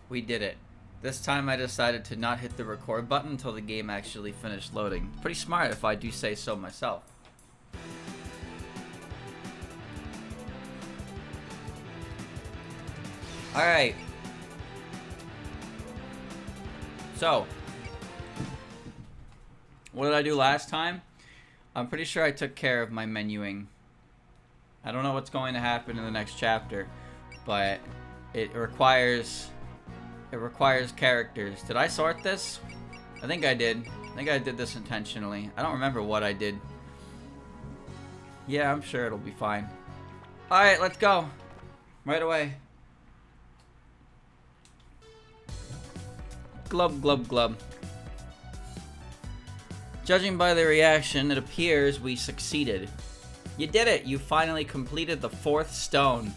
We did it. This time I decided to not hit the record button until the game actually finished loading. Pretty smart if I do say so myself. Alright. So, what did I do last time? I'm pretty sure I took care of my menuing. I don't know what's going to happen in the next chapter, but it requires characters. Did I sort this? I think I did. I think I did this intentionally. I don't remember what I did. Yeah, I'm sure it'll be fine. Alright, let's go. Right away. Glub, glub, glub. Judging by the reaction, it appears we succeeded. You did it! You finally completed the 4th stone.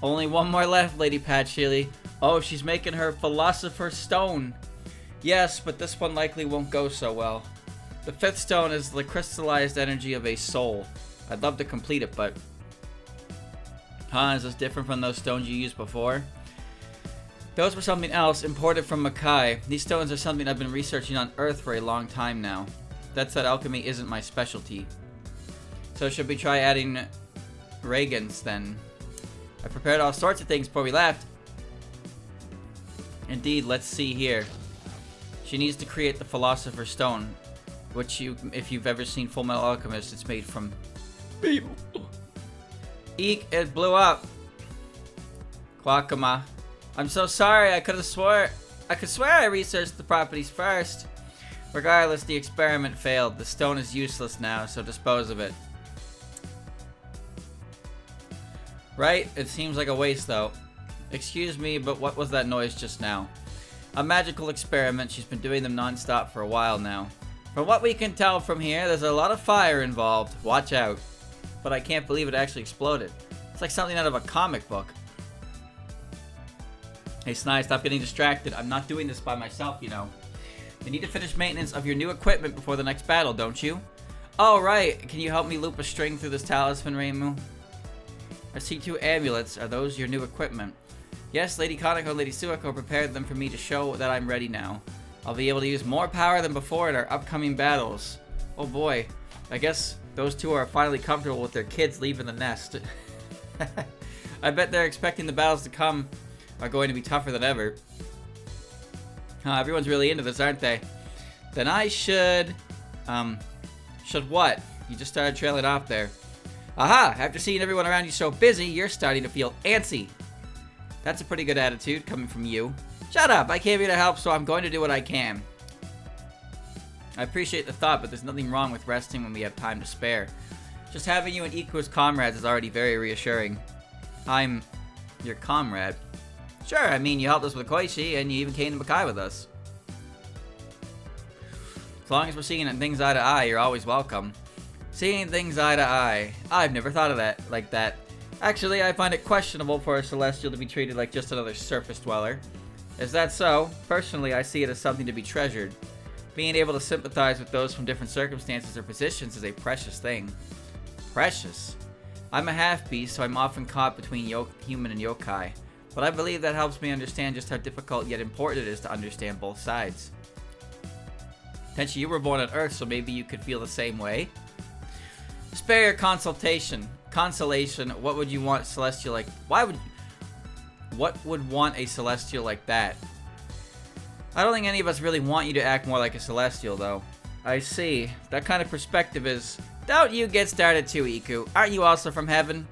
Only one more left, Lady Patchouli. Oh, she's making her Philosopher's Stone. Yes, but this one likely won't go so well. The 5th stone is the crystallized energy of a soul. I'd love to complete it, but... Huh, is this different from those stones you used before? Those were something else, imported from Hokkai. These stones are something I've been researching on Earth for a long time now. That said, alchemy isn't my specialty. So should we try adding Reagans then? I prepared all sorts of things before we left. Indeed, let's see here. She needs to create the Philosopher's Stone, which if you've ever seen Full Metal Alchemist, it's made from people. Eek, it blew up. Quackama. I'm so sorry, I could swear I researched the properties first. Regardless, the experiment failed. The stone is useless now, so dispose of it. Right? It seems like a waste, though. Excuse me, but what was that noise just now? A magical experiment. She's been doing them non-stop for a while now. From what we can tell from here, there's a lot of fire involved. Watch out. But I can't believe it actually exploded. It's like something out of a comic book. Hey, Snide, stop getting distracted. I'm not doing this by myself, you know. You need to finish maintenance of your new equipment before the next battle, don't you? Oh, right. Can you help me loop a string through this talisman, Reimu? I see 2 amulets. Are those your new equipment? Yes, Lady Kaneko and Lady Sueko prepared them for me to show that I'm ready now. I'll be able to use more power than before in our upcoming battles. Oh boy. I guess those 2 are finally comfortable with their kids leaving the nest. I bet they're expecting the battles to come are going to be tougher than ever. Everyone's really into this, aren't they? Then I should... Should what? You just started trailing off there. Aha! After seeing everyone around you so busy, you're starting to feel antsy. That's a pretty good attitude coming from you. Shut up! I came here to help, so I'm going to do what I can. I appreciate the thought, but there's nothing wrong with resting when we have time to spare. Just having you and Iku as comrades is already very reassuring. I'm... your comrade. Sure, I mean, you helped us with Koichi, and you even came to Makai with us. As long as we're seeing things eye to eye, you're always welcome. Seeing things eye to eye. I've never thought of that like that. Actually, I find it questionable for a Celestial to be treated like just another surface dweller. Is that so? Personally, I see it as something to be treasured. Being able to sympathize with those from different circumstances or positions is a precious thing. Precious? I'm a half-beast, so I'm often caught between human and yokai. But I believe that helps me understand just how difficult yet important it is to understand both sides. Tenchi, you were born on Earth, so maybe you could feel the same way? Spare your consolation. What would you want Celestial like? What would want a Celestial like that? I don't think any of us really want you to act more like a Celestial, though. I see. That kind of perspective is... Don't you get started too, Iku. Aren't you also from heaven?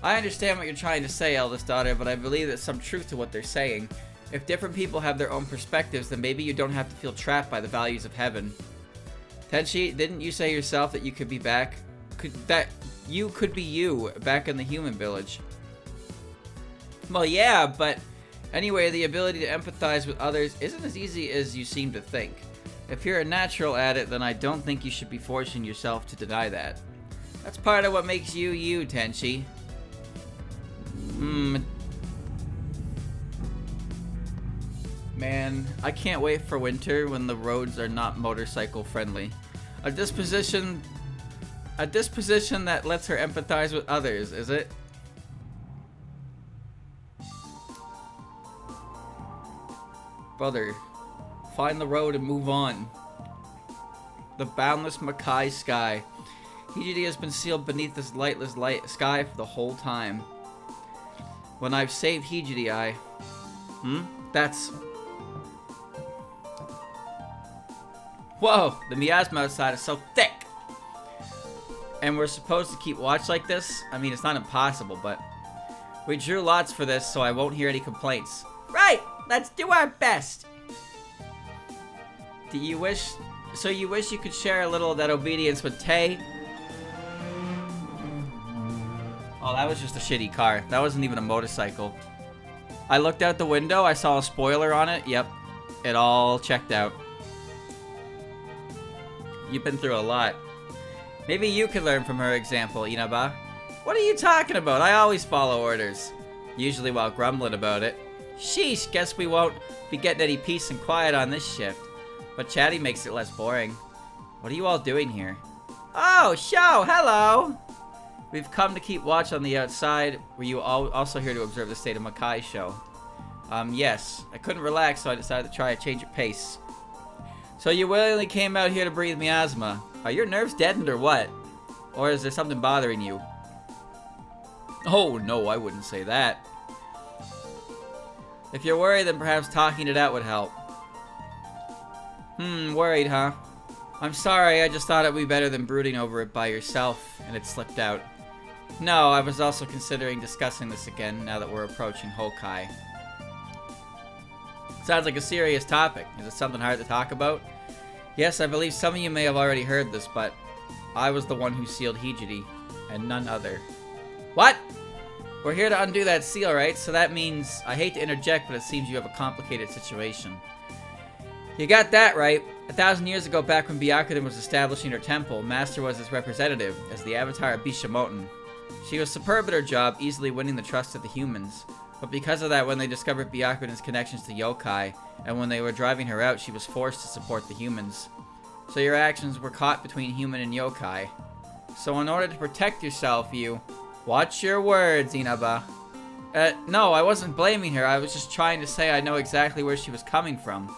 I understand what you're trying to say, eldest daughter, but I believe there's some truth to what they're saying. If different people have their own perspectives, then maybe you don't have to feel trapped by the values of heaven. Tenchi, didn't you say yourself that you could be back? That you could be you back in the human village? Well, yeah, but anyway, the ability to empathize with others isn't as easy as you seem to think. If you're a natural at it, then I don't think you should be forcing yourself to deny that. That's part of what makes you you, Tenchi. Man, I can't wait for winter when the roads are not motorcycle friendly. A disposition that lets her empathize with others, is it? Brother, find the road and move on. The boundless Hokkai sky. Hijiri has been sealed beneath this lightless sky for the whole time. When I've saved Hijiri, That's... Whoa! The miasma outside is so thick! And we're supposed to keep watch like this? I mean, it's not impossible, but... We drew lots for this, so I won't hear any complaints. Right! Let's do our best! Do you wish... So you wish you could share a little of that obedience with Tay? Oh, that was just a shitty car. That wasn't even a motorcycle. I looked out the window, I saw a spoiler on it. Yep, it all checked out. You've been through a lot. Maybe you could learn from her example, Inaba. What are you talking about? I always follow orders. Usually while grumbling about it. Sheesh, guess we won't be getting any peace and quiet on this shift. But chatty makes it less boring. What are you all doing here? Oh, show, hello! We've come to keep watch on the outside. Were you also here to observe the state of Hokkai's show? Yes. I couldn't relax, so I decided to try a change of pace. So you willingly came out here to breathe miasma. Are your nerves deadened or what? Or is there something bothering you? Oh, no, I wouldn't say that. If you're worried, then perhaps talking it out would help. Worried, huh? I'm sorry, I just thought it'd be better than brooding over it by yourself, and it slipped out. No, I was also considering discussing this again now that we're approaching Hokkai. Sounds like a serious topic. Is it something hard to talk about? Yes, I believe some of you may have already heard this, but I was the one who sealed Hijiri, and none other. What? We're here to undo that seal, right? So that means, I hate to interject, but it seems you have a complicated situation. You got that right. 1,000 years ago, back when Byakuren was establishing her temple, Master was his representative, as the avatar of Bishamoten. She was superb at her job, easily winning the trust of the humans. But because of that, when they discovered Byakuren's connections to yokai, and when they were driving her out, she was forced to support the humans. So your actions were caught between human and yokai. So in order to protect yourself, you... Watch your words, Inaba. No, I wasn't blaming her. I was just trying to say I know exactly where she was coming from.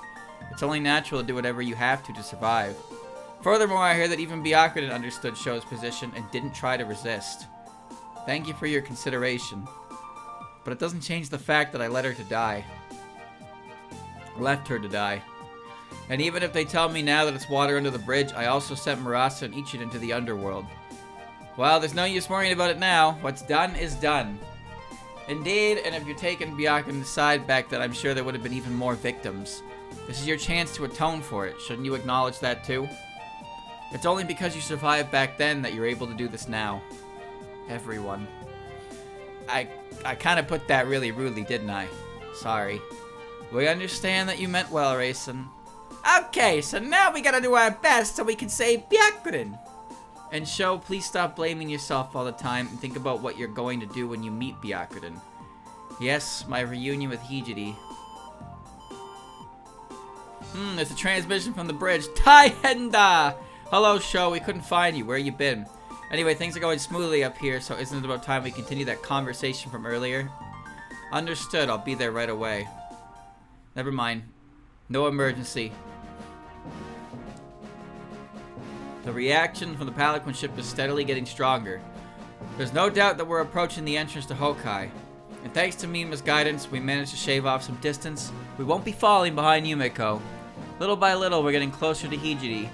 It's only natural to do whatever you have to survive. Furthermore, I hear that even Byakuren understood Sho's position and didn't try to resist. Thank you for your consideration. But it doesn't change the fact that I let her to die. Left her to die. And even if they tell me now that it's water under the bridge, I also sent Murasa and Ichid into the underworld. Well, there's no use worrying about it now. What's done is done. Indeed, and if you're taking Byakuren's side back, then I'm sure there would have been even more victims. This is your chance to atone for it. Shouldn't you acknowledge that too? It's only because you survived back then that you're able to do this now. Everyone. I kind of put that really rudely, didn't I? Sorry. We understand that you meant well, Raisin. Okay, so now we gotta do our best so we can save Byakuren. And Sho, please stop blaming yourself all the time and think about what you're going to do when you meet Byakuren. Yes, my reunion with Hijiri. There's a transmission from the bridge. Taihenda! Hello, Sho, we couldn't find you. Where you been? Anyway, things are going smoothly up here, so isn't it about time we continue that conversation from earlier? Understood, I'll be there right away. Never mind. No emergency. The reaction from the Pelican ship is steadily getting stronger. There's no doubt that we're approaching the entrance to Hokkai. And thanks to Mima's guidance, we managed to shave off some distance. We won't be falling behind Yumeko. Little by little, we're getting closer to Hijiri.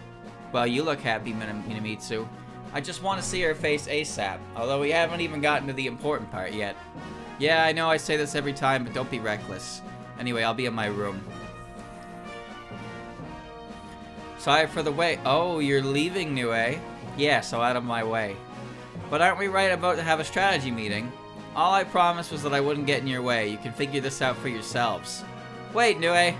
Well, you look happy, Minamitsu. I just want to see her face ASAP, although we haven't even gotten to the important part yet. Yeah, I know I say this every time, but don't be reckless. Anyway, I'll be in my room. Sorry for the wait. Oh, you're leaving, Nue? Yeah, so out of my way. But aren't we right about to have a strategy meeting? All I promised was that I wouldn't get in your way. You can figure this out for yourselves. Wait, Nue.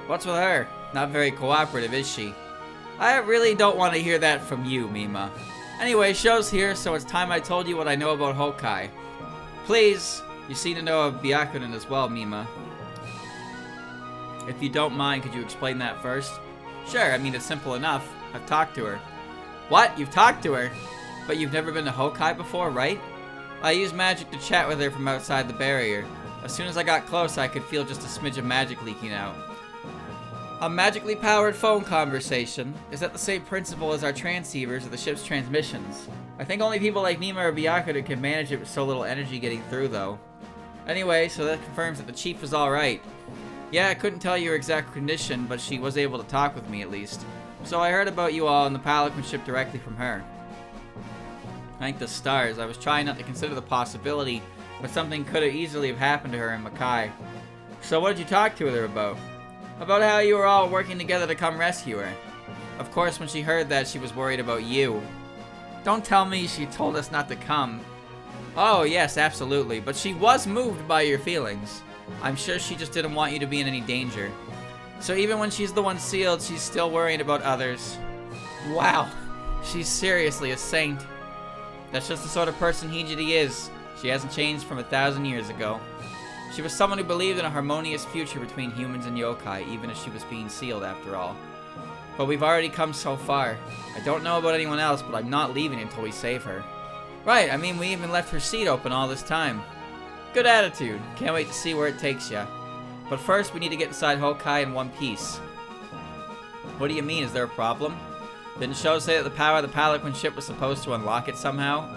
What's with her? Not very cooperative, is she? I really don't want to hear that from you, Mima. Anyway, Sho's here, so it's time I told you what I know about Hokkai. Please, you seem to know of Byakuren as well, Mima. If you don't mind, could you explain that first? Sure, I mean, it's simple enough. I've talked to her. What? You've talked to her? But you've never been to Hokkai before, right? I used magic to chat with her from outside the barrier. As soon as I got close, I could feel just a smidge of magic leaking out. A magically powered phone conversation. Is that the same principle as our transceivers or the ship's transmissions? I think only people like Nima or Byakuda can manage it with so little energy getting through, though. Anyway, so that confirms that the chief was alright. Yeah, I couldn't tell you her exact condition, but she was able to talk with me at least. So I heard about you all and the Pelican ship directly from her. Thank the stars. I was trying not to consider the possibility, but something could have easily have happened to her in Mackay. So what did you talk to her about? About how you were all working together to come rescue her. Of course, when she heard that, she was worried about you. Don't tell me she told us not to come. Oh, yes, absolutely. But she was moved by your feelings. I'm sure she just didn't want you to be in any danger. So even when she's the one sealed, she's still worrying about others. Wow. She's seriously a saint. That's just the sort of person Hijiri is. She hasn't changed from 1,000 years ago. She was someone who believed in a harmonious future between humans and yokai, even as she was being sealed after all. But we've already come so far. I don't know about anyone else, but I'm not leaving until we save her. Right, I mean, we even left her seat open all this time. Good attitude. Can't wait to see where it takes ya. But first, we need to get inside Hokkai in one piece. What do you mean? Is there a problem? Didn't Sho say that the power of the Pelican ship was supposed to unlock it somehow?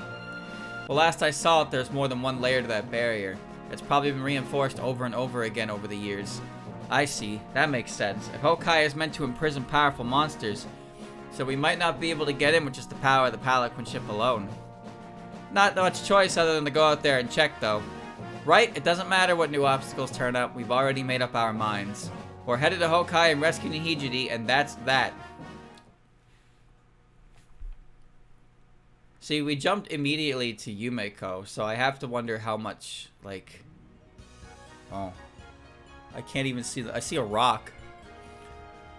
Well, last I saw it, there's more than one layer to that barrier. It's probably been reinforced over and over again over the years. I see. That makes sense. If Hokkai is meant to imprison powerful monsters, so we might not be able to get in with just the power of the Pelican ship alone. Not much choice other than to go out there and check, though. Right? It doesn't matter what new obstacles turn up. We've already made up our minds. We're headed to Hokkai and rescuing Hijiri, and that's that. See, we jumped immediately to Yumeko, so I have to wonder how much, like... Oh. I can't even see... I see a rock.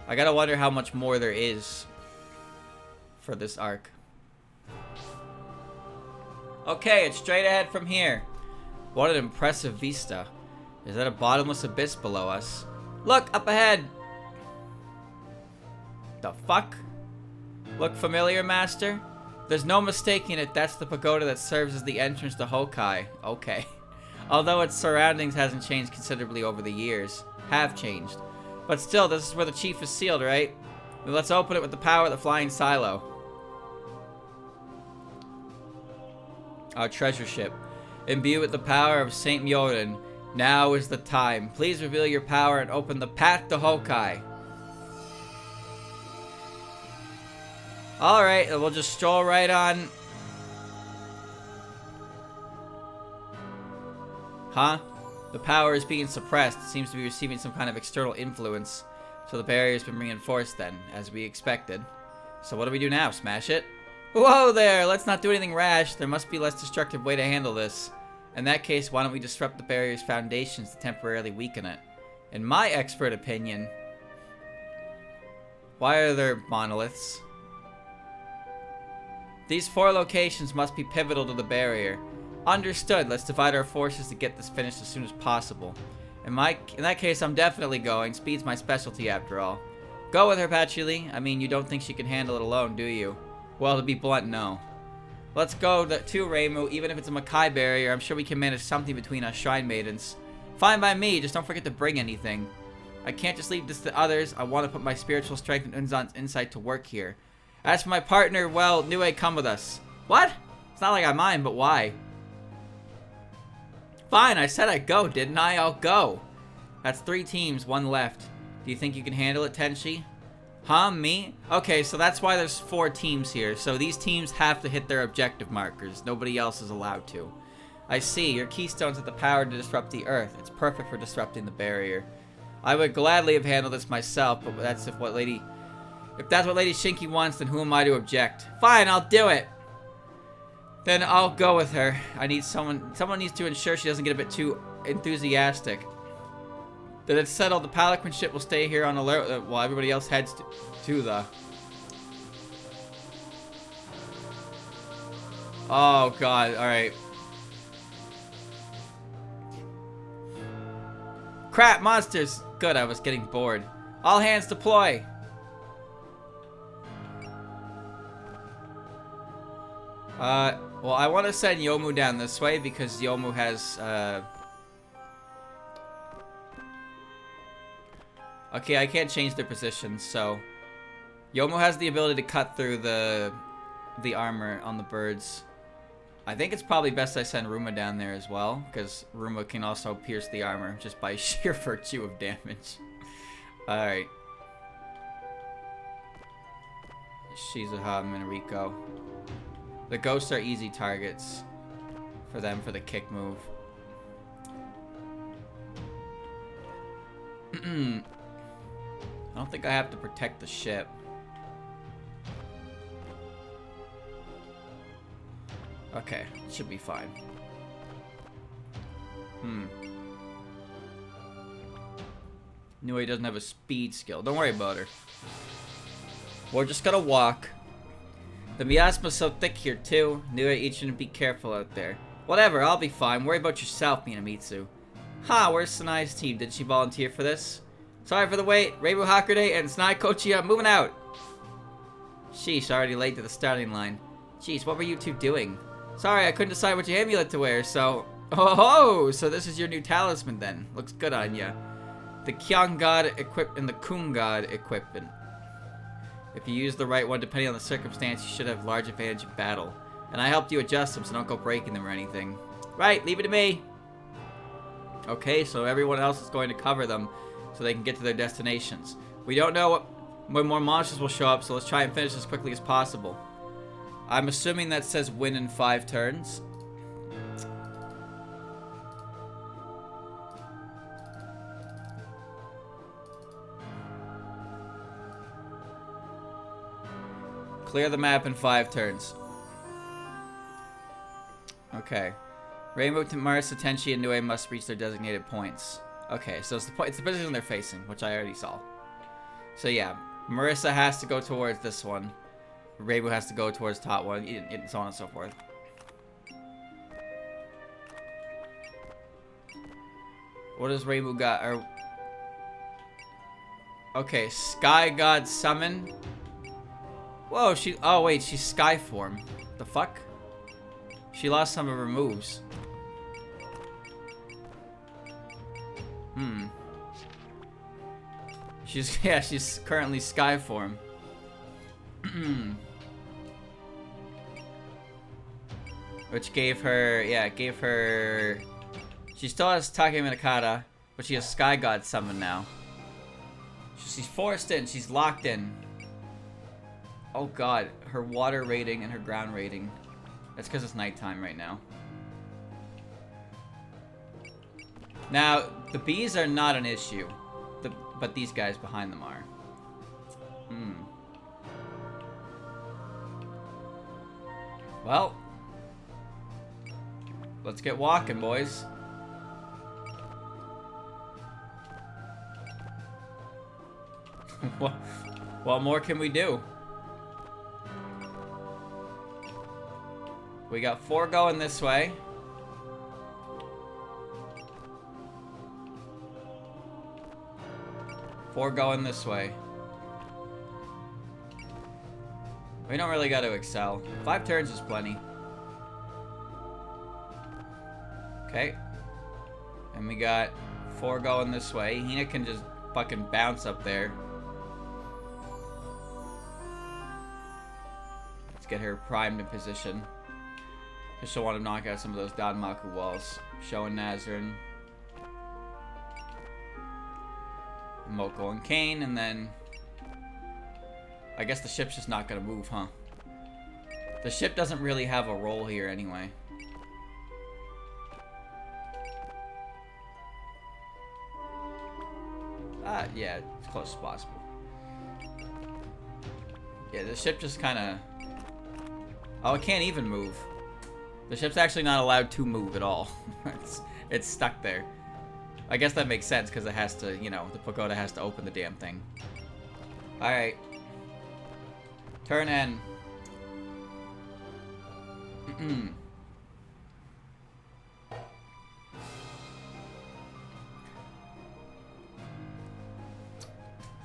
I gotta wonder how much more there is for this arc. Okay, it's straight ahead from here. What an impressive vista. Is that a bottomless abyss below us? Look, up ahead! The fuck? Look familiar, Master? There's no mistaking it, that's the pagoda that serves as the entrance to Hokkai. Okay. Although its surroundings hasn't changed considerably over the years. Have changed. But still, this is where the chief is sealed, right? Well, let's open it with the power of the flying silo. Our treasure ship. Imbue with the power of Saint Myoden. Now is the time. Please reveal your power and open the path to Hokkai. Alright, we'll just stroll right on. Huh? The power is being suppressed. It seems to be receiving some kind of external influence. So the barrier's been reinforced then, as we expected. So what do we do now? Smash it? Whoa there! Let's not do anything rash. There must be a less destructive way to handle this. In that case, why don't we disrupt the barrier's foundations to temporarily weaken it? In my expert opinion... Why are there monoliths? These 4 locations must be pivotal to the barrier. Understood. Let's divide our forces to get this finished as soon as possible. In that case, I'm definitely going. Speed's my specialty after all. Go with her, Patchouli. I mean, you don't think she can handle it alone, do you? Well, to be blunt, no. Let's go to Reimu. Even if it's a Mackay barrier, I'm sure we can manage something between us Shrine Maidens. Fine by me, just don't forget to bring anything. I can't just leave this to others. I want to put my spiritual strength and Unzan's insight to work here. As for my partner, well, Nue, come with us. What? It's not like I mind, but why? Fine, I said I'd go, didn't I? I'll go. That's 3 teams, 1 left. Do you think you can handle it, Tenshi? Huh, me? Okay, so that's why there's 4 teams here. So these teams have to hit their objective markers. Nobody else is allowed to. I see, your keystones have the power to disrupt the Earth. It's perfect for disrupting the barrier. I would gladly have handled this myself, but that's if that's what Lady Shinki wants, then who am I to object? Fine, I'll do it. Then I'll go with her. I need someone needs to ensure she doesn't get a bit too enthusiastic. Then it's settled. The Pelican ship will stay here on alert while everybody else heads to the... Oh, God. Alright. Crap, monsters! Good, I was getting bored. All hands deploy! Well, I want to send Yomu down this way because Yomu has, okay, I can't change their positions, so... Yomu has the ability to cut through the armor on the birds. I think it's probably best I send Ruma down there as well, because Ruma can also pierce the armor just by sheer virtue of damage. Alright. Shizuha, Minariko. The ghosts are easy targets for them for the kick move. I don't think I have to protect the ship. Okay, should be fine. Nui doesn't have a speed skill. Don't worry about her. We're just gonna walk. The miasma's so thick here too. Nui, you shouldn't be careful out there. Whatever, I'll be fine. Worry about yourself, Minamitsu. Ha, where's Sanai's team? Did she volunteer for this? Sorry for the wait. Reibu Hakude and Sanai Kochiya moving out. Sheesh, already late to the starting line. Jeez, what were you two doing? Sorry, I couldn't decide which amulet to wear, so... Oh, so this is your new talisman then. Looks good on ya. The Kyang God equipped and the Kun God equipment. If you use the right one, depending on the circumstance, you should have large advantage in battle. And I helped you adjust them, so don't go breaking them or anything. Right, leave it to me. Okay, so everyone else is going to cover them so they can get to their destinations. We don't know when more monsters will show up, so let's try and finish as quickly as possible. I'm assuming that says win in 5 turns. Clear the map in 5 turns. Okay. Rainbow, Marisa, Tenchi, and Nue must reach their designated points. Okay, so it's the position they're facing, which I already saw. So yeah, Marisa has to go towards this one. Reibu has to go towards top one, and so on and so forth. What does Reibu got? Okay, Sky God Summon. Whoa, oh wait, she's Sky Form. The fuck? She lost some of her moves. She's currently Sky Form. Which gave her, she still has Take Minakata, but she has Sky God Summon now. She's forced in, she's locked in. Oh god, her water rating and her ground rating. That's because it's nighttime right now. Now, the bees are not an issue, but these guys behind them are. Well, let's get walking, boys. What more can we do? We got 4 going this way. Four going this way. We don't really got to excel. 5 turns is plenty. Okay. And we got 4 going this way. Hina can just fucking bounce up there. Let's get her primed in position. Because she'll want to knock out some of those Danmaku walls. Sho and Nazarin. Moko and Kane, and then... I guess the ship's just not gonna move, huh? The ship doesn't really have a role here anyway. Yeah, as close as possible. Yeah, the ship just kinda... Oh, it can't even move. The ship's actually not allowed to move at all. It's stuck there. I guess that makes sense, because it has to, you know, the pagoda has to open the damn thing. Alright. Turn N.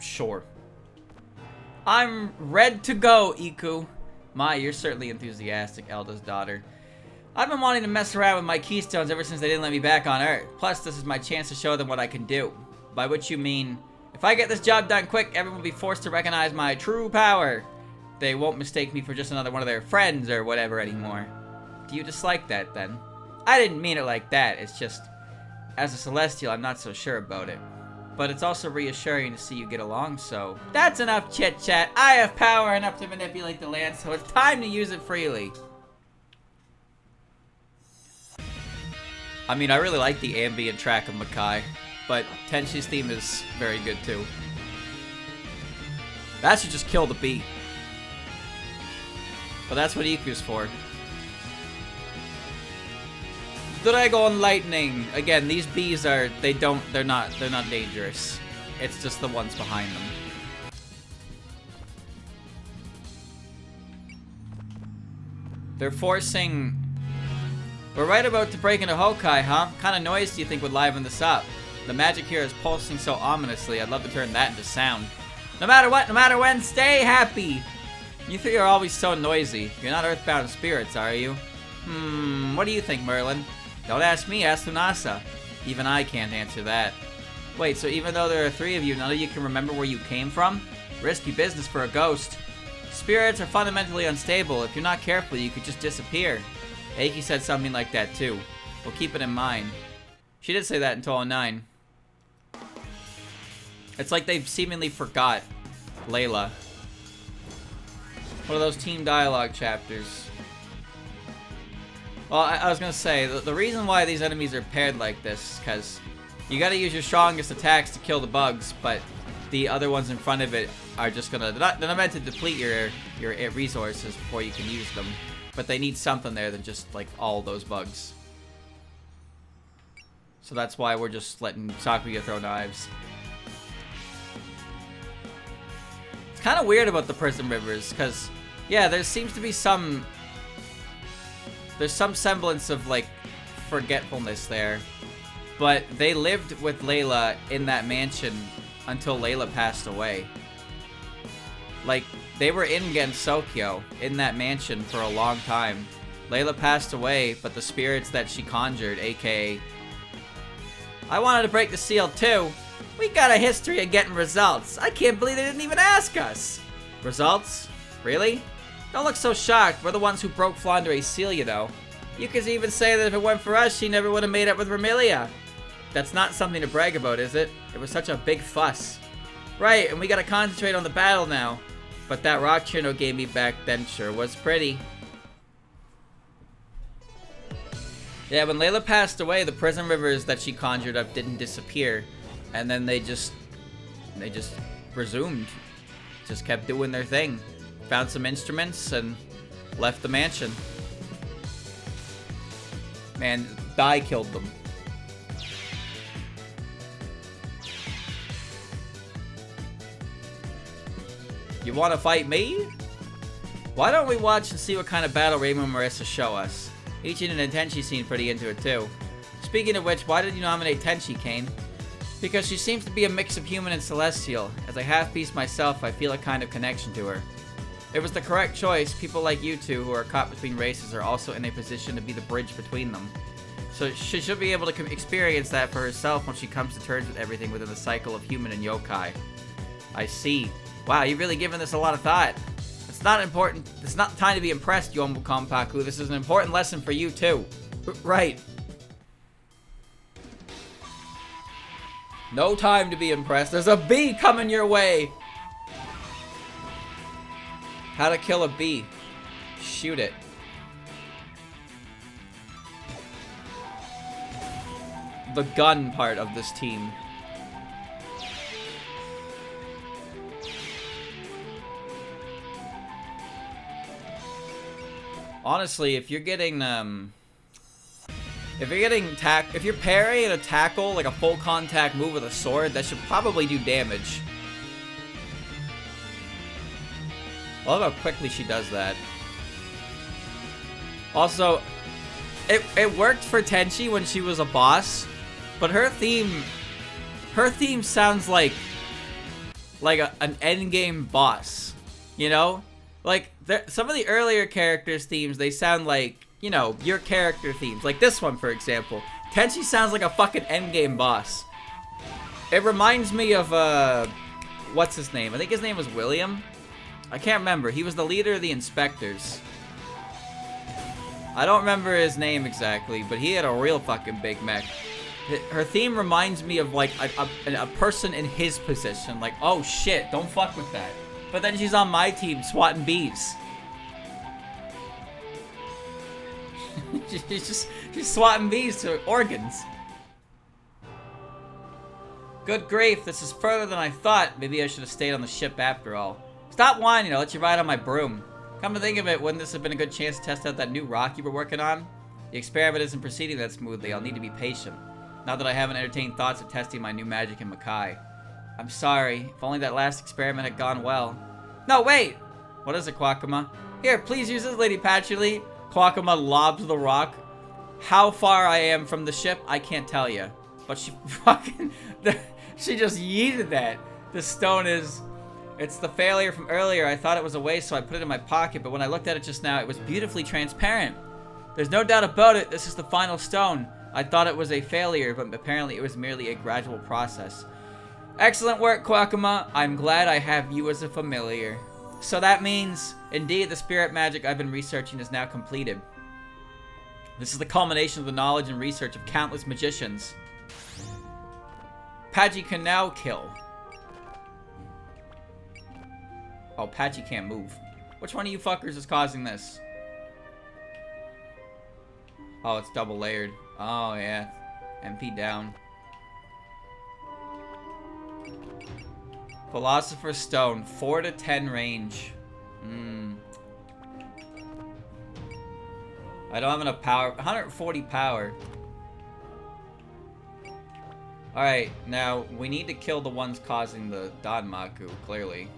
Sure. I'm ready to go, Iku. My, you're certainly enthusiastic, Elda's daughter. I've been wanting to mess around with my keystones ever since they didn't let me back on Earth. Plus, this is my chance to show them what I can do. By which you mean, if I get this job done quick, everyone will be forced to recognize my true power. They won't mistake me for just another one of their friends or whatever anymore. Do you dislike that, then? I didn't mean it like that. It's just, as a Celestial, I'm not so sure about it. But it's also reassuring to see you get along, so... That's enough chit-chat. I have power enough to manipulate the land, so it's time to use it freely. I mean, I really like the ambient track of Hokkai, but Tenshi's theme is very good, too. That should just kill the bee. But that's what Iku's for. Dragon Lightning! Again, these bees are, they're not dangerous. It's just the ones behind them. They're forcing... We're right about to break into Hokkai, huh? What kind of noise do you think would liven this up? The magic here is pulsing so ominously, I'd love to turn that into sound. No matter what, no matter when, stay happy! You think you're always so noisy. You're not earthbound spirits, are you? What do you think, Merlin? Don't ask me, ask Lunasa. Even I can't answer that. Wait, so even though there are 3 of you, none of you can remember where you came from? Risky business for a ghost. Spirits are fundamentally unstable. If you're not careful, you could just disappear. Eiki said something like that too. We'll keep it in mind. She did say that in Toll 9. It's like they've seemingly forgot Layla. One of those team dialogue chapters. Well, I was gonna say, the reason why these enemies are paired like this, because you gotta use your strongest attacks to kill the bugs, but the other ones in front of it are just gonna, they're not meant to deplete your resources before you can use them. But they need something there than just, like, all those bugs. So that's why we're just letting Sakuya throw knives. It's kind of weird about the prison rivers, because, yeah, there seems to be some... There's some semblance of, like, forgetfulness there. But they lived with Layla in that mansion until Layla passed away. Like, they were in Gensokyo, in that mansion, for a long time. Layla passed away, but the spirits that she conjured, aka... I wanted to break the seal too. We got a history of getting results. I can't believe they didn't even ask us. Results? Really? Don't look so shocked. We're the ones who broke Flandere's seal, you know. You could even say that if it weren't for us, she never would have made up with Vermilia. That's not something to brag about, is it? It was such a big fuss. Right, and we gotta concentrate on the battle now. But that rock Chino gave me back then sure was pretty. Yeah, when Layla passed away, the prison rivers that she conjured up didn't disappear. And then they just resumed. Just kept doing their thing. Found some instruments and left the mansion. Man, Dai killed them. You want to fight me? Why don't we watch and see what kind of battle Rainbow and Marissa show us? Ichin and Tenchi seem pretty into it too. Speaking of which, why did you nominate Tenchi, Kane? Because she seems to be a mix of human and celestial. As a half-beast myself, I feel a kind of connection to her. It was the correct choice. People like you two who are caught between races are also in a position to be the bridge between them. So she should be able to experience that for herself when she comes to terms with everything within the cycle of human and yokai. I see. Wow, you've really given this a lot of thought. It's not important. It's not time to be impressed, Yombu Kompaku. This is an important lesson for you too. Right. No time to be impressed. There's a bee coming your way. How to kill a bee. Shoot it. The gun part of this team. Honestly, if you're getting if you're parrying a tackle, like a full contact move with a sword, that should probably do damage. I love how quickly she does that. Also, it worked for Tenchi when she was a boss, but her theme sounds like an endgame boss, you know? Like, some of the earlier characters' themes, they sound like you know, your character themes. Like this one, for example. Tenchi sounds like a fucking endgame boss. It reminds me of, what's his name? I think his name was William. I can't remember. He was the leader of the inspectors. I don't remember his name exactly, but he had a real fucking big mech. Her theme reminds me of, like, a person in his position. Like, oh shit, don't fuck with that. But then she's on my team swatting bees. she's swatting bees to organs. Good grief, this is further than I thought. Maybe I should have stayed on the ship after all. Stop whining, I'll let you ride on my broom. Come to think of it, wouldn't this have been a good chance to test out that new rock you were working on? The experiment isn't proceeding that smoothly. I'll need to be patient. Not that I haven't entertained thoughts of testing my new magic in Hokkai. I'm sorry. If only that last experiment had gone well. No, wait! What is it, Quackama? Here, please use this, Lady Patchouli. Quackama lobs the rock. How far I am from the ship, I can't tell you. But she fucking... she just yeeted that. The stone is... It's the failure from earlier. I thought it was a waste, so I put it in my pocket. But when I looked at it just now, it was beautifully transparent. There's no doubt about it. This is the final stone. I thought it was a failure, but apparently it was merely a gradual process. Excellent work, Quackama. I'm glad I have you as a familiar. So that means, indeed, the spirit magic I've been researching is now completed. This is the culmination of the knowledge and research of countless magicians. Patchy can now kill. Oh, Patchy can't move. Which one of you fuckers is causing this? Oh, it's double layered. Oh, yeah. MP down. Philosopher's Stone. 4 to 10 range. I don't have enough power. 140 power. Alright, now we need to kill the ones causing the Danmaku, clearly.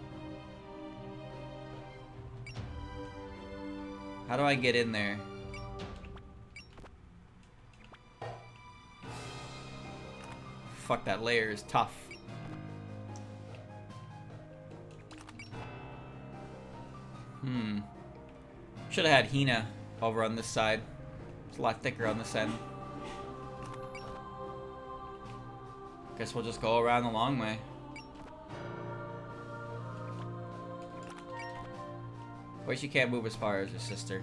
How do I get in there? Fuck, that layer is tough. Should have had Hina over on this side. It's a lot thicker on this end. Guess we'll just go around the long way. Wait, she can't move as far as her sister.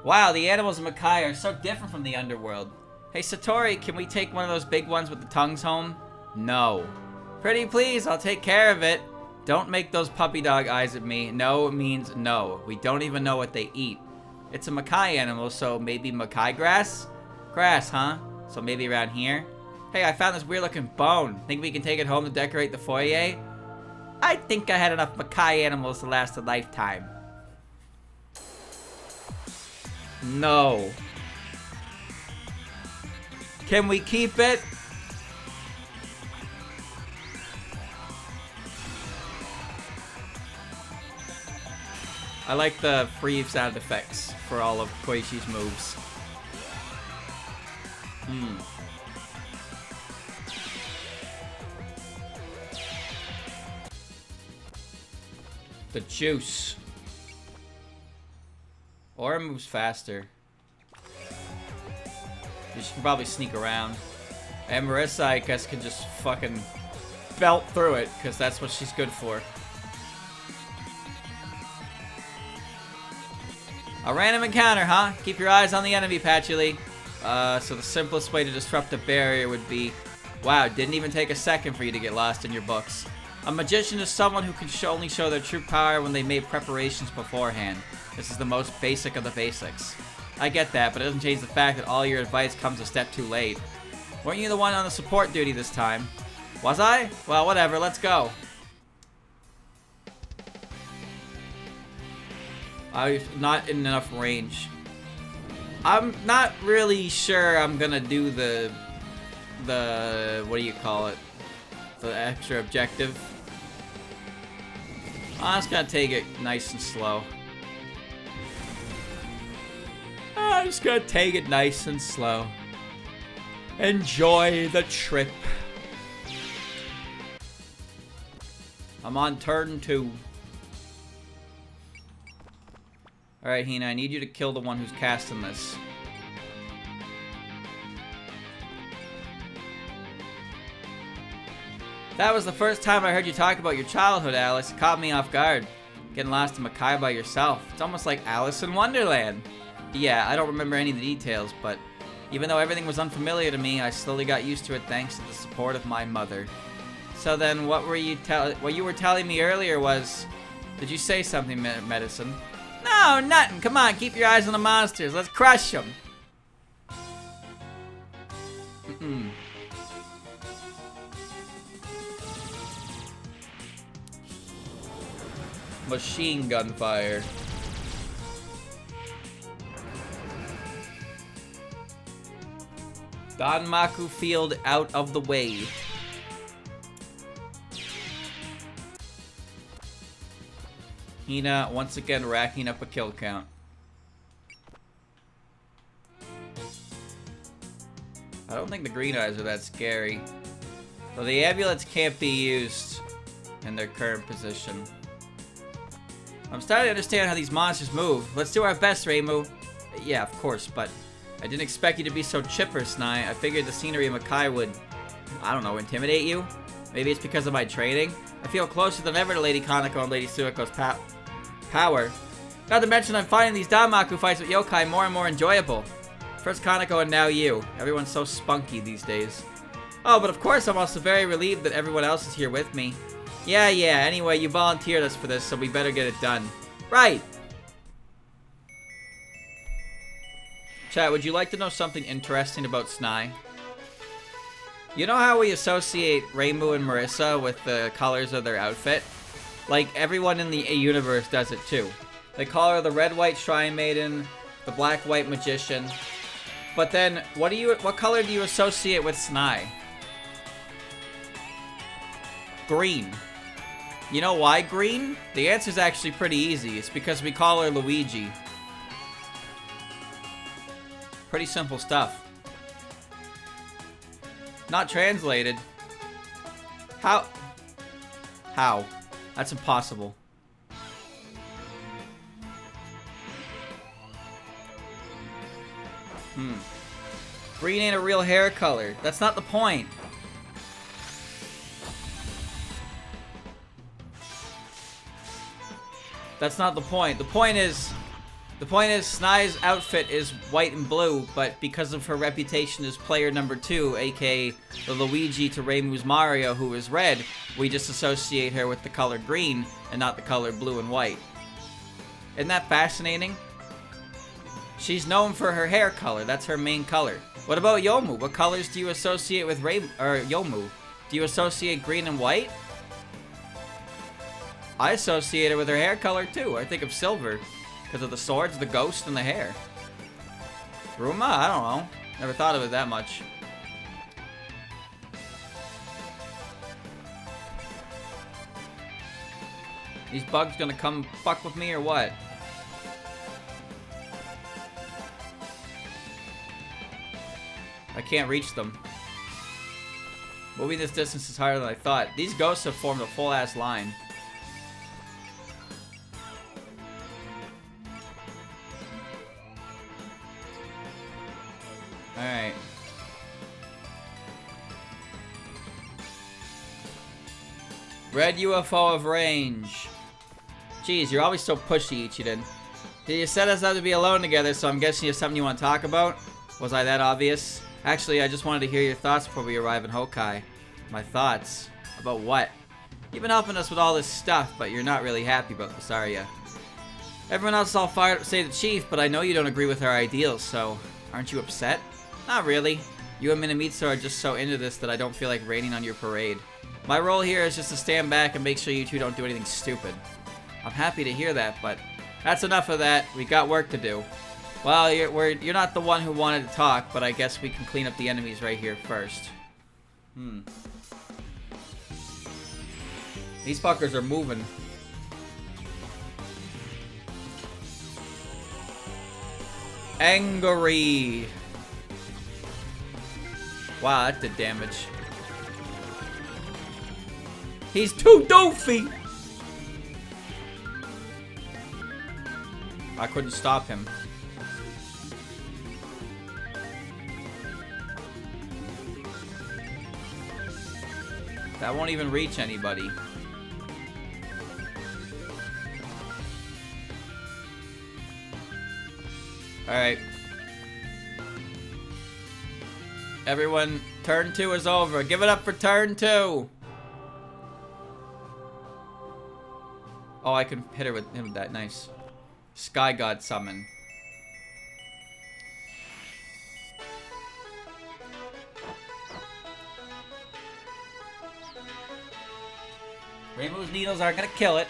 Wow, the animals in Hokkai are so different from the underworld. Hey, Satori, can we take one of those big ones with the tongues home? No. Pretty please, I'll take care of it. Don't make those puppy dog eyes at me. No means no. We don't even know what they eat. It's a Hokkai animal, so maybe Hokkai grass? Grass, huh? So maybe around here? Hey, I found this weird looking bone. Think we can take it home to decorate the foyer? I think I had enough Hokkai animals to last a lifetime. No. Can we keep it? I like the free sound effects for all of Koishi's moves. The juice. Aura moves faster. You should probably sneak around. And Marissa, I guess, can just fucking belt through it, because that's what she's good for. A random encounter, huh? Keep your eyes on the enemy, Patchouli. So the simplest way to disrupt a barrier would be... Wow, didn't even take a second for you to get lost in your books. A magician is someone who can only show their true power when they made preparations beforehand. This is the most basic of the basics. I get that, but it doesn't change the fact that all your advice comes a step too late. Weren't you the one on the support duty this time? Was I? Well, whatever, let's go. I'm not in enough range. I'm not really sure I'm gonna do the what do you call it? The extra objective. I'm just gonna take it nice and slow. I'm just gonna take it nice and slow. Enjoy the trip. I'm on turn 2. Alright, Hina, I need you to kill the one who's casting this. That was the first time I heard you talk about your childhood, Alice. It caught me off guard. Getting lost in Hokkai by yourself. It's almost like Alice in Wonderland. Yeah, I don't remember any of the details, but even though everything was unfamiliar to me, I slowly got used to it thanks to the support of my mother. So then, what you were telling me earlier was... Did you say something, Medicine? No, nothing. Come on, keep your eyes on the monsters. Let's crush them. Machine gun fire. Danmaku field out of the way. Hina once again racking up a kill count. I don't think the green eyes are that scary. Though the amulets can't be used in their current position. I'm starting to understand how these monsters move. Let's do our best, Reimu. Yeah, of course, but I didn't expect you to be so chipper, Snai. I figured the scenery of Hokkai would, I don't know, intimidate you? Maybe it's because of my training? I feel closer than ever to Lady Kaneko and Lady Suiko's power. Not to mention I'm finding these Danmaku fights with yokai more and more enjoyable. First Kaneko and now you. Everyone's so spunky these days. Oh, but of course I'm also very relieved that everyone else is here with me. Yeah, anyway, you volunteered us for this, so we better get it done. Right! Chat, would you like to know something interesting about Snai? You know how we associate Reimu and Marissa with the colors of their outfit? Like, everyone in the universe does it too. They call her the Red-White Shrine Maiden, the Black-White Magician. But then, what color do you associate with Snai? Green. You know why green? The answer's actually pretty easy. It's because we call her Luigi. Pretty simple stuff. Not translated. How? That's impossible. Green ain't a real hair color. That's not the point. That's not the point. The point is Snai's outfit is white and blue, but because of her reputation as player number 2, aka the Luigi to Reimu's Mario, who is red, we just associate her with the color green and not the color blue and white. Isn't that fascinating? She's known for her hair color. That's her main color. What about Yomu? What colors do you associate with Yomu? Do you associate green and white? I associate her with her hair color too. I think of silver because of the swords, the ghost, and the hair. Ruma? I don't know. Never thought of it that much. These bugs gonna come fuck with me or what? I can't reach them. Moving this distance is harder than I thought. These ghosts have formed a full-ass line. Alright. Red UFO of range. Jeez, you're always so pushy, Ichiden. You set us up to be alone together, so I'm guessing you have something you want to talk about? Was I that obvious? Actually, I just wanted to hear your thoughts before we arrive in Hokkai. My thoughts? About what? You've been helping us with all this stuff, but you're not really happy about this, are ya? Everyone else is all fired up to say the chief, but I know you don't agree with our ideals, so aren't you upset? Not really. You and Minamitsu are just so into this that I don't feel like raining on your parade. My role here is just to stand back and make sure you two don't do anything stupid. I'm happy to hear that, but that's enough of that. We got work to do. Well, you're not the one who wanted to talk, but I guess we can clean up the enemies right here first. These fuckers are moving. Angry. Wow, that did damage. He's too doofy. I couldn't stop him. That won't even reach anybody. Alright. Everyone, turn 2 is over. Give it up for turn 2. Oh, I can hit her with him with that. Nice. Sky God summon. Rainbow's needles aren't gonna kill it.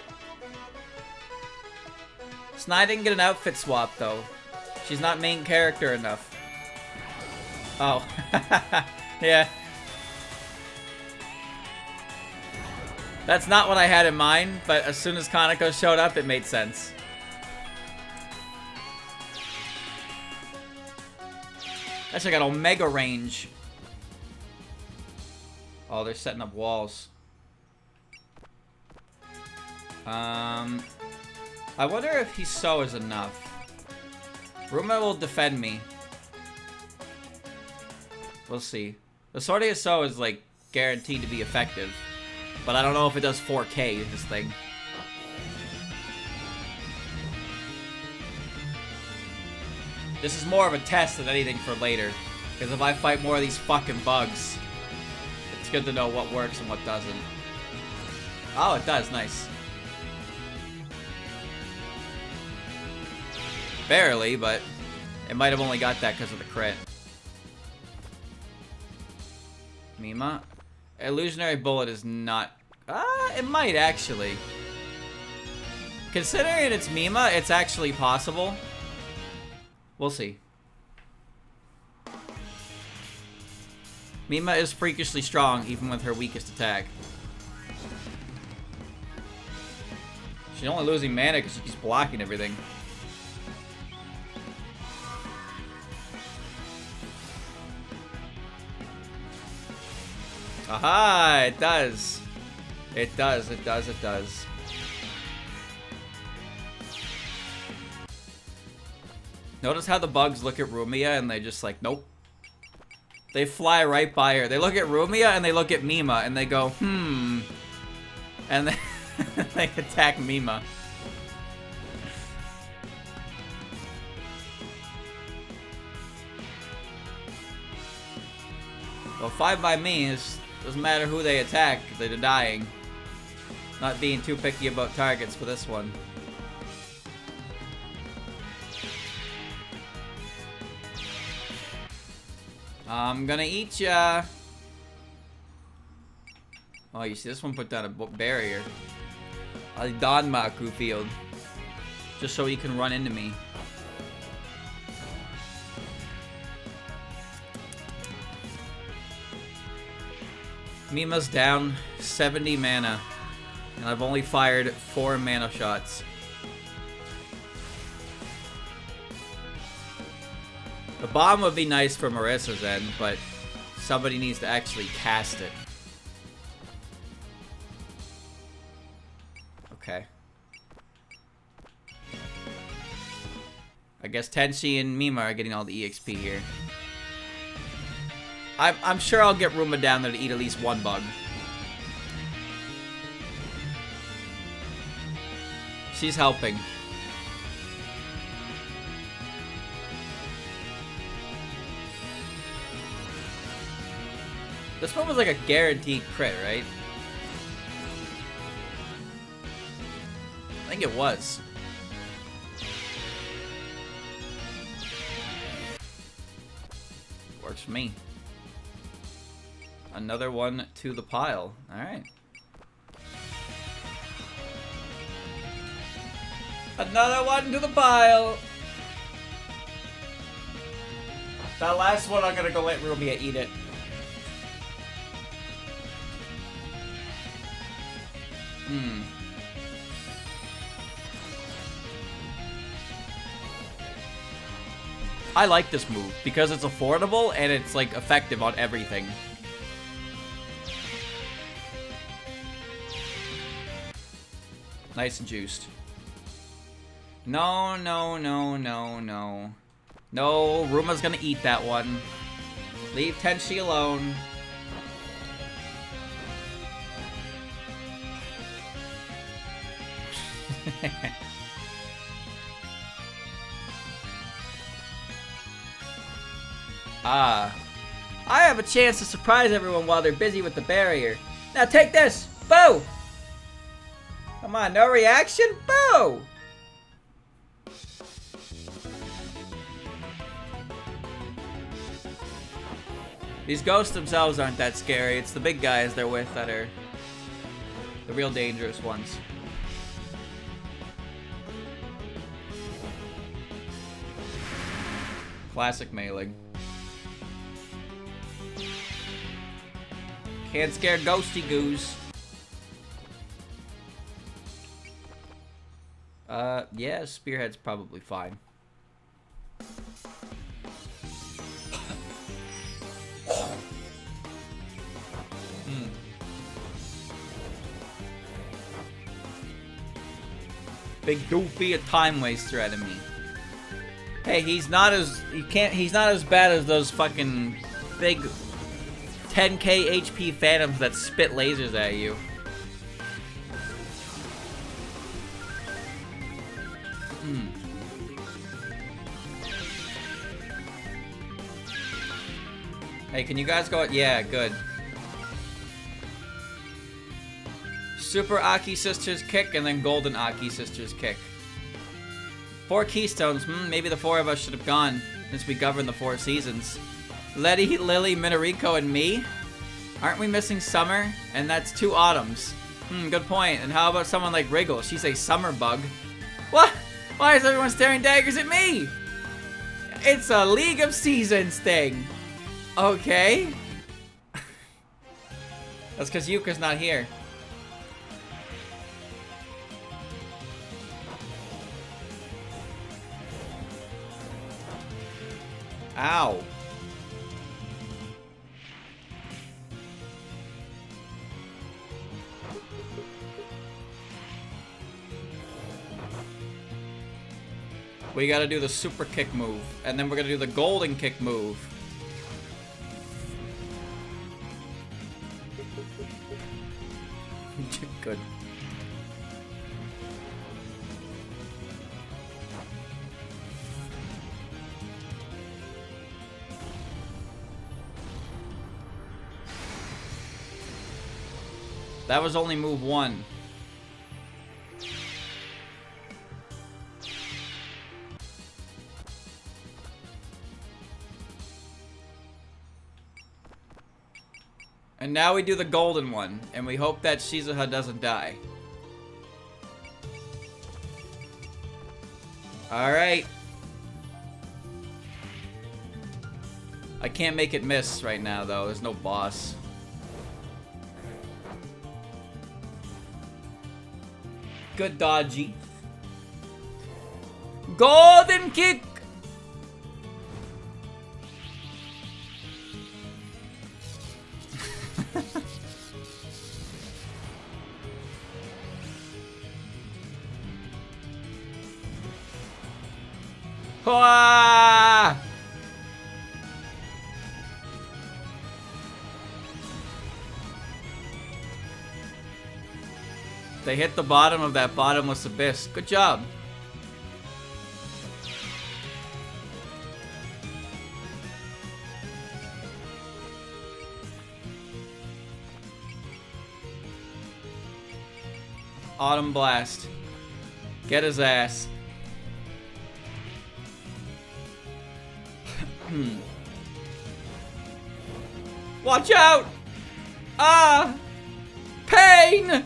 Snide didn't get an outfit swap though. She's not main character enough. Oh. Yeah. That's not what I had in mind, but as soon as Kaneko showed up, it made sense. Actually got Omega range. Oh, they're setting up walls. I wonder if Hiso is enough. Ruma will defend me. We'll see. The Sword of Hiso is like guaranteed to be effective. But I don't know if it does 4K, this thing. This is more of a test than anything for later. Because if I fight more of these fucking bugs, it's good to know what works and what doesn't. Oh, it does. Nice. Barely, but it might have only got that because of the crit. Mima? Illusionary Bullet is not... it might actually. Considering it's Mima, it's actually possible. We'll see. Mima is freakishly strong, even with her weakest attack. She's only losing mana because she keeps blocking everything. Aha! It does. It does, it does, it does. Notice how the bugs look at Rumia and they just like, nope. They fly right by her. They look at Rumia and they look at Mima and they go, hmm. And they, they attack Mima. Well, 5 by me is... Doesn't matter who they attack, they're dying. Not being too picky about targets for this one. I'm gonna eat ya. Oh, you see this one put down a barrier. A Danmaku field. Just so he can run into me. Mima's down 70 mana, and I've only fired 4 mana shots. The bomb would be nice for Marissa's end, but somebody needs to actually cast it. Okay. I guess Tenshi and Mima are getting all the EXP here. I'm sure I'll get Ruma down there to eat at least one bug. She's helping. This one was like a guaranteed crit, right? I think it was. Works for me. Another one to the pile. Alright. Another one to the pile! That last one, I'm gonna go let Rumia eat it. Hmm. I like this move because it's affordable and it's like effective on everything. Nice and juiced. No, no, no, no, no. No, Ruma's gonna eat that one. Leave Tenshi alone. Ah. I have a chance to surprise everyone while they're busy with the barrier. Now take this! Boo! Come on, no reaction? Boo! These ghosts themselves aren't that scary. It's the big guys they're with that are the real dangerous ones. Classic melee. Can't scare ghosty goose. Yeah, Spearhead's probably fine. Big goofy, a time waster enemy. Hey, he's not as bad as those fucking big 10k HP phantoms that spit lasers at you. Hey, can you guys go? Yeah, good. Super Aki Sisters kick and then Golden Aki Sisters kick. 4 keystones. Maybe the 4 of us should have gone since we govern the 4 seasons. Letty, Lily, Minariko, and me? Aren't we missing Summer? And that's 2 autumns. Good point. And how about someone like Wriggle? She's a summer bug. What? Why is everyone staring daggers at me? It's a League of Seasons thing. Okay. That's because Yuka's not here. Ow. We gotta do the super kick move, and then we're gonna do the golden kick move. Good. That was only move 1. And now we do the golden one, and we hope that Shizuha doesn't die. Alright. I can't make it miss right now, though. There's no boss. Good dodgy. Golden kick! Hua! They hit the bottom of that bottomless abyss. Good job. Autumn Blast. Get his ass. Watch out! Ah! Pain!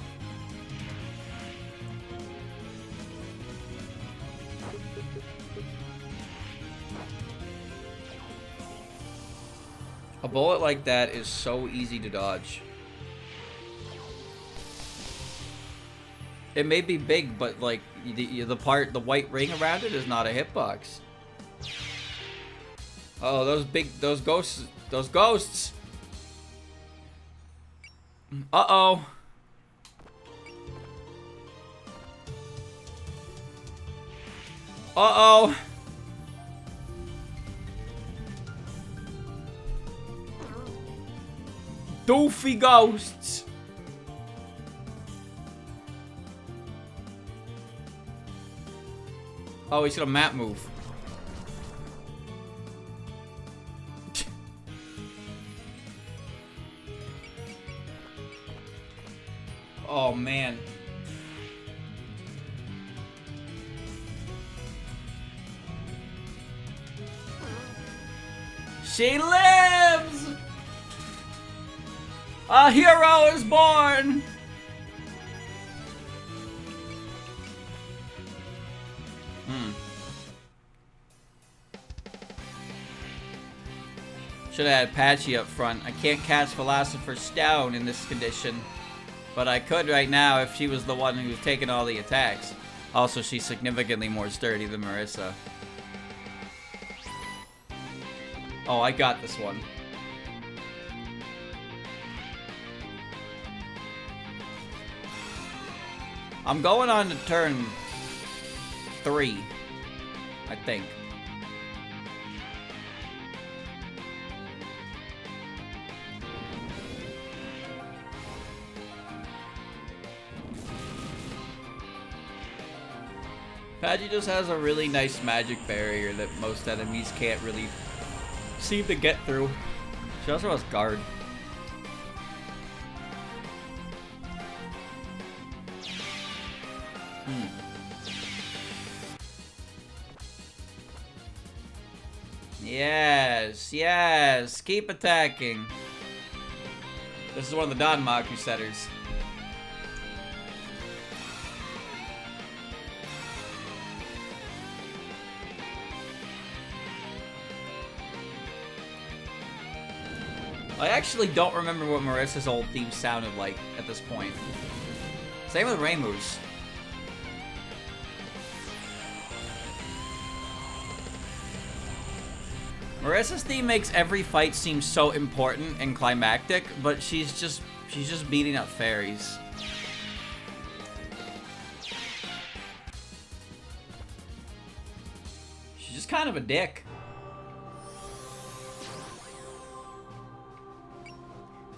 A bullet like that is so easy to dodge. It may be big, but like the white ring around it is not a hitbox. Oh, those ghosts. Uh-oh. Uh-oh. Doofy ghosts. Oh, he's gonna map move. Oh, man. She lives! A hero is born! Should have had Patchy up front. I can't cast Philosopher's Stone in this condition. But I could right now if she was the one who was taking all the attacks. Also, she's significantly more sturdy than Marissa. Oh, I got this one. I'm going on to turn 3, I think. Paggy just has a really nice magic barrier that most enemies can't really seem to get through. She also has guard. Yes, yes, keep attacking. This is one of the Danmaku setters. I actually don't remember what Marissa's old theme sounded like at this point. Same with Reimu's. Marissa's theme makes every fight seem so important and climactic, but she's just beating up fairies. She's just kind of a dick.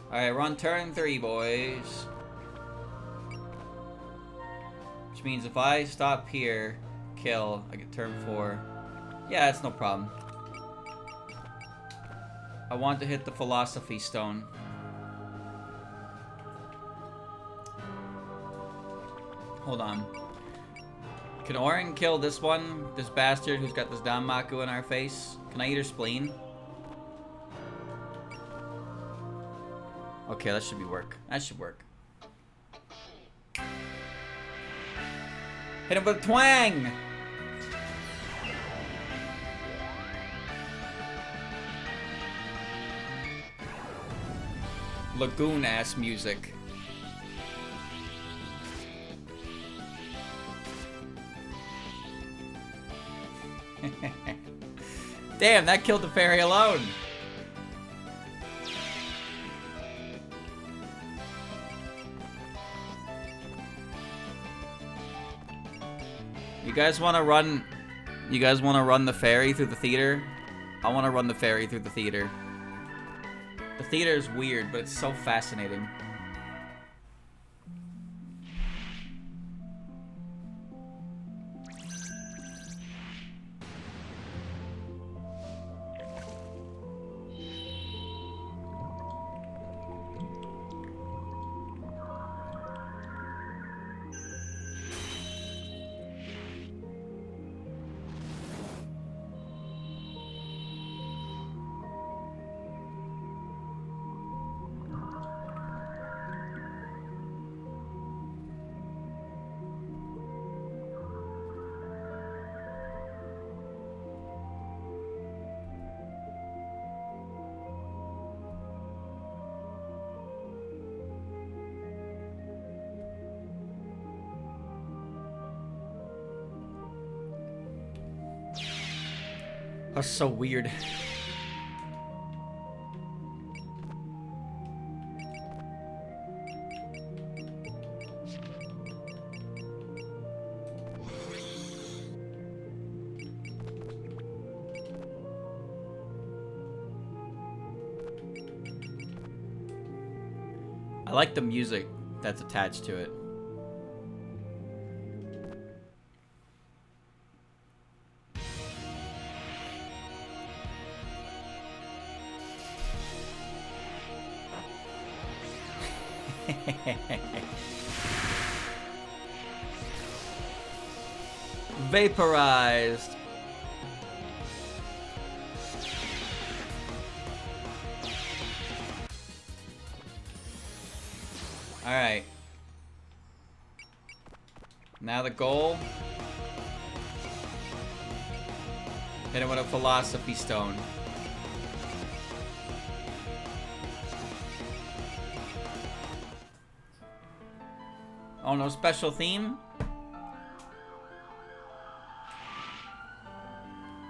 Alright, we're on turn 3, boys. Which means if I stop here, kill, I get turn 4. Yeah, that's no problem. I want to hit the Philosophy Stone. Hold on. Can Orin kill this one? This bastard who's got this Danmaku in our face? Can I eat her spleen? Okay, that should be work. That should work. Hit him with a twang! Lagoon-ass music. Damn, that killed the fairy alone. You guys want to run? You guys want to run the fairy through the theater? I want to run the fairy through the theater. The theater is weird, but it's so fascinating. That's so weird. I like the music that's attached to it. Vaporized. Alright. Now the goal. Hit it with a philosophy stone. Oh, no special theme?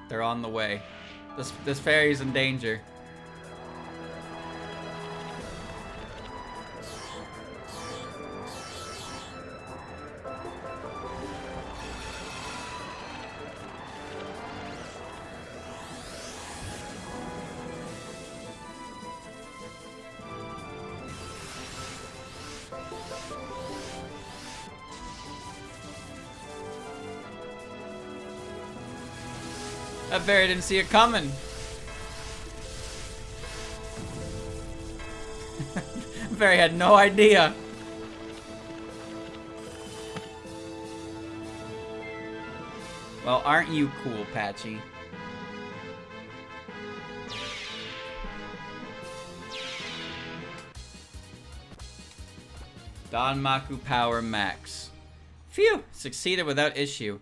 They're on the way. This fairy's in danger. That fairy didn't see it coming. Fairy had no idea. Well, aren't you cool, Patchy? Danmaku power max. Phew! Succeeded without issue.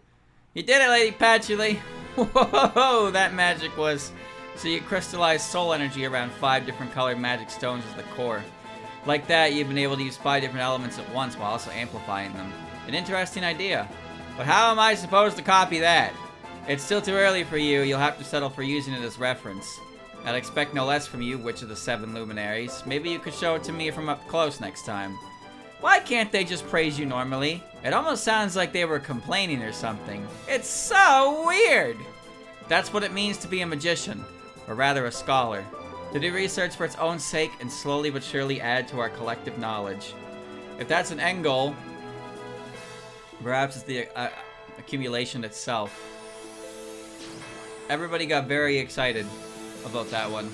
You did it, Lady Patchouli! Whoa, that magic was. So you crystallize soul energy around 5 different colored magic stones as the core. Like that, you've been able to use 5 different elements at once while also amplifying them. An interesting idea. But how am I supposed to copy that? It's still too early for you. You'll have to settle for using it as reference. I'd expect no less from you, Witch of the 7 Luminaries. Maybe you could show it to me from up close next time. Why can't they just praise you normally? It almost sounds like they were complaining or something. It's so weird! That's what it means to be a magician, or rather a scholar. To do research for its own sake and slowly but surely add to our collective knowledge. If that's an end goal, perhaps it's the accumulation itself. Everybody got very excited about that one.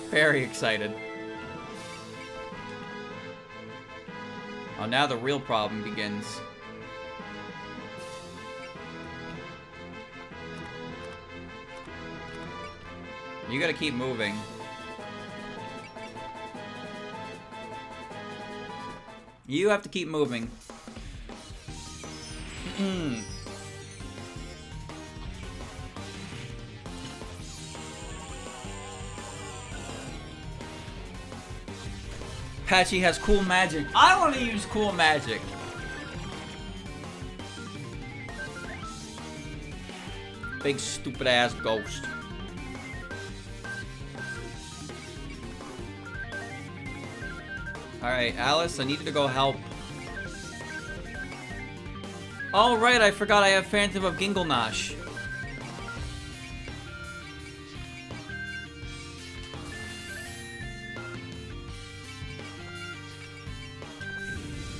Very excited. Oh, now the real problem begins. You gotta keep moving. You have to keep moving. Patchy has cool magic. I want to use cool magic. Big stupid ass ghost. Alright, Alice, I need you to go help. Oh, right, I forgot I have Phantom of Ginglenosh.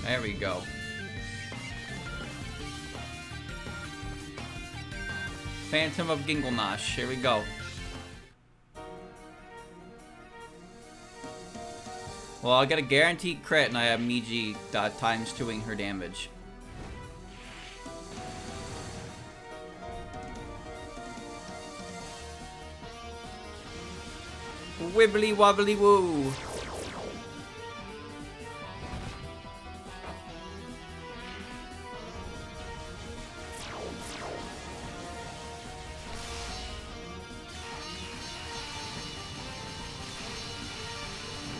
There we go. Phantom of Ginglenosh. Here we go. Well, I'll get a guaranteed crit, and I have Miji times 2ing her damage. Wibbly wobbly woo.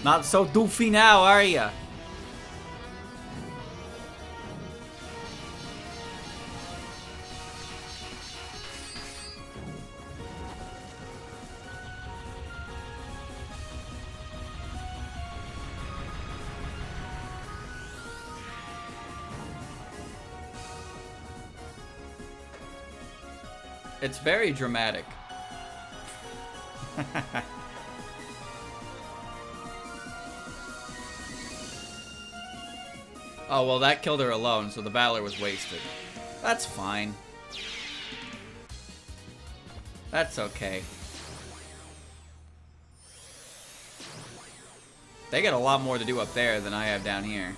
Not so doofy now, are ya? It's very dramatic. Oh, well, that killed her alone, so the Valor was wasted. That's fine. That's okay. They get a lot more to do up there than I have down here.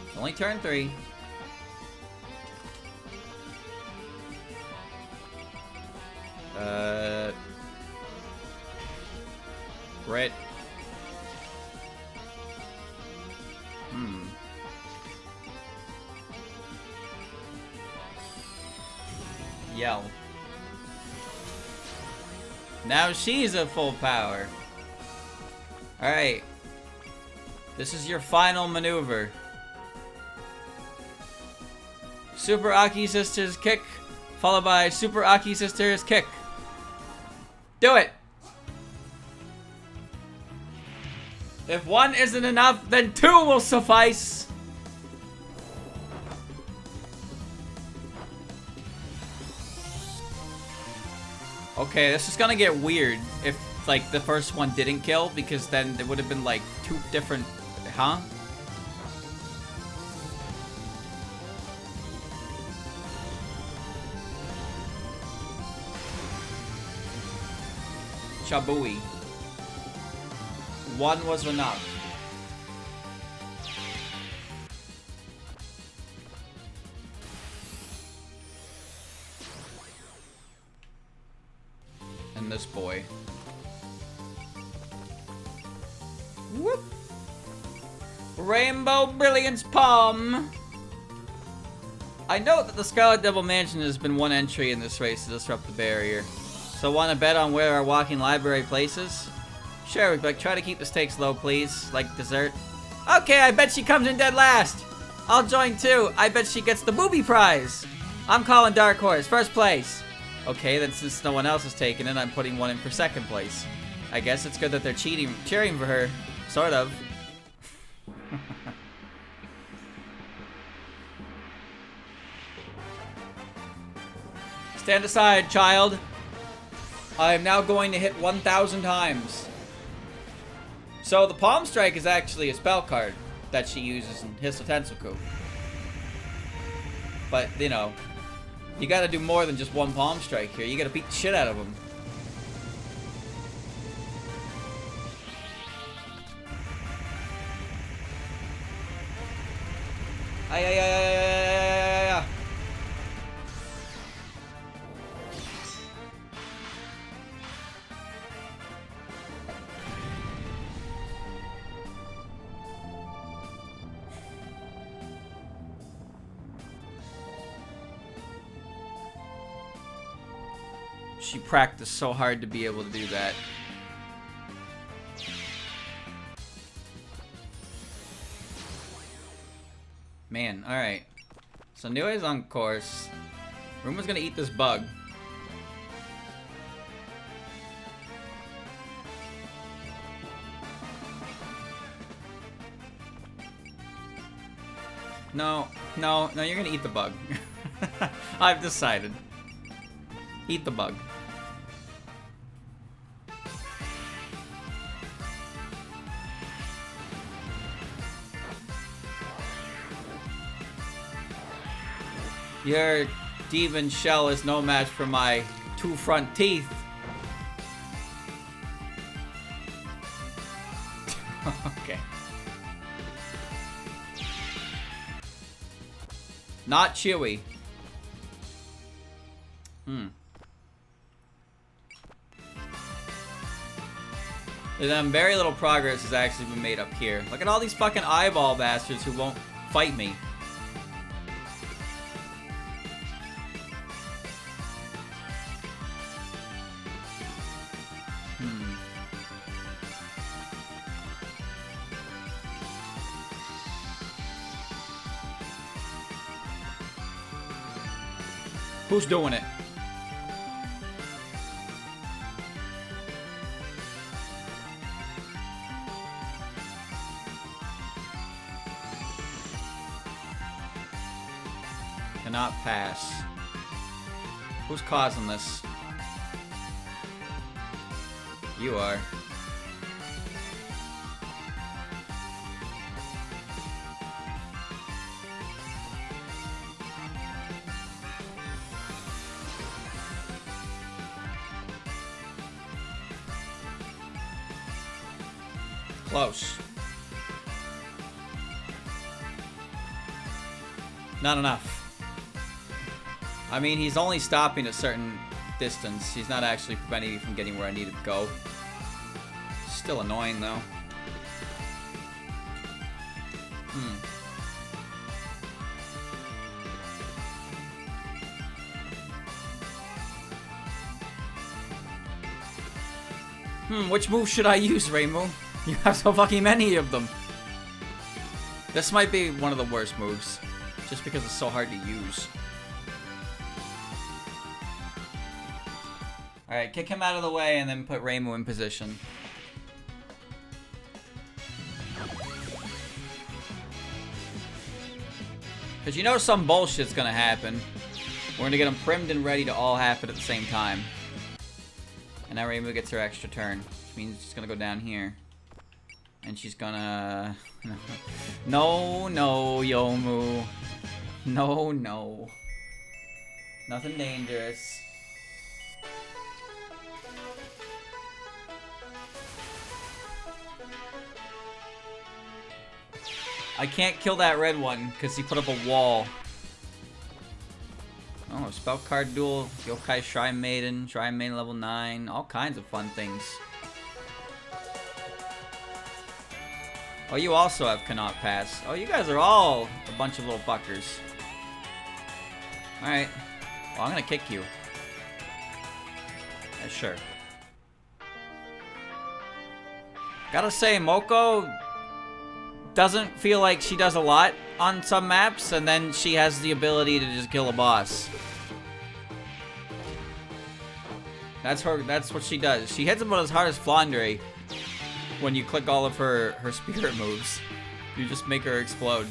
It's only turn 3. Grit. Yell. Now she's at full power. Alright. This is your final maneuver. Super Aki Sisters kick, followed by Super Aki Sisters kick. Do it! If one isn't enough, then 2 will suffice! Okay, this is gonna get weird if, like, the first one didn't kill, because then it would have been, like, 2 different... Huh? Shabui. 1 was enough. And this boy. Whoop! Rainbow Brilliance Palm! I note that the Scarlet Devil Mansion has been 1 entry in this race to disrupt the barrier. So wanna bet on where our walking library places? Sure, but try to keep the stakes low, please. Like dessert. Okay, I bet she comes in dead last. I'll join too. I bet she gets the booby prize. I'm calling Dark Horse, 1st place. Okay, then since no one else has taken it, I'm putting 1 in for 2nd place. I guess it's good that they're cheering for her. Sort of. Stand aside, child. I am now going to hit 1,000 times. So the Palm Strike is actually a spell card that she uses in Hisotensoku. But, you know, you gotta do more than just 1 Palm Strike here. You gotta beat the shit out of them. Ay, ay, ay, ay, ay, ay, ay, ay. She practiced so hard to be able to do that. Man, alright. So Niue's on course. Ruma's gonna eat this bug. No, no, no, you're gonna eat the bug. I've decided. Eat the bug. Your demon shell is no match for my 2 front teeth. Okay. Not chewy. And then very little progress has actually been made up here. Look at all these fucking eyeball bastards who won't fight me. Who's doing it? Cannot pass. Who's causing this? You are. Close. Not enough. I mean, he's only stopping a certain distance. He's not actually preventing me from getting where I need to go. Still annoying, though. Which move should I use, Reimu? You have so fucking many of them. This might be one of the worst moves, just because it's so hard to use. Alright, kick him out of the way and then put Reimu in position. Because you know some bullshit's gonna happen. We're gonna get them primed and ready to all happen at the same time. And now Reimu gets her extra turn, which means she's gonna go down here. And she's gonna... No, no, Yomu. No, no. Nothing dangerous. I can't kill that red one because he put up a wall. Oh, spell card duel, Hokkai Shrine Maiden level 9, all kinds of fun things. Oh, you also have Cannot Pass. Oh, you guys are all a bunch of little fuckers. Alright. Well, I'm gonna kick you. Yeah, sure. Gotta say, Moko doesn't feel like she does a lot on some maps, and then she has the ability to just kill a boss. That's what she does. She hits him about as hard as Flandre when you click all of her spirit moves. You just make her explode.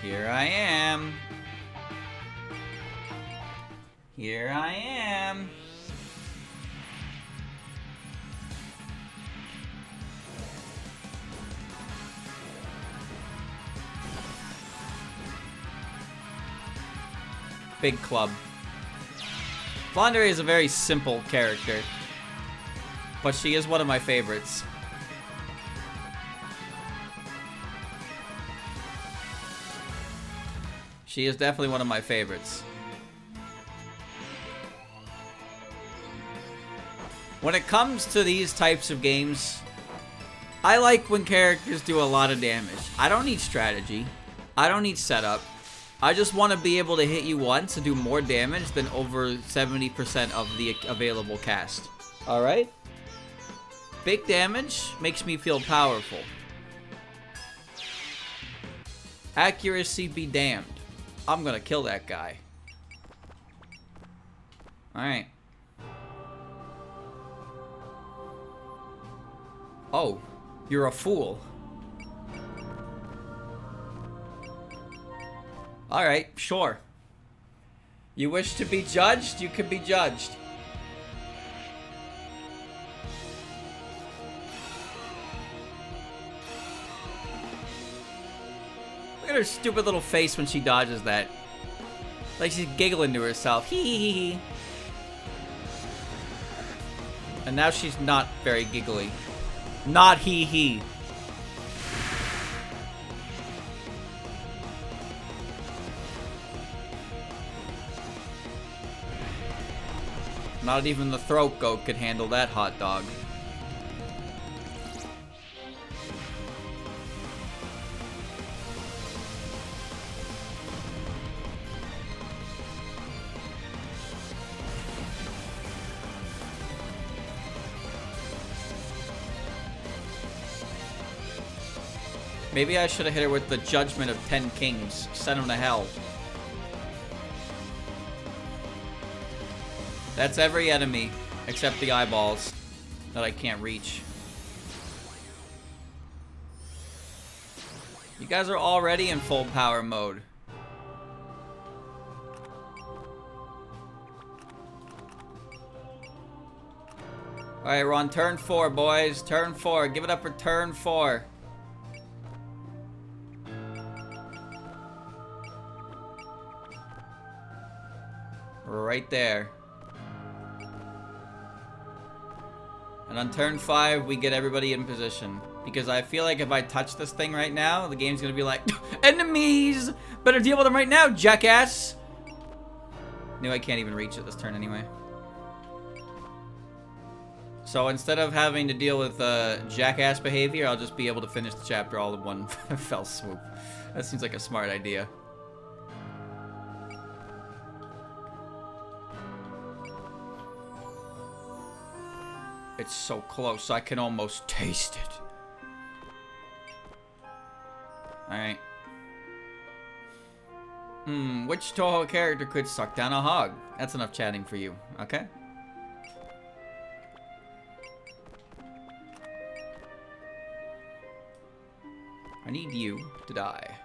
Here I am. Here I am. Big club. Flandre is a very simple character, but she is one of my favorites. She is definitely one of my favorites. When it comes to these types of games, I like when characters do a lot of damage. I don't need strategy. I don't need setup. I just want to be able to hit you once and do more damage than over 70% of the available cast. Alright? Big damage makes me feel powerful. Accuracy be damned. I'm gonna kill that guy. Alright. Oh, you're a fool. Alright, sure. You wish to be judged? You can be judged. Look at her stupid little face when she dodges that. Like she's giggling to herself. Hee hee hee hee. And now she's not very giggly. Not hee hee. Not even the throat goat could handle that hot dog. Maybe I should have hit her with the Judgment of 10 Kings. Send him to hell. That's every enemy, except the eyeballs, that I can't reach. You guys are already in full power mode. Alright, we're on turn 4, boys. Turn 4. Give it up for turn 4. Right there. And on turn 5, we get everybody in position. Because I feel like if I touch this thing right now, the game's gonna be like, enemies! Better deal with them right now, jackass! Knew I can't even reach it this turn anyway. So instead of having to deal with jackass behavior, I'll just be able to finish the chapter all in one fell swoop. That seems like a smart idea. It's so close, I can almost taste it. Alright. Which Toho character could suck down a hog? That's enough chatting for you, okay? I need you to die.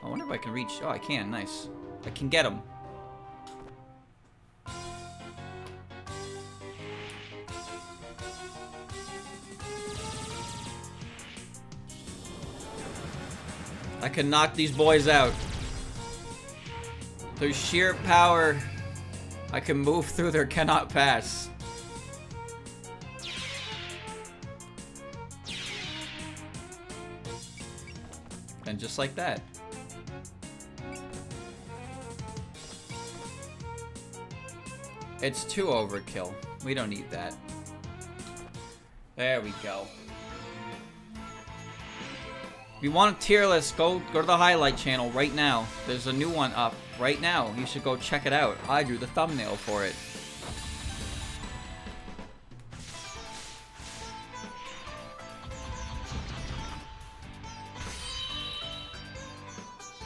I wonder if I can reach... Oh, I can. Nice. I can get him. I can knock these boys out. Through sheer power, I can move through their cannot pass. And just like that. It's too overkill. We don't need that. There we go. If you want a tier list, go to the highlight channel right now. There's a new one up right now. You should go check it out. I drew the thumbnail for it.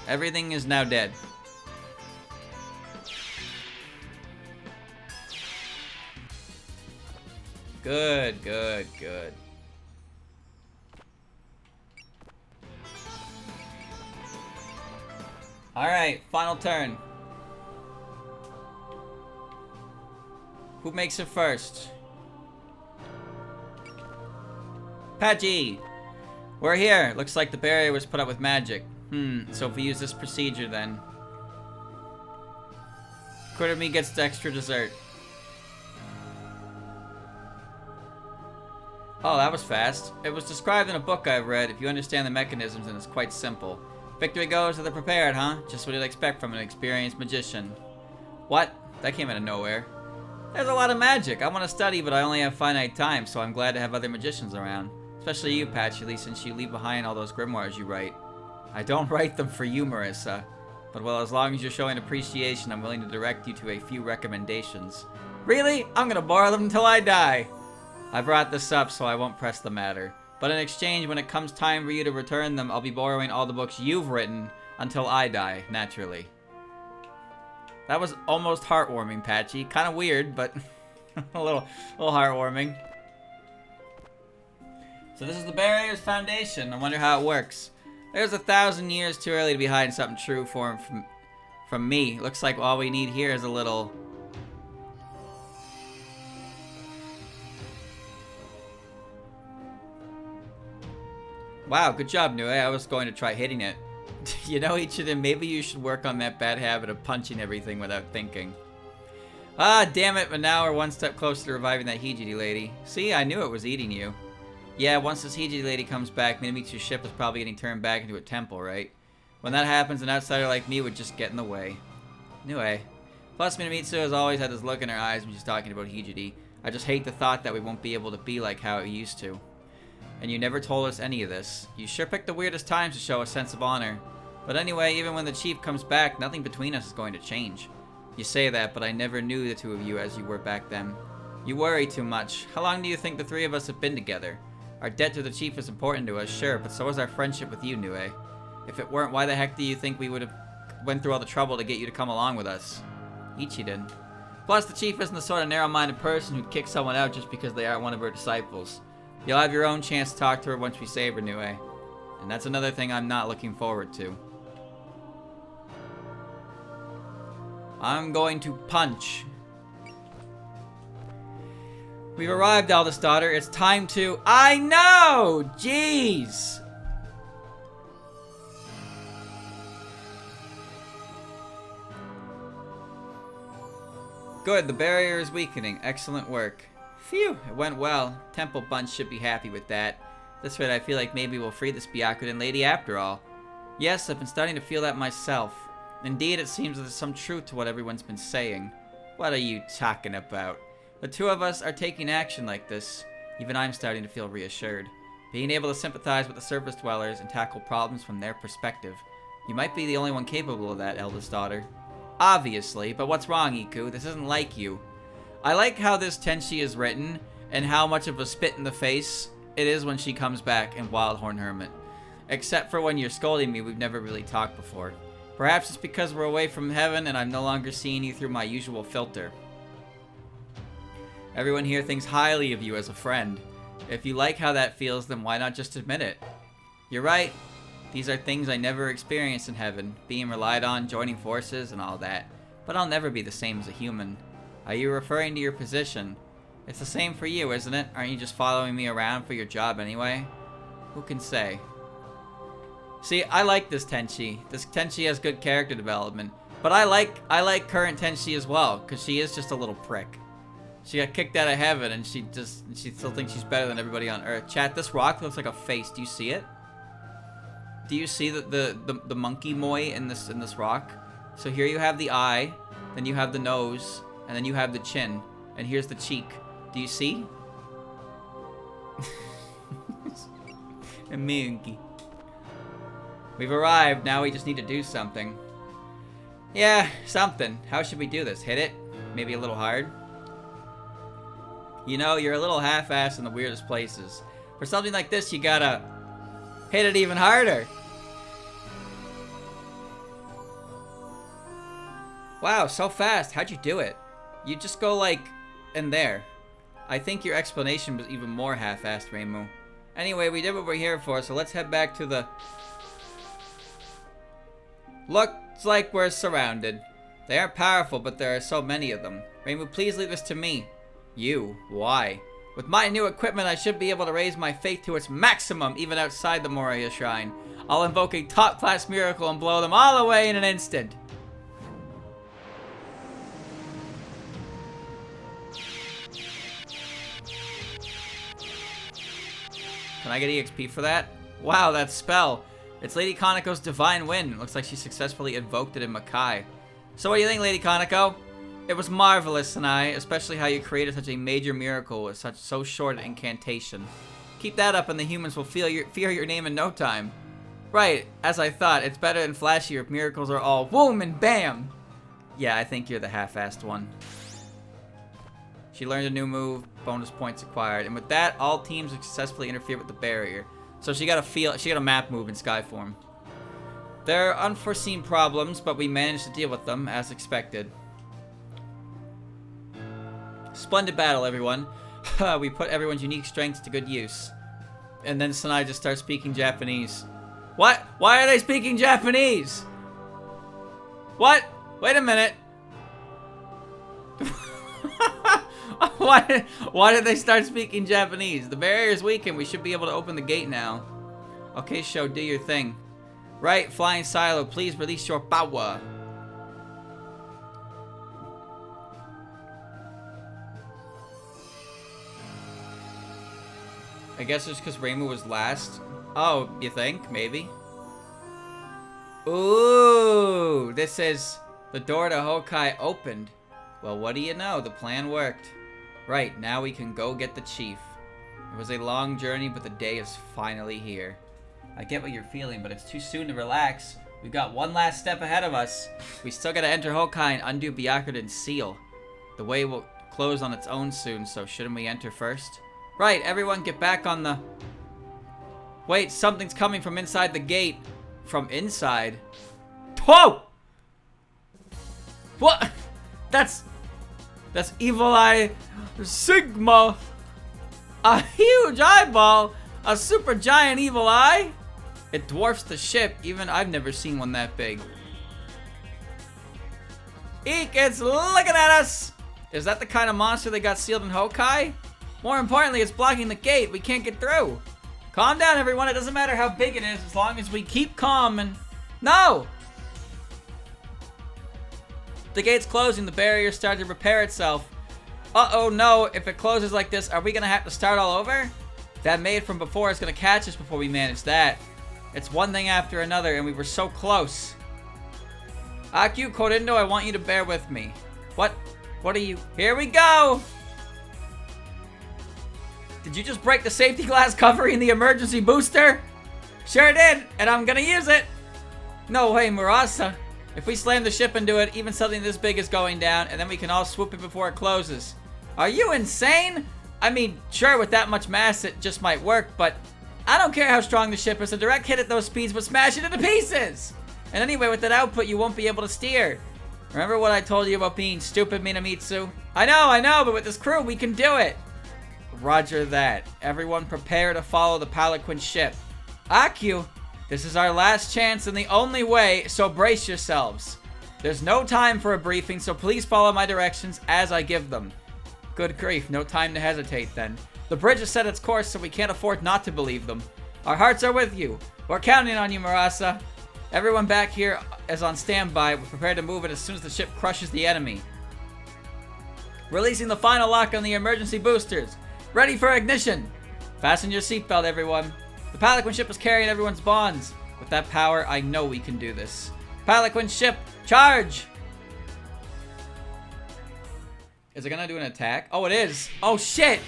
Everything is now dead. Good, good, good. Alright, final turn. Who makes it first? Patchy! We're here. Looks like the barrier was put up with magic. So if we use this procedure then. Quarter me gets the extra dessert. Oh, that was fast. It was described in a book I've read. If you understand the mechanisms, then it's quite simple. Victory goes to the prepared, huh? Just what you'd expect from an experienced magician. What? That came out of nowhere. There's a lot of magic. I want to study, but I only have finite time, so I'm glad to have other magicians around. Especially you, Patchy, since you leave behind all those grimoires you write. I don't write them for you, Marissa. But well, as long as you're showing appreciation, I'm willing to direct you to a few recommendations. Really? I'm gonna borrow them until I die. I brought this up so I won't press the matter. But in exchange, when it comes time for you to return them, I'll be borrowing all the books you've written until I die, naturally. That was almost heartwarming, Patchy. Kind of weird, but a little heartwarming. So this is the barrier's foundation. I wonder how it works. There's 1,000 years too early to be hiding something true from me. Looks like all we need here is a little... Wow, good job, Nue. I was going to try hitting it. You know, Ichiden, maybe you should work on that bad habit of punching everything without thinking. Ah, damn it, but now we're one step closer to reviving that Hijiri lady. See, I knew it was eating you. Yeah, once this Hijiri lady comes back, Minamitsu's ship is probably getting turned back into a temple, right? When that happens, an outsider like me would just get in the way. Anyway. Plus, Minamitsu has always had this look in her eyes when she's talking about Hijiri. I just hate the thought that we won't be able to be like how it used to. And you never told us any of this. You sure picked the weirdest times to show a sense of honor. But anyway, even when the chief comes back, nothing between us is going to change. You say that, but I never knew the two of you as you were back then. You worry too much. How long do you think the three of us have been together? Our debt to the chief is important to us, sure, but so is our friendship with you, Nue. If it weren't, why the heck do you think we would have went through all the trouble to get you to come along with us? Ichiden. Plus, the chief isn't the sort of narrow-minded person who'd kick someone out just because they aren't one of her disciples. You'll have your own chance to talk to her once we save her, Nue. And that's another thing I'm not looking forward to. I'm going to punch. We've arrived, eldest daughter. It's time to... I know! Jeez! Good, the barrier is weakening. Excellent work. Phew, it went well. Temple Bunch should be happy with that. This rate, I feel like maybe we'll free this Byakudan lady after all. Yes, I've been starting to feel that myself. Indeed, it seems there's some truth to what everyone's been saying. What are you talking about? The two of us are taking action like this. Even I'm starting to feel reassured. Being able to sympathize with the surface dwellers and tackle problems from their perspective. You might be the only one capable of that, eldest daughter. Obviously, but what's wrong, Iku? This isn't like you. I like how this Tenshi is written, and how much of a spit in the face it is when she comes back in Wildhorn Hermit. Except for when you're scolding me, we've never really talked before. Perhaps it's because we're away from heaven and I'm no longer seeing you through my usual filter. Everyone here thinks highly of you as a friend. If you like how that feels, then why not just admit it? You're right. These are things I never experienced in heaven, being relied on, joining forces, and all that. But I'll never be the same as a human. Are you referring to your position? It's the same for you, isn't it? Aren't you just following me around for your job anyway? Who can say? See, I like this Tenshi. This Tenshi has good character development. But I like current Tenshi as well, because she is just a little prick. She got kicked out of heaven, and she still thinks she's better than everybody on Earth. Chat, this rock looks like a face. Do you see it? Do you see the monkey moi in this rock? So here you have the eye, then you have the nose, and then you have the chin, and here's the cheek. Do you see? A monkey. We've arrived. Now we just need to do something. Yeah, something. How should we do this? Hit it? Maybe a little hard? You know, you're a little half-assed in the weirdest places. For something like this, you gotta hit it even harder. Wow, so fast. How'd you do it? You just go like in there. I think your explanation was even more half-assed, Reimu. Anyway, we did what we're here for, so let's head back to the... Looks like we're surrounded. They aren't powerful, but there are so many of them. Reimu, please leave this to me. You? Why? With my new equipment, I should be able to raise my faith to its maximum, even outside the Moria Shrine. I'll invoke a top-class miracle and blow them all away in an instant. Can I get EXP for that? Wow, that spell. It's Lady Kaneko's Divine Wind. Looks like she successfully invoked it in Makai. So what do you think, Lady Kaneko? It was marvelous, Sanai, especially how you created such a major miracle with so short an incantation. Keep that up and the humans will fear your name in no time. Right, as I thought, it's better and flashier if miracles are all boom and bam. Yeah, I think you're the half-assed one. She learned a new move, bonus points acquired, and with that, all teams successfully interfere with the barrier. So she got a map move in sky form. There are unforeseen problems, but we managed to deal with them as expected. Splendid battle, everyone. We put everyone's unique strengths to good use. And then Sanai just starts speaking Japanese. What? Why are they speaking Japanese? What? Wait a minute. Why did they start speaking Japanese? The barrier is weakened. We should be able to open the gate now. Okay, Sho, do your thing. Right, Flying Silo, please release your power. I guess it's because Reimu was last. Oh, you think? Maybe? Ooh, this is the door to Hokkai opened. Well, what do you know? The plan worked. Right, now we can go get the chief. It was a long journey, but the day is finally here. I get what you're feeling, but it's too soon to relax. We've got one last step ahead of us. We still gotta enter Hokkai and undo Byakudan's seal. The way will close on its own soon, so shouldn't we enter first? Right, everyone get back on the... Wait, something's coming from inside the gate. From inside? Whoa! What? That's Evil Eye Sigma. A huge eyeball. A super giant Evil Eye. It dwarfs the ship. Even I've never seen one that big. Eek, it's looking at us. Is that the kind of monster they got sealed in Hokkai? More importantly, it's blocking the gate. We can't get through. Calm down, everyone. It doesn't matter how big it is as long as we keep calm and... No! The gate's closing. The barrier started to repair itself. Uh-oh, no. If it closes like this, are we going to have to start all over? That maid from before is going to catch us before we manage that. It's one thing after another, and we were so close. Aku, Korindo, I want you to bear with me. What? What are you... Here we go! Did you just break the safety glass covering the emergency booster? Sure did, and I'm gonna use it. No way, Murasa. If we slam the ship into it, even something this big is going down, and then we can all swoop it before it closes. Are you insane? I mean, sure, with that much mass, it just might work, but I don't care how strong the ship is. A direct hit at those speeds would smash it into pieces. And anyway, with that output, you won't be able to steer. Remember what I told you about being stupid, Minamitsu? I know, but with this crew, we can do it. Roger that. Everyone prepare to follow the Palanquin ship. Aku, this is our last chance and the only way, so brace yourselves. There's no time for a briefing, so please follow my directions as I give them. Good grief, no time to hesitate then. The bridge has set its course, so we can't afford not to believe them. Our hearts are with you. We're counting on you, Murasa. Everyone back here is on standby. We're prepared to move it as soon as the ship crushes the enemy. Releasing the final lock on the emergency boosters. Ready for ignition! Fasten your seatbelt, everyone. The Palanquin ship is carrying everyone's bonds. With that power, I know we can do this. Palanquin ship, charge! Is it gonna do an attack? Oh, it is! Oh, shit!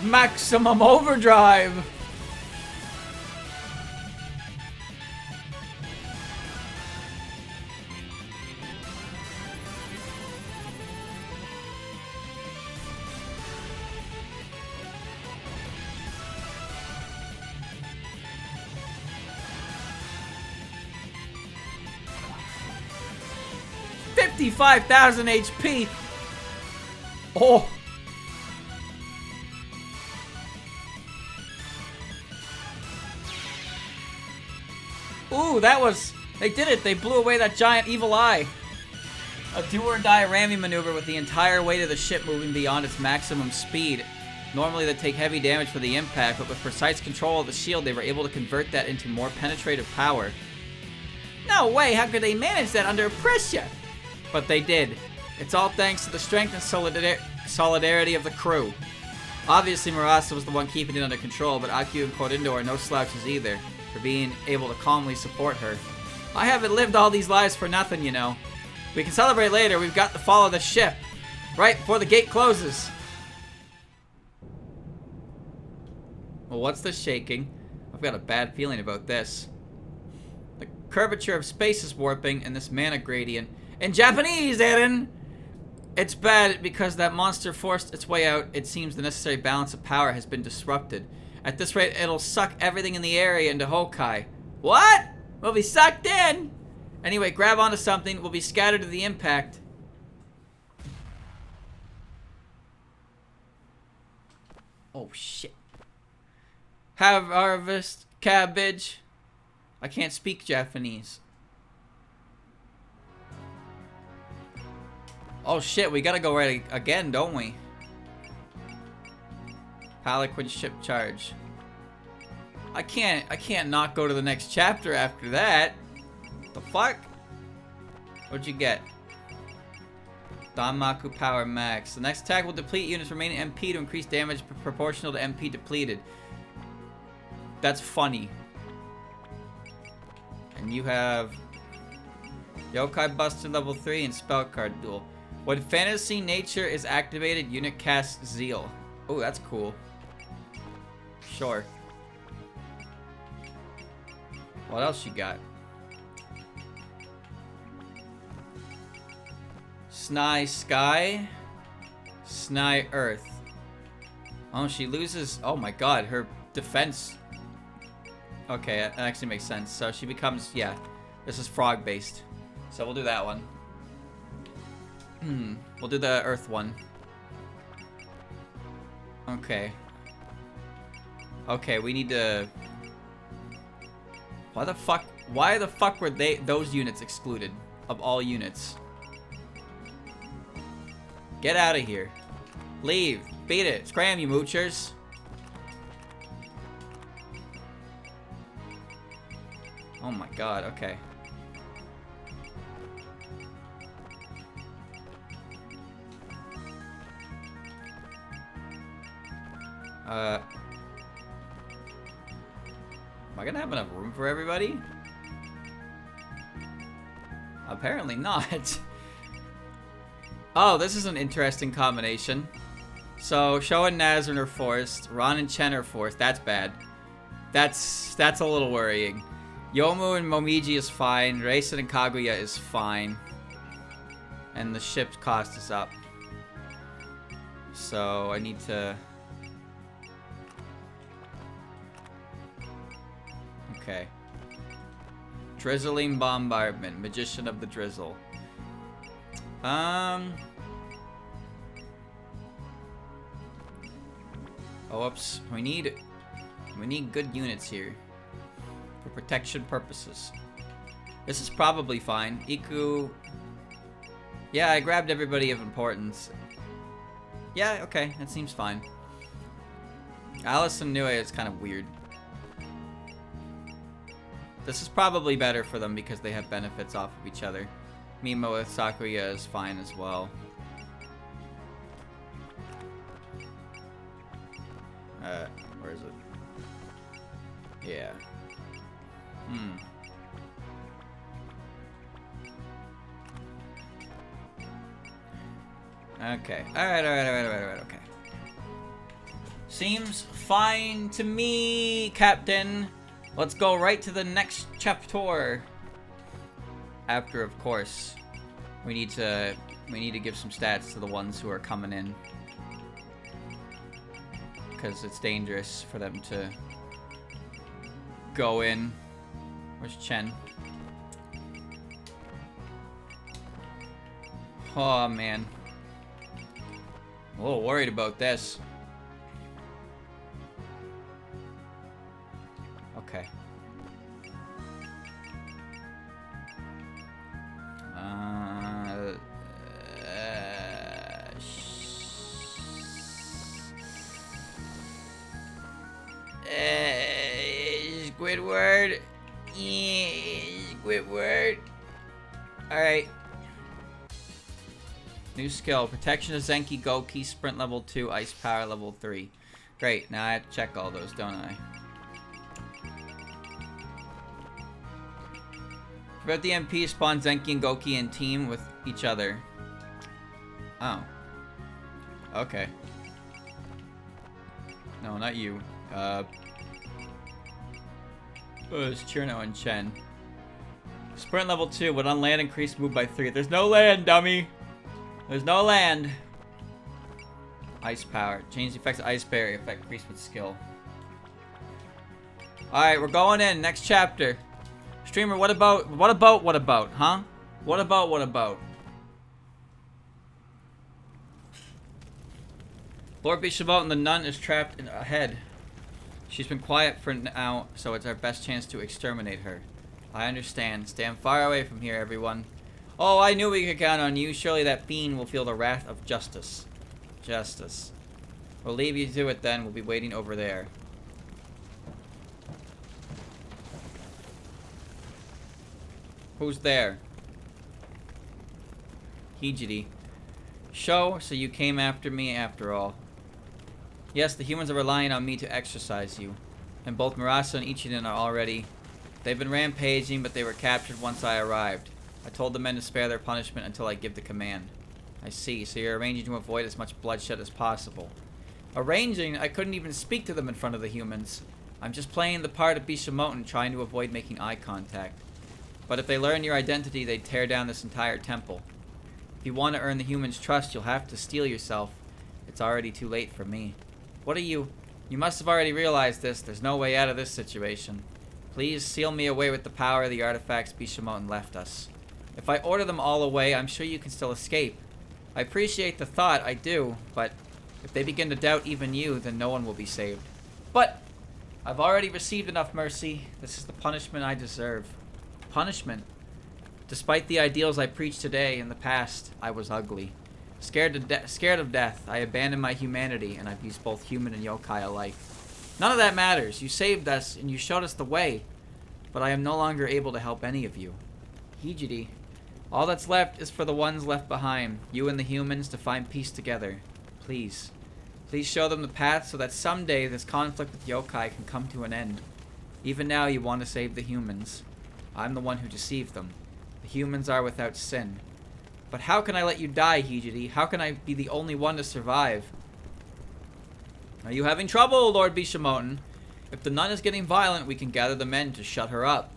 Maximum Overdrive! $55,000 HP. Oh. Ooh, that was... They did it. They blew away that giant evil eye. A do-or-die ramming maneuver with the entire weight of the ship moving beyond its maximum speed. Normally they take heavy damage for the impact, but with precise control of the shield, they were able to convert that into more penetrative power. No way, how could they manage that under pressure? But they did. It's all thanks to the strength and solidarity of the crew. Obviously, Murasa was the one keeping it under control, but Aku and Korindo are no slouches either, for being able to calmly support her. I haven't lived all these lives for nothing, you know. We can celebrate later. We've got to follow the ship. Right before the gate closes. Well, what's this shaking? I've got a bad feeling about this. The curvature of space is warping, and this mana gradient... In Japanese, Eren! It's bad because that monster forced its way out. It seems the necessary balance of power has been disrupted. At this rate, it'll suck everything in the area into Hokkai. What? We'll be sucked in! Anyway, grab onto something. We'll be scattered to the impact. Oh, shit. Have harvest cabbage. I can't speak Japanese. Oh shit, we gotta go right again, don't we? Palanquin ship charge. I can't not go to the next chapter after that. The fuck? What'd you get? Danmaku power max. The next attack will deplete units remaining MP to increase damage proportional to MP depleted. That's funny. And you have Yokai Buster level 3 and Spell Card Duel. When Fantasy Nature is activated, unit casts Zeal. Oh, that's cool. Sure. What else you got? Snai Sky. Snai Earth. Oh, she loses... Oh my god, her defense... Okay, that actually makes sense. So she becomes... Yeah, this is frog-based. So we'll do that one. We'll do the Earth one. Okay. Okay, we need to... Why the fuck were those units excluded of all units? Get out of here. Leave. Beat it. Scram, you moochers. Oh my god, okay. Am I gonna have enough room for everybody? Apparently not. Oh, this is an interesting combination. So, Sho and Nazrin are forced. Ron and Chen are forced. That's bad. That's a little worrying. Yomu and Momiji is fine. Reisen and Kaguya is fine. And the ship's cost is up. So, I need to... Okay. Drizzling Bombardment. Magician of the Drizzle. Oh, whoops. We need good units here. For protection purposes. This is probably fine. Iku... Yeah, I grabbed everybody of importance. Yeah, okay. That seems fine. Alice and Nue is kind of weird. This is probably better for them because they have benefits off of each other. Mimo with Sakuya is fine as well. Where is it? Yeah. Okay. Alright, okay. Seems fine to me, Captain. Let's go right to the next chapter. After, of course, we need to give some stats to the ones who are coming in. Because it's dangerous for them to go in. Where's Chen? Oh, man. I'm a little worried about this. Okay. Squidward. Squidward. Alright. New skill. Protection of Zenki Goki. Sprint level 2. Ice power level 3. Great. Now I have to check all those, don't I? Prevent the MP spawn Zenki and Goki in team with each other. Oh. Okay. No, not you. It's Chirno and Chen. Sprint level 2. When on land, increase move by 3. There's no land, dummy! There's no land! Ice power. Change the effects of ice barrier. Effect increase with skill. Alright, we're going in. Next chapter. Streamer, what about, huh? What about? Lord Bishamot and the nun is trapped in a head. She's been quiet for now, so it's our best chance to exterminate her. I understand. Stand far away from here, everyone. Oh, I knew we could count on you. Surely that fiend will feel the wrath of justice. Justice. We'll leave you to it then. We'll be waiting over there. Who's there? Hijiri. Sho, so you came after me after all. Yes, the humans are relying on me to exercise you. And both Murasa and Ichiden are already... They've been rampaging, but they were captured once I arrived. I told the men to spare their punishment until I give the command. I see, so you're arranging to avoid as much bloodshed as possible. Arranging? I couldn't even speak to them in front of the humans. I'm just playing the part of Bishamoten, trying to avoid making eye contact. But if they learn your identity, they'd tear down this entire temple. If you want to earn the humans' trust, you'll have to steel yourself. It's already too late for me. What are you? You must have already realized this. There's no way out of this situation. Please seal me away with the power of the artifacts Bishamoten left us. If I order them all away, I'm sure you can still escape. I appreciate the thought, I do, but if they begin to doubt even you, then no one will be saved. But I've already received enough mercy. This is the punishment I deserve. Punishment. Despite the ideals I preached today, in the past, I was ugly. Scared of death, I abandoned my humanity, and I've used both human and yokai alike. None of that matters. You saved us, and you showed us the way. But I am no longer able to help any of you. Hijiri, all that's left is for the ones left behind, you and the humans, to find peace together. Please. Please show them the path so that someday this conflict with yokai can come to an end. Even now you want to save the humans. I'm the one who deceived them. The humans are without sin. But how can I let you die, Hijiri? How can I be the only one to survive? Are you having trouble, Lord Bishamoten? If the nun is getting violent, we can gather the men to shut her up.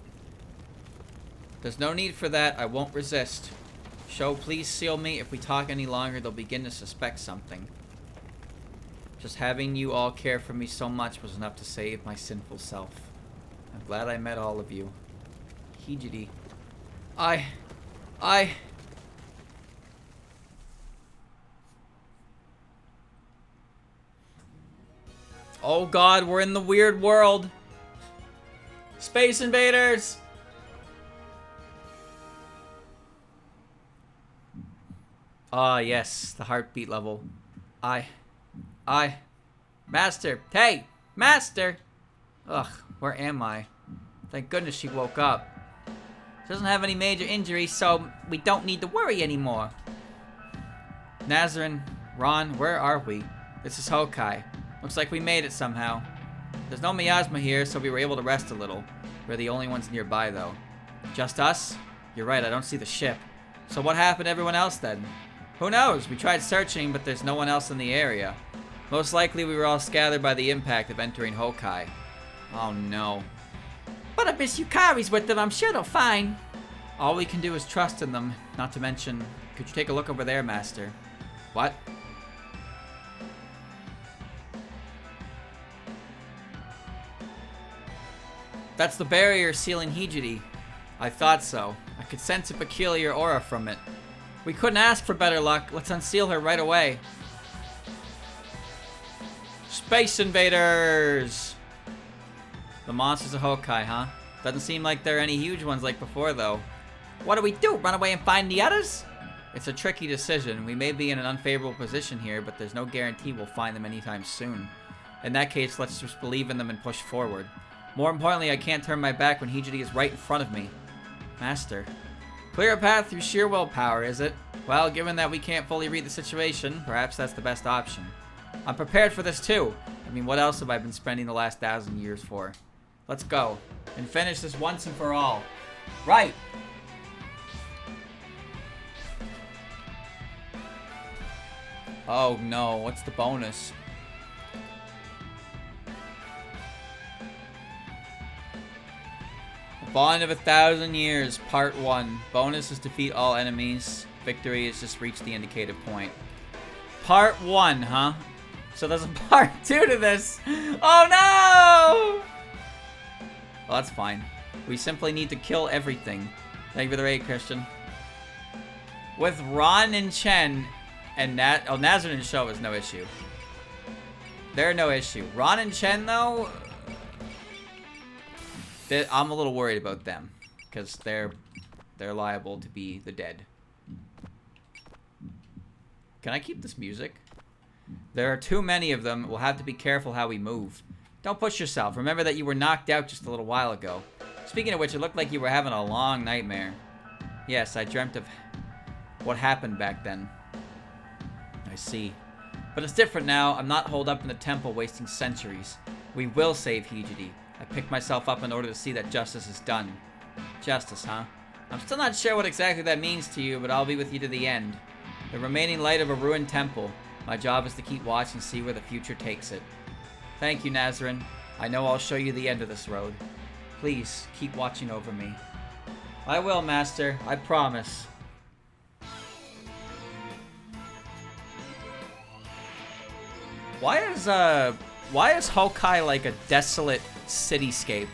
There's no need for that. I won't resist. Sho, please seal me. If we talk any longer, they'll begin to suspect something. Just having you all care for me so much was enough to save my sinful self. I'm glad I met all of you. Hijiri. Oh god, we're in the weird world. Space invaders! Ah, yes, the heartbeat level. Master! Hey! Master! Ugh, where am I? Thank goodness she woke up. She doesn't have any major injuries, so we don't need to worry anymore. Nazarin, Ron, where are we? This is Hokkai. Looks like we made it somehow. There's no miasma here, so we were able to rest a little. We're the only ones nearby, though. Just us? You're right, I don't see the ship. So what happened to everyone else, then? Who knows? We tried searching, but there's no one else in the area. Most likely we were all scattered by the impact of entering Hokkai. Oh no. But if Miss Yukari's with them, I'm sure they'll fine. All we can do is trust in them. Not to mention, could you take a look over there, Master? What? That's the barrier sealing Hijiri. I thought so. I could sense a peculiar aura from it. We couldn't ask for better luck. Let's unseal her right away. Space invaders! The monsters of Hokkai, huh? Doesn't seem like there are any huge ones like before, though. What do we do? Run away and find the others? It's a tricky decision. We may be in an unfavorable position here, but there's no guarantee we'll find them anytime soon. In that case, let's just believe in them and push forward. More importantly, I can't turn my back when Hijiri is right in front of me. Master. Clear a path through sheer willpower, is it? Well, given that we can't fully read the situation, perhaps that's the best option. I'm prepared for this too. I mean, what else have I been spending the last 1,000 years for? Let's go. And finish this once and for all. Right! Oh no, what's the bonus? Bond of 1,000 years, part 1. Bonus is defeat all enemies. Victory is just reach the indicated point. Part 1, huh? So there's a part 2 to this. Oh no! Well, that's fine. We simply need to kill everything. Thank you for the raid, Christian. With Ron and Chen and Nazarin and Sho is no issue. They're no issue. Ron and Chen, though, I'm a little worried about them because they're liable to be the dead. Can I keep this music? There are too many of them. We'll have to be careful how we move. Don't push yourself. Remember that you were knocked out just a little while ago. Speaking of which, it looked like you were having a long nightmare. Yes, I dreamt of what happened back then. I see. But it's different now. I'm not holed up in the temple wasting centuries. We will save Hijiri. I picked myself up in order to see that justice is done. Justice, huh? I'm still not sure what exactly that means to you, but I'll be with you to the end. The remaining light of a ruined temple. My job is to keep watch and see where the future takes it. Thank you, Nazarin. I know I'll show you the end of this road. Please, keep watching over me. I will, Master. I promise. Why is Hokkai like a desolate cityscape?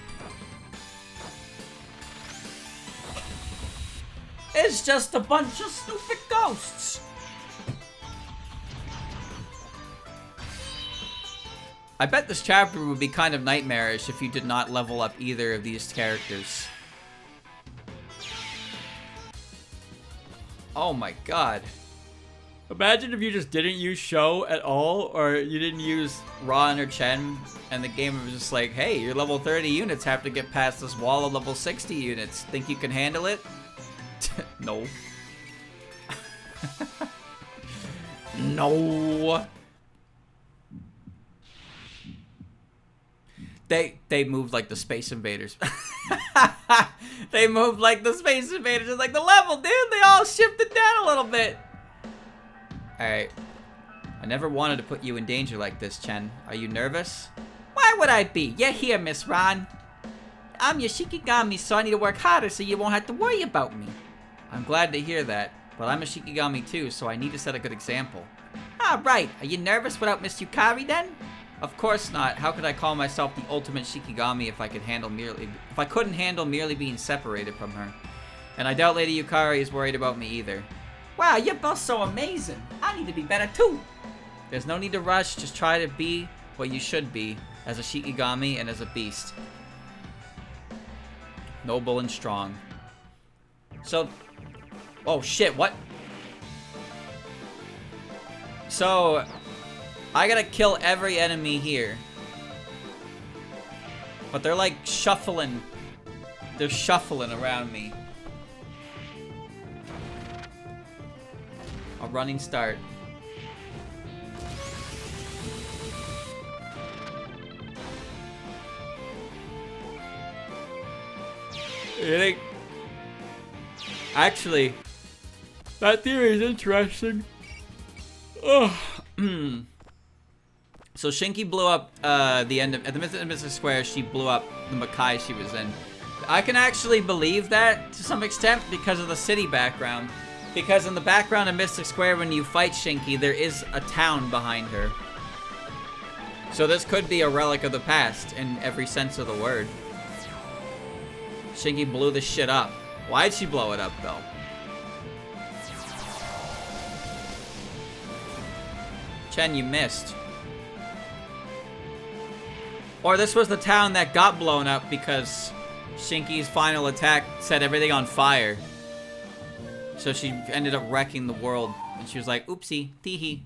It's just a bunch of stupid ghosts. I bet this chapter would be kind of nightmarish if you did not level up either of these characters. Oh my god. Imagine if you just didn't use Sho at all, or you didn't use Ron or Chen, and the game was just like, hey, your level 30 units have to get past this wall of level 60 units. Think you can handle it? No. No. They moved like the Space Invaders. They moved like the Space Invaders. It's like the level, dude. They all shifted down a little bit. Alright. I never wanted to put you in danger like this, Chen. Are you nervous? Why would I be? You're here, Miss Ron. I'm your Shikigami, so I need to work harder so you won't have to worry about me. I'm glad to hear that, but I'm a Shikigami too, so I need to set a good example. Ah, right. Are you nervous without Miss Yukari then? Of course not. How could I call myself the ultimate Shikigami if I couldn't handle merely being separated from her? And I doubt Lady Yukari is worried about me either. Wow, you're both so amazing. I need to be better too. There's no need to rush. Just try to be what you should be as a Shikigami and as a beast. Noble and strong. So, oh shit, what? So, I gotta kill every enemy here. But they're like shuffling. They're shuffling around me. A running start. You think? Actually, that theory is interesting. Oh. So Shinki blew up at the end of Mystic Square. She blew up the Makai she was in. I can actually believe that to some extent because of the city background. Because in the background of Mystic Square, when you fight Shinki, there is a town behind her. So this could be a relic of the past in every sense of the word. Shinki blew this shit up. Why'd she blow it up, though? Chen, you missed. Or this was the town that got blown up because Shinki's final attack set everything on fire. So she ended up wrecking the world. And she was like, oopsie, teehee.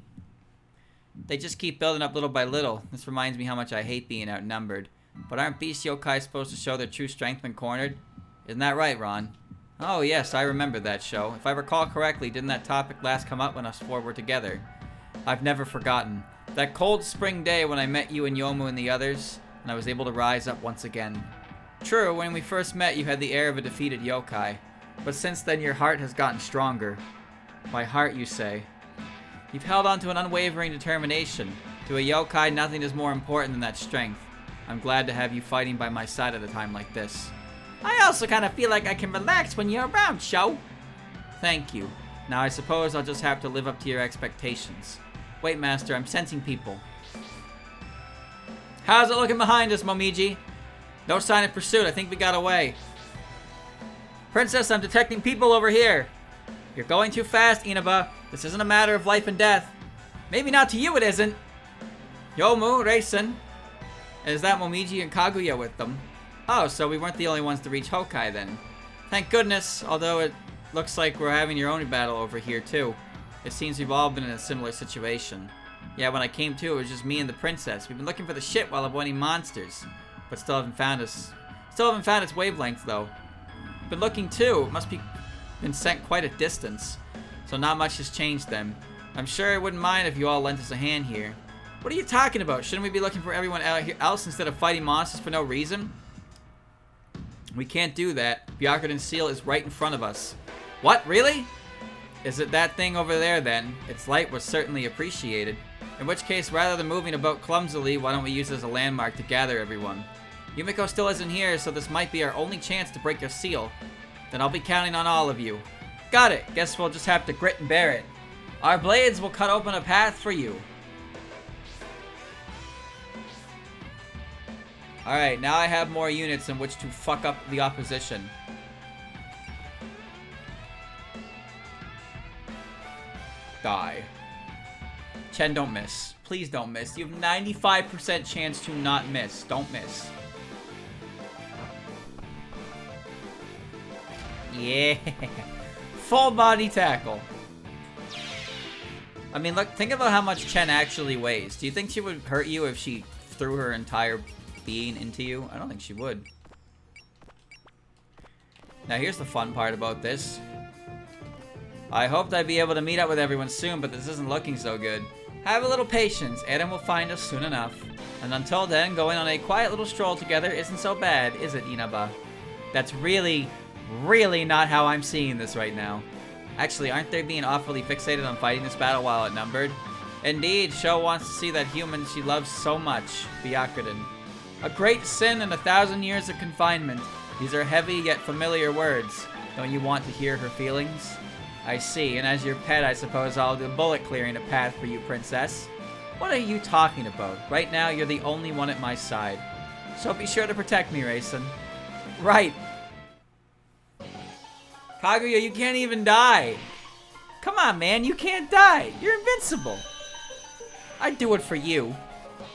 They just keep building up little by little. This reminds me how much I hate being outnumbered. But aren't beast yokai supposed to show their true strength when cornered? Isn't that right, Ron? Oh yes, I remember that show. If I recall correctly, didn't that topic last come up when us four were together? I've never forgotten. That cold spring day when I met you and Yomu and the others, and I was able to rise up once again. True, when we first met you had the air of a defeated yokai. But since then your heart has gotten stronger. My heart, you say. You've held on to an unwavering determination. To a yokai, nothing is more important than that strength. I'm glad to have you fighting by my side at a time like this. I also kind of feel like I can relax when you're around, Sho. Thank you. Now I suppose I'll just have to live up to your expectations. Wait, Master, I'm sensing people. How's it looking behind us, Momiji? No sign of pursuit. I think we got away. Princess, I'm detecting people over here. You're going too fast, Inaba. This isn't a matter of life and death. Maybe not to you it isn't. Yomu, Reisen. Is that Momiji and Kaguya with them? Oh, so we weren't the only ones to reach Hokkai then. Thank goodness, although it looks like we're having your own battle over here too. It seems we've all been in a similar situation. Yeah, when I came to, it was just me and the princess. We've been looking for the ship while avoiding monsters. But still haven't found us. Still haven't found its wavelength though. Been looking too. It must be been sent quite a distance. So not much has changed then. I'm sure I wouldn't mind if you all lent us a hand here. What are you talking about? Shouldn't we be looking for everyone else instead of fighting monsters for no reason? We can't do that. Byakuren Seal is right in front of us. What? Really? Is it that thing over there then? Its light was certainly appreciated. In which case, rather than moving about clumsily, why don't we use it as a landmark to gather everyone? Yumiko still isn't here, so this might be our only chance to break your seal. Then I'll be counting on all of you. Got it. Guess we'll just have to grit and bear it. Our blades will cut open a path for you. Alright, now I have more units in which to fuck up the opposition. Die. Chen, don't miss. Please don't miss. You have 95% chance to not miss. Don't miss. Yeah. Full body tackle. I mean, look, think about how much Chen actually weighs. Do you think she would hurt you if she threw her entire being into you? I don't think she would. Now, here's the fun part about this. I hoped I'd be able to meet up with everyone soon, but this isn't looking so good. Have a little patience. Adam will find us soon enough. And until then, going on a quiet little stroll together isn't so bad, is it, Inaba? That's really, really not how I'm seeing this right now. Actually, aren't they being awfully fixated on fighting this battle while outnumbered? Indeed, Sho wants to see that human she loves so much, Byakuren. A great sin and 1,000 years of confinement. These are heavy yet familiar words. Don't you want to hear her feelings? I see, and as your pet, I suppose I'll do bullet clearing a path for you, princess. What are you talking about? Right now, you're the only one at my side. So be sure to protect me, Raisin. Right. Kaguya, you can't even die. Come on, man, you can't die. You're invincible. I'd do it for you,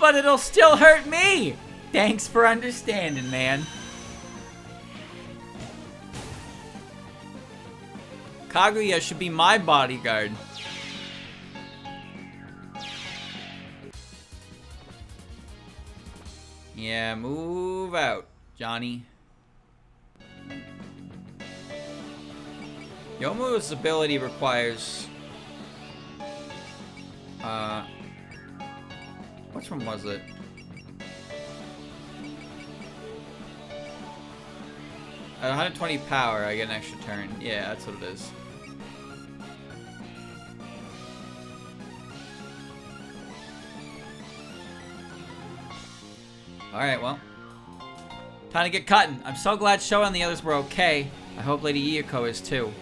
but it'll still hurt me. Thanks for understanding, man. Kaguya should be my bodyguard. Yeah, move out, Johnny. Yomu's ability requires... which one was it? At 120 power, I get an extra turn. Yeah, that's what it is. Alright, well. Time to get cutting. I'm so glad Sho and the others were okay. I hope Lady Iyako is too.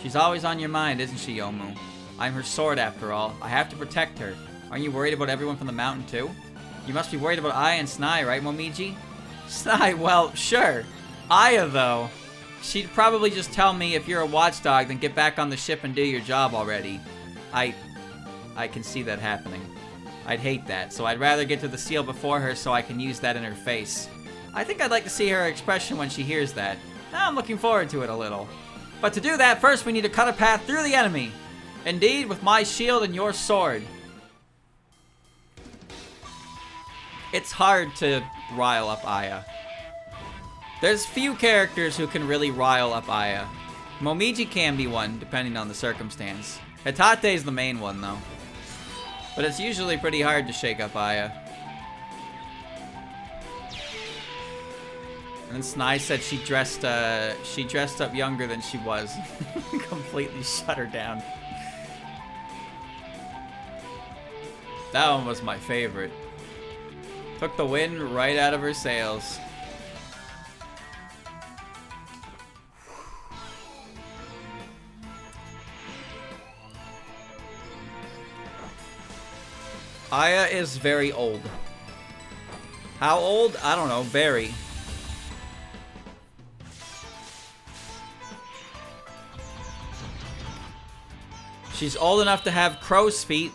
She's always on your mind, isn't she, Yomu? I'm her sword, after all. I have to protect her. Aren't you worried about everyone from the mountain, too? You must be worried about Aya and Snai, right, Momiji? Snai, well, sure. Aya, though. She'd probably just tell me, if you're a watchdog, then get back on the ship and do your job already. I can see that happening. I'd hate that, so I'd rather get to the seal before her so I can use that in her face. I think I'd like to see her expression when she hears that. Now I'm looking forward to it a little. But to do that, first we need to cut a path through the enemy. Indeed, with my shield and your sword. It's hard to rile up Aya. There's few characters who can really rile up Aya. Momiji can be one, depending on the circumstance. Hitate's the main one, though. But it's usually pretty hard to shake up Aya. And Snai said she dressed up younger than she was. Completely shut her down. That one was my favorite. Took the wind right out of her sails. Aya is very old. How old? I don't know. Very. She's old enough to have crow's feet.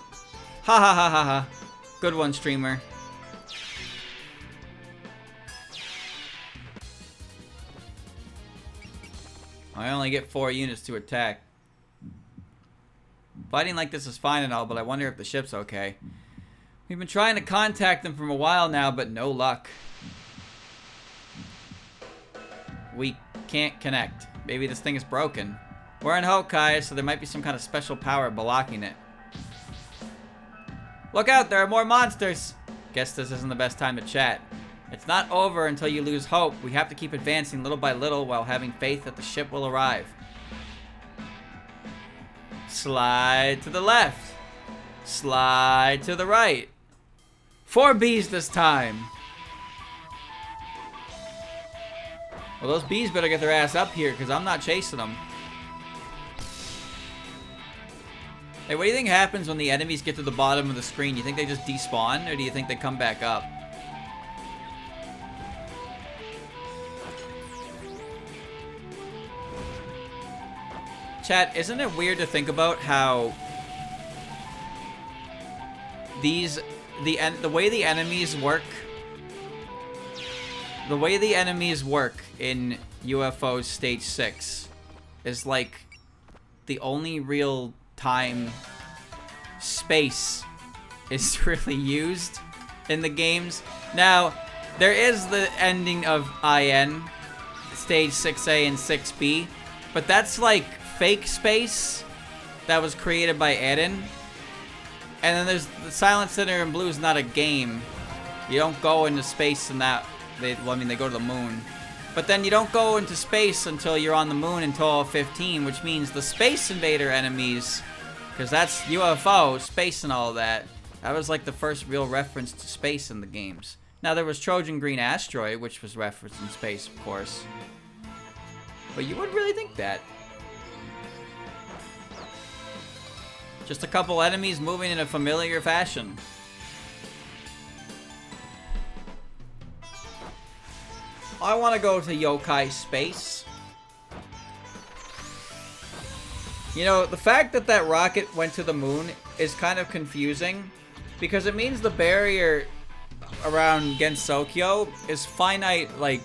Ha ha ha ha ha. Good one, streamer. I only get 4 units to attack. Fighting like this is fine and all, but I wonder if the ship's okay. We've been trying to contact them for a while now, but no luck. We can't connect. Maybe this thing is broken. We're in Hokkai, so there might be some kind of special power blocking it. Look out, there are more monsters! Guess this isn't the best time to chat. It's not over until you lose hope. We have to keep advancing little by little while having faith that the ship will arrive. Slide to the left. Slide to the right. 4 bees this time. Well, those bees better get their ass up here, because I'm not chasing them. Hey, what do you think happens when the enemies get to the bottom of the screen? You think they just despawn, or do you think they come back up? Chat, isn't it weird to think about how these the way the enemies work. The way the enemies work in UFO Stage 6 is like the only real time space is really used in the games. Now, there is the ending of IN, Stage 6A and 6B, but that's like fake space that was created by Eden. And then there's the Silent Sinner and Blue is not a game. You don't go into space in that. They go to the moon. But then you don't go into space until you're on the moon until 15, which means the Space Invader enemies, because that's UFO, space and all that. That was like the first real reference to space in the games. Now there was Trojan Green Asteroid, which was referenced in space, of course. But you wouldn't really think that. Just a couple enemies moving in a familiar fashion. I want to go to Yokai Space. You know, the fact that that rocket went to the moon is kind of confusing, because it means the barrier around Gensokyo is finite, like,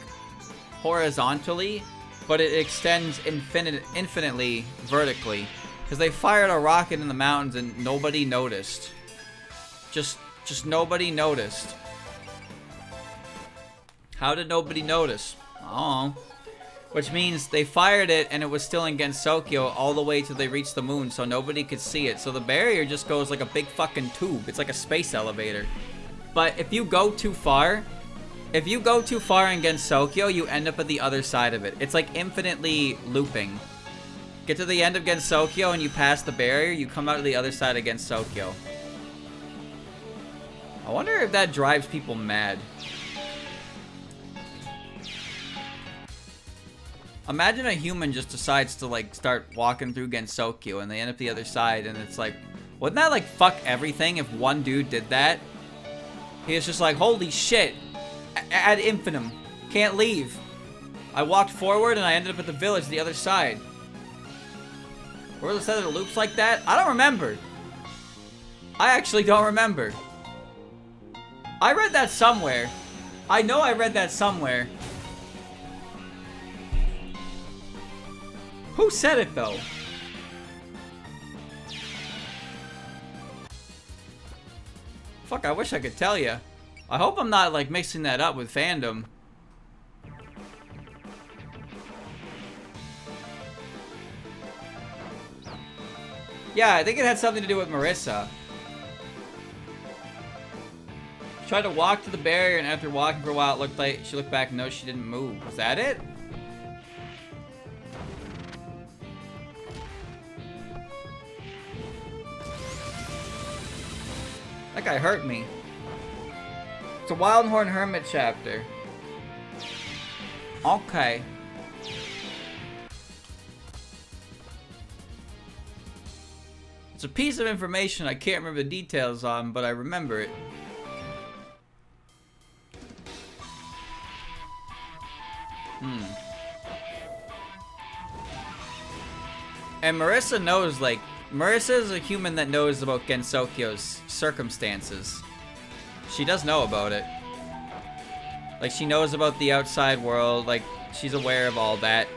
horizontally, but it extends infinitely vertically. Because they fired a rocket in the mountains and nobody noticed. Just nobody noticed. How did nobody notice? Oh. Which means they fired it and it was still in Gensokyo all the way till they reached the moon, so nobody could see it. So the barrier just goes like a big fucking tube. It's like a space elevator. But if you go too far in Gensokyo, you end up at the other side of it. It's like infinitely looping. Get to the end of Gensokyo and you pass the barrier, you come out to the other side of Gensokyo. I wonder if that drives people mad. Imagine a human just decides to like start walking through Gensokyo and they end up the other side, and it's like, wouldn't that like fuck everything if one dude did that? He was just like, holy shit, ad infinitum, can't leave. I walked forward and I ended up at the village the other side. Were the other loops like that? I don't remember. I actually don't remember. I read that somewhere. I know I read that somewhere. Who said it, though? Fuck, I wish I could tell you. I hope I'm not, like, mixing that up with fandom. Yeah, I think it had something to do with Marissa. She tried to walk to the barrier, and after walking for a while, it looked like she looked back and no, she didn't move. Was that it? That guy hurt me. It's a Wildhorn Hermit chapter. Okay. It's a piece of information I can't remember the details on, but I remember it. And Marissa knows, like, Marissa is a human that knows about Gensokyo's circumstances. She does know about it. Like, she knows about the outside world, like, she's aware of all that.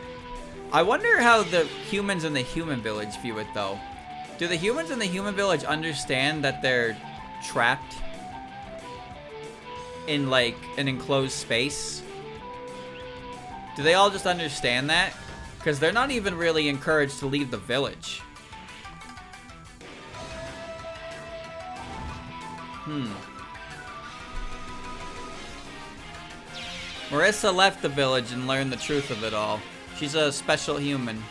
I wonder how the humans in the human village view it, though. Do the humans in the human village understand that they're trapped in, like, an enclosed space? Do they all just understand that? Because they're not even really encouraged to leave the village. Marissa left the village and learned the truth of it all. She's a special human.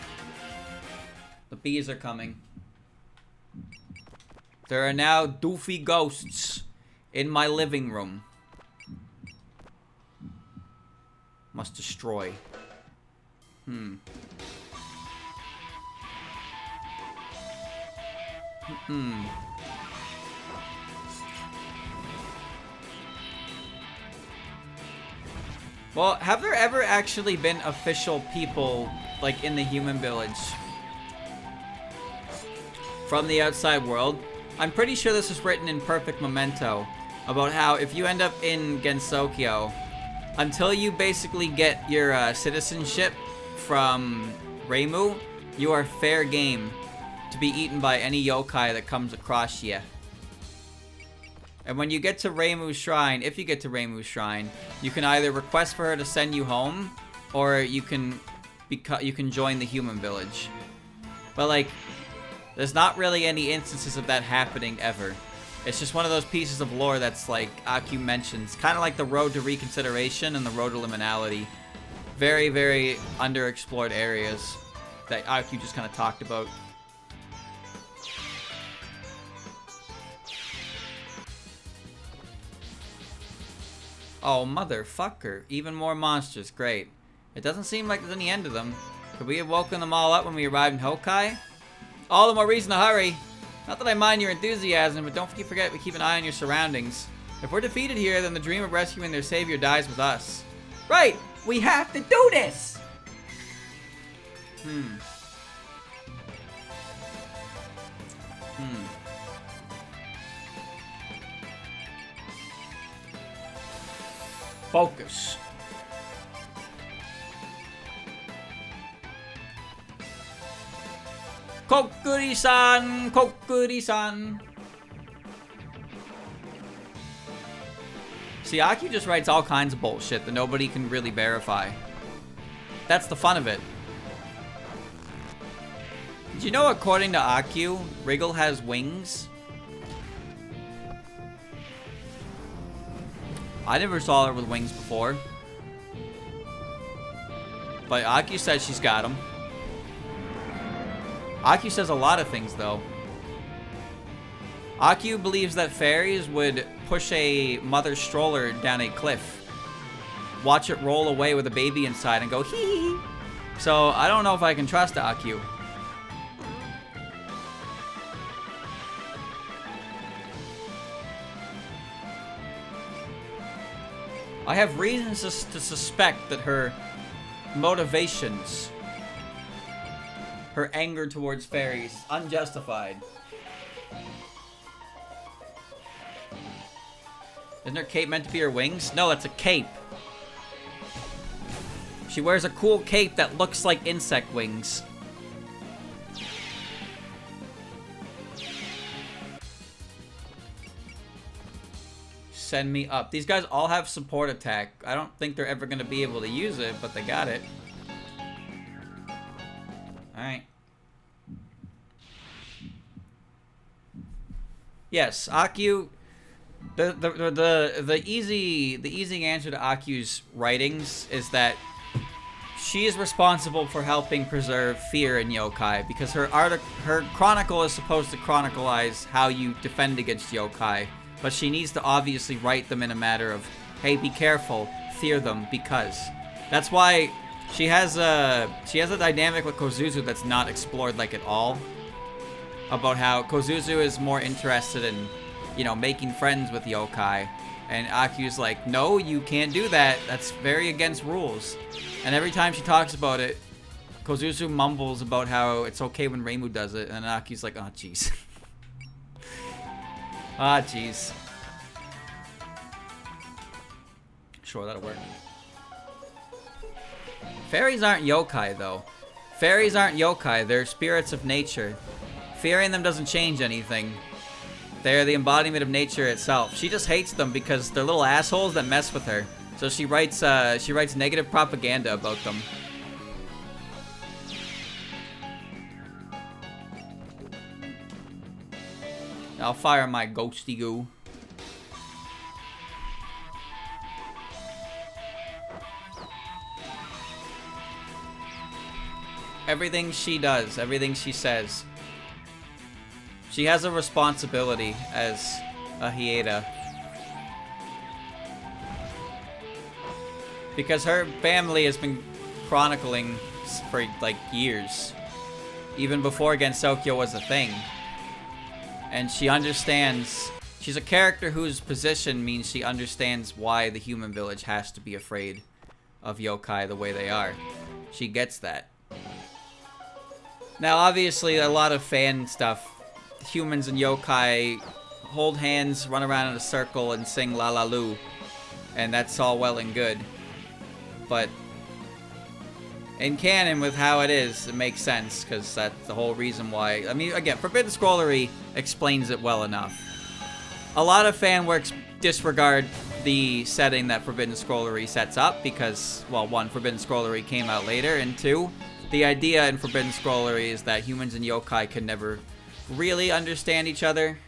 The bees are coming. There are now doofy ghosts in my living room. Must destroy. Well, have there ever actually been official people, like, in the human village from the outside world? I'm pretty sure this is written in perfect memento. about how if you end up in Gensokyo, until you basically get your citizenship from Reimu, you are fair game to be eaten by any yokai that comes across you. And when you get to Reimu's Shrine, if you get to Reimu's Shrine, you can either request for her to send you home, or you can join the human village. But like, there's not really any instances of that happening ever. It's just one of those pieces of lore that's like Aku mentions, kind of like the road to reconsideration and the road to liminality. Very, very underexplored areas that Aku just kind of talked about. Oh, motherfucker. Even more monsters. Great. It doesn't seem like there's any end to them. Could we have woken them all up when we arrived in Hokkai? All the more reason to hurry. Not that I mind your enthusiasm, but don't forget to keep an eye on your surroundings. If we're defeated here, then the dream of rescuing their savior dies with us. Right! We have to do this! Focus. Kokuri-san! Kokuri-san! See, Aku just writes all kinds of bullshit that nobody can really verify. That's the fun of it. Did you know, according to Aku, Wriggle has wings? I never saw her with wings before. But Aku says she's got them. Aku says a lot of things, though. Aku believes that fairies would push a mother stroller down a cliff, watch it roll away with a baby inside, and go hee hee. So I don't know if I can trust Aku. I have reasons to suspect that her motivations, her anger towards fairies, is unjustified. Isn't her cape meant to be her wings? No, that's a cape. She wears a cool cape that looks like insect wings. Send me up. These guys all have support attack. I don't think they're ever going to be able to use it, but they got it. Alright. Yes, Aku. The easy answer to Aku's writings is that she is responsible for helping preserve fear in yokai, because her chronicle is supposed to chronicleize how you defend against yokai, but she needs to obviously write them in a matter of, hey, be careful, fear them, because that's why she has a dynamic with Kozuzu that's not explored like at all, about how Kozuzu is more interested in, you know, making friends with yokai, and Aku's like, no, you can't do that, that's very against rules. And every time she talks about it, Kozuzu mumbles about how it's okay when Reimu does it, and Aku's like, oh jeez. Ah jeez. Sure, that'll work. Fairies aren't yokai though. Fairies aren't yokai, they're spirits of nature. Fearing them doesn't change anything. They're the embodiment of nature itself. She just hates them because they're little assholes that mess with her. So she writes negative propaganda about them. I'll fire my ghosty goo. Everything she does, everything she says, she has a responsibility as a Hieda. Because her family has been chronicling for like years. Even before Gensokyo was a thing. And she understands, she's a character whose position means she understands why the human village has to be afraid of yokai the way they are. She gets that. Now obviously a lot of fan stuff, humans and yokai hold hands, run around in a circle, and sing La La Lu. And that's all well and good. But in canon, with how it is, it makes sense, because that's the whole reason why. I mean, again, Forbidden Scrollery explains it well enough. A lot of fan works disregard the setting that Forbidden Scrollery sets up, because, well, one, Forbidden Scrollery came out later, and two, the idea in Forbidden Scrollery is that humans and yokai can never really understand each other.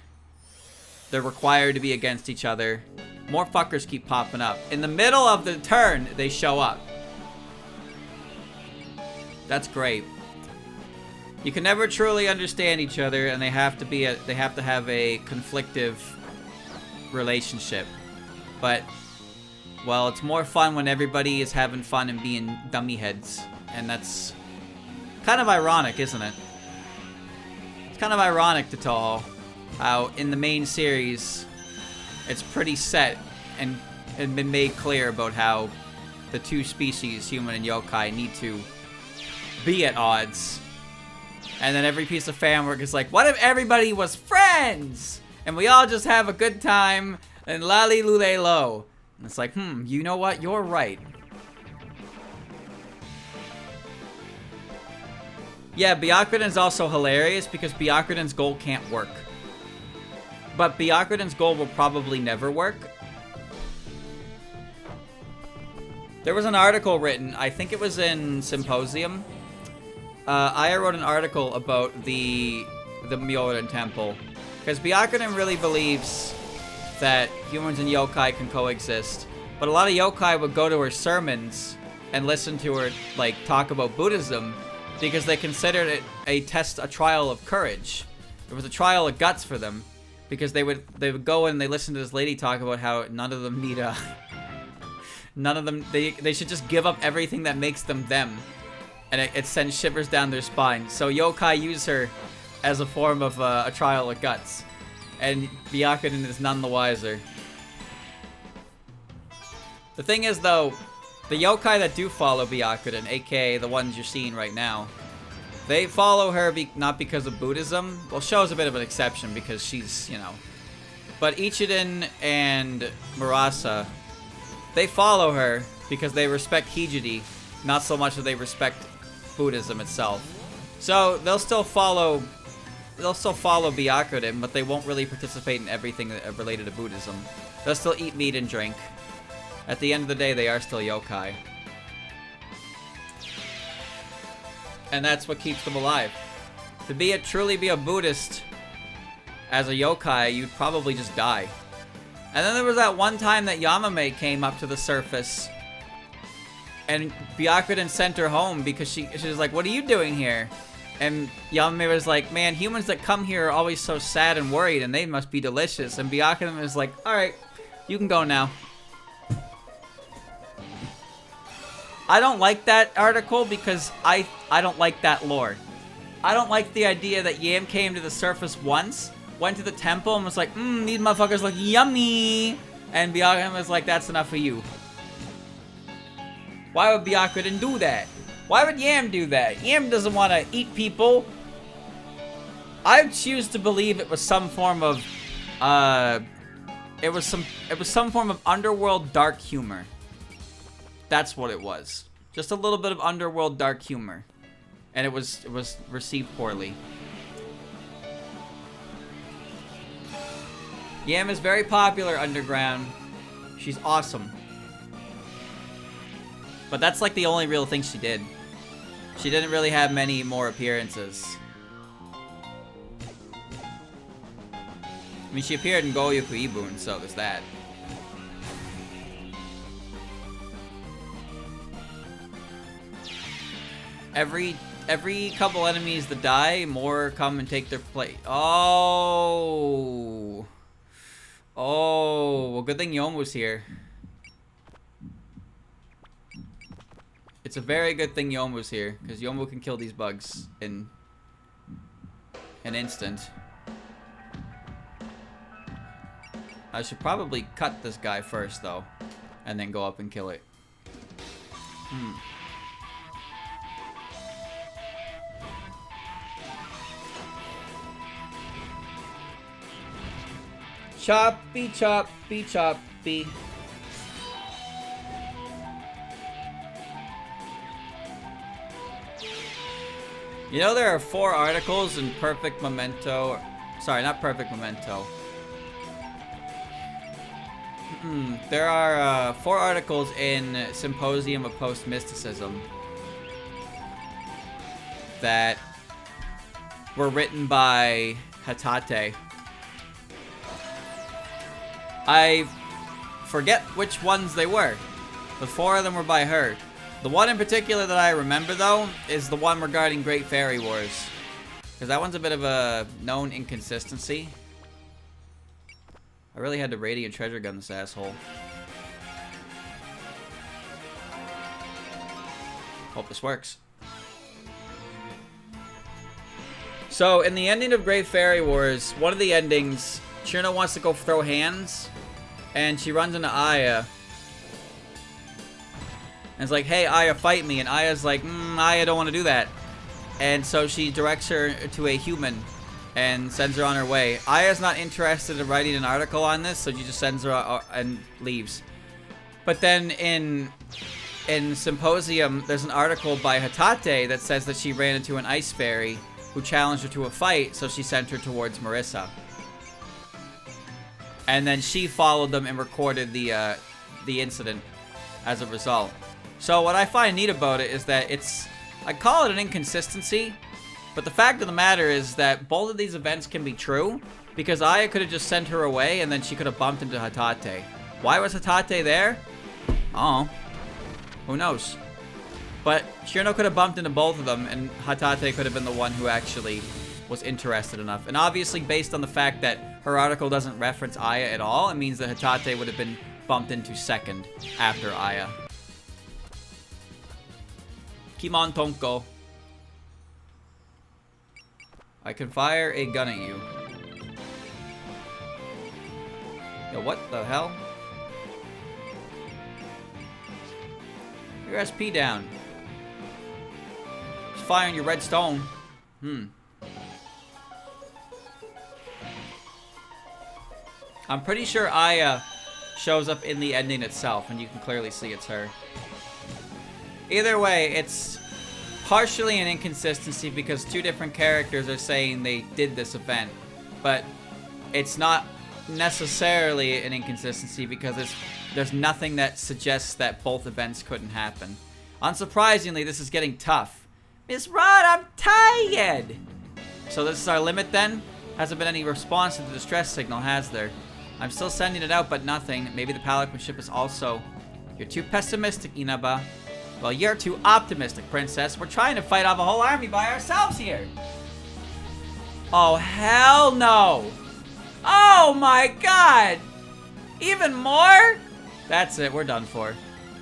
They're required to be against each other. More fuckers keep popping up. In the middle of the turn, they show up. That's great. You can never truly understand each other, and they have to have a conflictive relationship. But, well, it's more fun when everybody is having fun and being dummy heads, and that's kind of ironic, isn't it? It's kind of ironic to Toho how in the main series it's pretty set and been made clear about how the two species, human and yokai, need to be at odds. And then every piece of fan work is like, what if everybody was friends? And we all just have a good time and lally lule lo. And it's like, you know what? You're right. Yeah, Byakudan's also hilarious because Byakudan's goal can't work. But Byakudan's goal will probably never work. There was an article written, I think it was in Symposium. Aya wrote an article about the Myoden Temple. Because Byakudan really believes that humans and yokai can coexist. But a lot of yokai would go to her sermons and listen to her, like, talk about Buddhism because they considered it a trial of courage. It was a trial of guts for them. Because they would go and they listen to this lady talk about how none of them need a... none of them... They should just give up everything that makes them them. And it sends shivers down their spine. So yokai use her as a form of a trial of guts. And Byakudan is none the wiser. The thing is, though, the yokai that do follow Byakudan, aka the ones you're seeing right now, they follow her not because of Buddhism. Well, Sho's a bit of an exception because she's, you know. But Ichiden and Murasa, they follow her because they respect Hijiri, not so much that they respect Buddhism itself. So they'll still follow Byakudan, but they won't really participate in everything related to Buddhism. They'll still eat meat and drink. At the end of the day, they are still yokai. And that's what keeps them alive. To truly be a Buddhist as a yokai, you'd probably just die. And then there was that one time that Yamame came up to the surface and Byakudan sent her home because she was like, what are you doing here? And Yamame was like, man, humans that come here are always so sad and worried and they must be delicious. And Byakudan was like, alright, you can go now. I don't like that article because I don't like that lore. I don't like the idea that Yam came to the surface once, went to the temple, and was like, these motherfuckers look yummy. And Byakudan was like, that's enough for you. Why would Byakudan do that? Why would Yam do that? Yam doesn't want to eat people. I choose to believe it was some form of, it was some form of underworld dark humor. That's what it was. Just a little bit of underworld dark humor. And it was received poorly. Yam is very popular underground. She's awesome. But that's like the only real thing she did. She didn't really have many more appearances. I mean, she appeared in Goyoku Ibun, so there's that. Every couple enemies that die, more come and take their place. Oh. Oh, well, good thing Yomu's here. It's a very good thing Yomu's here, because Yomu can kill these bugs in an instant. I should probably cut this guy first, though, and then go up and kill it. Choppy, choppy, choppy. You know there are 4 articles in Perfect Memento. Sorry, not Perfect Memento. There are 4 articles in Symposium of Post-Mysticism that were written by Hatate. I forget which ones they were. The 4 of them were by her. The one in particular that I remember, though, is the one regarding Great Fairy Wars. Because that one's a bit of a known inconsistency. I really had to Radiant Treasure Gun this asshole. Hope this works. So, in the ending of Great Fairy Wars, one of the endings, Cirno wants to go throw hands, and she runs into Aya. And it's like, hey, Aya, fight me. And Aya's like, Aya, don't want to do that. And so she directs her to a human and sends her on her way. Aya's not interested in writing an article on this, so she just sends her and leaves. But then in Symposium, there's an article by Hatate that says that she ran into an ice fairy who challenged her to a fight, so she sent her towards Marissa. And then she followed them and recorded the incident as a result. So what I find neat about it is that I call it an inconsistency, but the fact of the matter is that both of these events can be true, because Aya could have just sent her away and then she could have bumped into Hatate. Why was Hatate there? Oh, who knows? But Cirno could have bumped into both of them, and Hatate could have been the one who actually was interested enough. And obviously, based on the fact that her article doesn't reference Aya at all, it means that Hatate would have been bumped into second after Aya. Kimon Tonko. I can fire a gun at you. Yo, what the hell? Your SP down. Just firing your red stone. I'm pretty sure Aya shows up in the ending itself, and you can clearly see it's her. Either way, it's partially an inconsistency because 2 different characters are saying they did this event, but it's not necessarily an inconsistency because there's nothing that suggests that both events couldn't happen. Unsurprisingly, this is getting tough. Miss Rod, I'm tired! So this is our limit then? Hasn't been any response to the distress signal, has there? I'm still sending it out, but nothing. Maybe the Palanquin ship is also... You're too pessimistic, Inaba. Well, you're too optimistic, Princess. We're trying to fight off a whole army by ourselves here. Oh, hell no. Oh, my God. Even more? That's it. We're done for.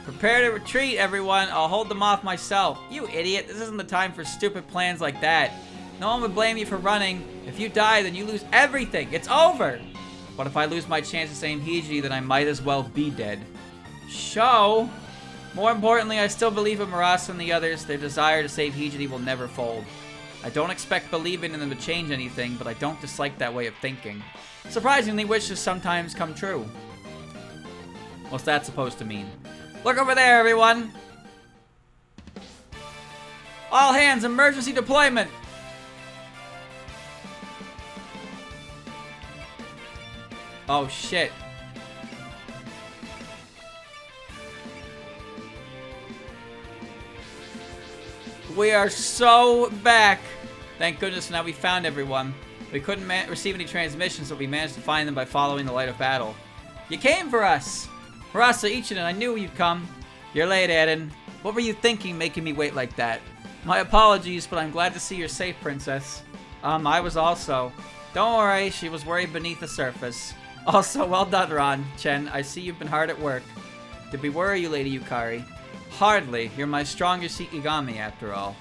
Prepare to retreat, everyone. I'll hold them off myself. You idiot. This isn't the time for stupid plans like that. No one would blame you for running. If you die, then you lose everything. It's over. But if I lose my chance to save Hiji, then I might as well be dead. Show. More importantly, I still believe in Marasa and the others. Their desire to save Hiji will never fold. I don't expect believing in them to change anything, but I don't dislike that way of thinking. Surprisingly, wishes sometimes come true. What's that supposed to mean? Look over there, everyone! All hands, emergency deployment! Oh, shit. We are so back. Thank goodness now we found everyone. We couldn't receive any transmissions, but we managed to find them by following the light of battle. You came for us! Marasa, Ichinen, I knew you'd come. You're late, Eden. What were you thinking making me wait like that? My apologies, but I'm glad to see you're safe, Princess. I was also. Don't worry, she was worried beneath the surface. Also, well done, Ron. Chen, I see you've been hard at work. Did we worry you, Lady Yukari? Hardly. You're my strongest Ikigami, after all.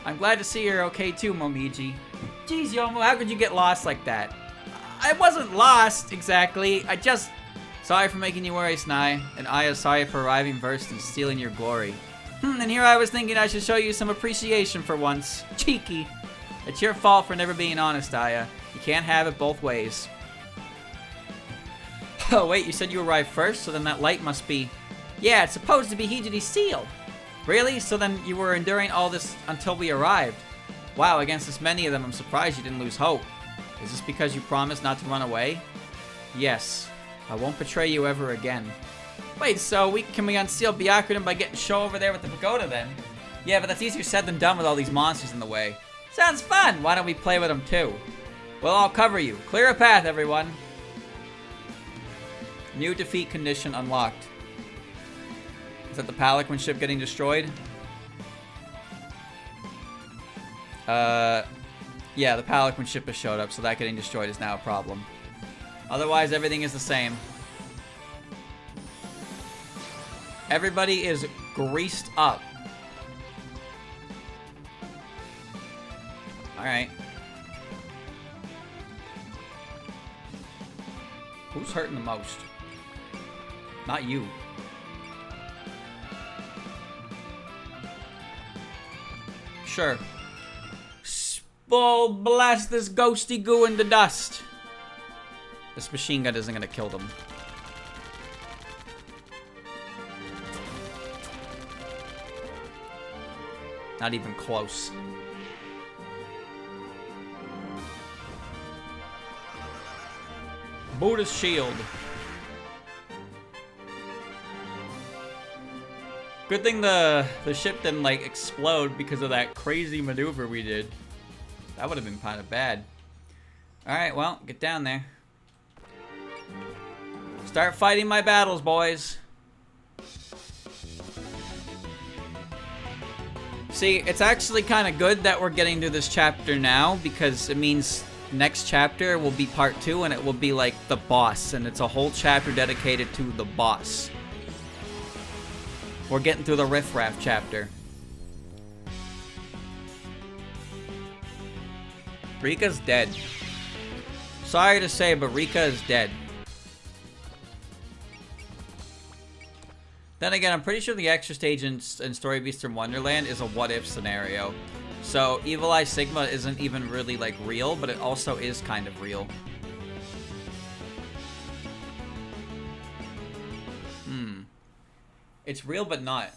I'm glad to see you're okay too, Momiji. Jeez, Yomo, how could you get lost like that? I wasn't lost, exactly. I just... Sorry for making you worry, Snai. And Aya, sorry for arriving first and stealing your glory. And here I was thinking I should show you some appreciation for once. Cheeky. It's your fault for never being honest, Aya. You can't have it both ways. Oh, wait, you said you arrived first, so then that light must be... Yeah, it's supposed to be Hijidi's seal. Really? So then you were enduring all this until we arrived. Wow, against this many of them, I'm surprised you didn't lose hope. Is this because you promised not to run away? Yes. I won't betray you ever again. Wait, so can we unseal Byakuren by getting Sho over there with the pagoda then? Yeah, but that's easier said than done with all these monsters in the way. Sounds fun! Why don't we play with them too? We'll all cover you. Clear a path, everyone. New defeat condition unlocked. Is that the Palanquin ship getting destroyed? Yeah, the Palanquin ship has showed up, so that getting destroyed is now a problem. Otherwise, everything is the same. Everybody is greased up. Alright. Who's hurting the most? Not you. Sure. Oh, blast this ghosty goo into dust. This machine gun isn't gonna kill them. Not even close. Buddha's shield. Good thing the ship didn't like explode because of that crazy maneuver we did. That would have been kind of bad. Alright, well, get down there. Start fighting my battles, boys. See, it's actually kind of good that we're getting to this chapter now, because it means next chapter will be part 2, and it will be like the boss, and it's a whole chapter dedicated to the boss. We're getting through the riffraff chapter. Rika's dead. Sorry to say, but Rika is dead. Then again, I'm pretty sure the extra stage in Story Beasts in Wonderland is a what-if scenario. So, Evil Eye Sigma isn't even really, like, real, but it also is kind of real. It's real, but not.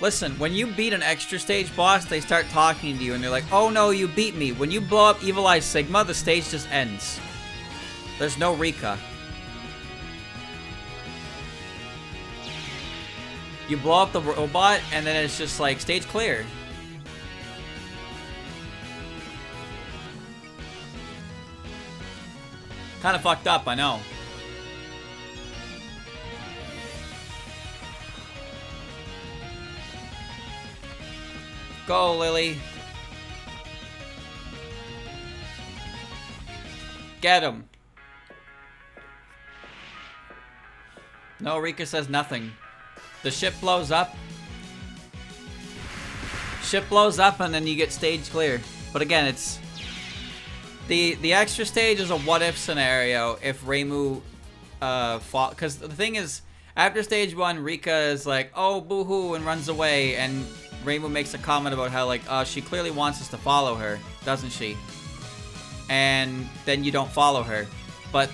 Listen, when you beat an extra stage boss, they start talking to you, and they're like, oh no, you beat me. When you blow up Evil Eye Sigma, the stage just ends. There's no Rika. You blow up the robot, and then it's just like, stage clear. Kind of fucked up, I know. Go, Lily. Get him. No, Rika says nothing. The ship blows up. Ship blows up and then you get stage clear. But again, it's... The extra stage is a what-if scenario if Reimu fought... Because the thing is, after stage 1, Rika is like, oh, boo-hoo, and runs away, and Reimu makes a comment about how, like, she clearly wants us to follow her, doesn't she? And then you don't follow her. But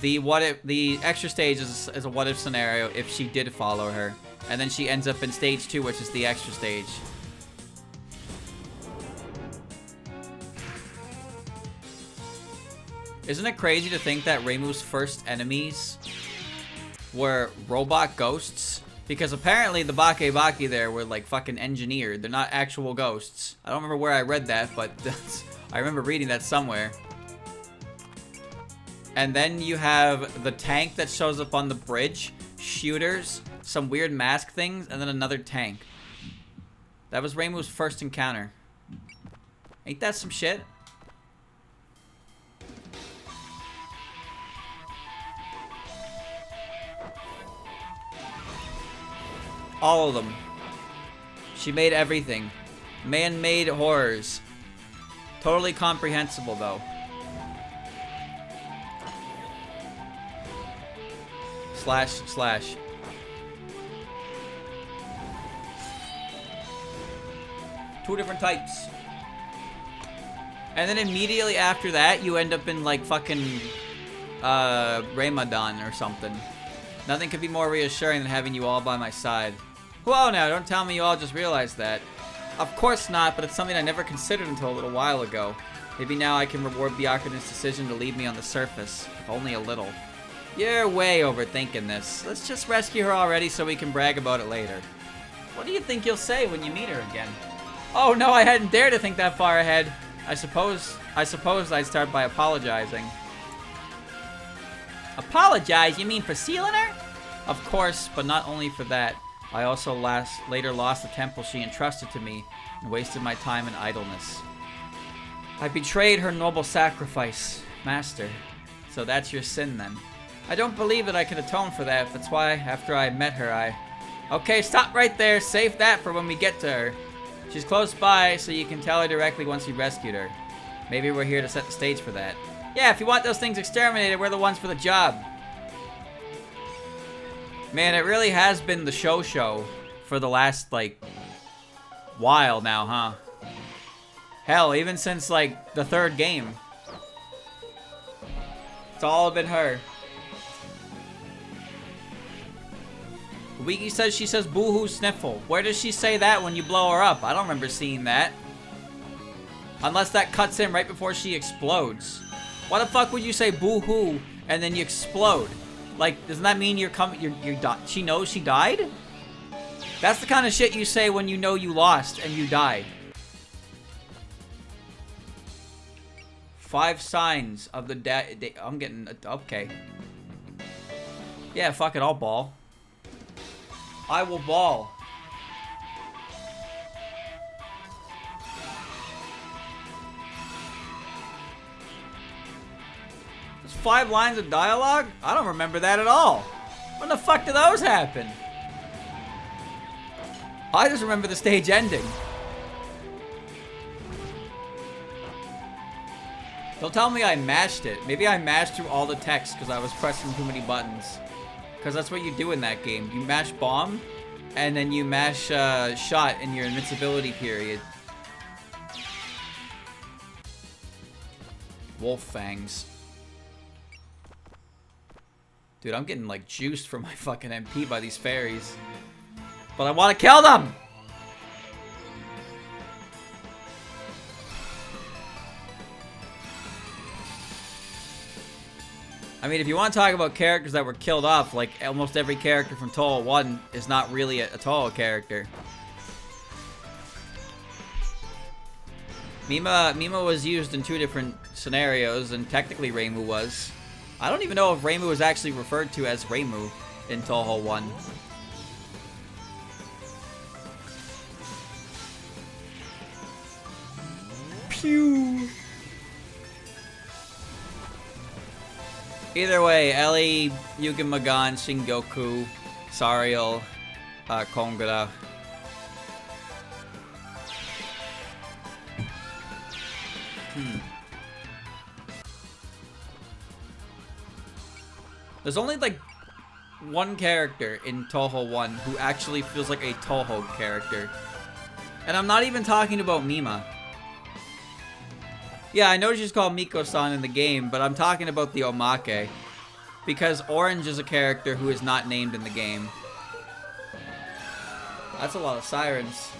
the extra stage is a what-if scenario if she did follow her. And then she ends up in stage 2, which is the extra stage. Isn't it crazy to think that Reimu's first enemies were robot ghosts? Because apparently the Baki there were like fucking engineered. They're not actual ghosts. I don't remember where I read that, but I remember reading that somewhere. And then you have the tank that shows up on the bridge, shooters, some weird mask things, and then another tank. That was Reimu's first encounter. Ain't that some shit? All of them. She made everything. Man-made horrors. Totally comprehensible, though. // Two different types. And then immediately after that, you end up in, like, fucking, Ramadan or something. Nothing could be more reassuring than having you all by my side. Whoa, now, don't tell me you all just realized that. Of course not, but it's something I never considered until a little while ago. Maybe now I can reward Byakunin's decision to leave me on the surface, if only a little. You're way overthinking this. Let's just rescue her already so we can brag about it later. What do you think you'll say when you meet her again? Oh no, I hadn't dared to think that far ahead. I suppose I'd start by apologizing. Apologize? You mean for sealing her? Of course, but not only for that. I also later lost the temple she entrusted to me and wasted my time in idleness. I betrayed her noble sacrifice, Master. So that's your sin then. I don't believe that I can atone for that. That's why, after I met her, Okay, stop right there. Save that for when we get to her. She's close by, so you can tell her directly once you rescued her. Maybe we're here to set the stage for that. Yeah, if you want those things exterminated, we're the ones for the job. Man, it really has been the show for the last, like, while now, huh? Hell, even since, like, the third game. It's all been her. Wiki says she says boo-hoo sniffle. Where does she say that when you blow her up? I don't remember seeing that. Unless that cuts in right before she explodes. Why the fuck would you say boo-hoo and then you explode? Like, doesn't that mean she knows she died? That's the kind of shit you say when you know you lost and you died. 5 signs of the I'm getting... Okay. Yeah, fuck it, I'll ball. I will ball. There's 5 lines of dialogue? I don't remember that at all. When the fuck do those happen? I just remember the stage ending. Don't tell me I mashed it. Maybe I mashed through all the text because I was pressing too many buttons. Because that's what you do in that game. You mash bomb, and then you mash shot in your invincibility period. Wolf fangs. Dude, I'm getting like juiced for my fucking MP by these fairies. But I want to kill them! I mean, if you want to talk about characters that were killed off, like almost every character from Toho 1 is not really a Toho character. Mima was used in 2 different scenarios, and technically Reimu was. I don't even know if Reimu was actually referred to as Reimu in Toho 1. Pew! Either way, Ellie, Yugen Magan, Shingoku, Sariel, Kongara. There's only like 1 character in Toho 1 who actually feels like a Toho character. And I'm not even talking about Mima. Yeah, I know she's called Miko-san in the game, but I'm talking about the Omake. Because Orange is a character who is not named in the game. That's a lot of sirens.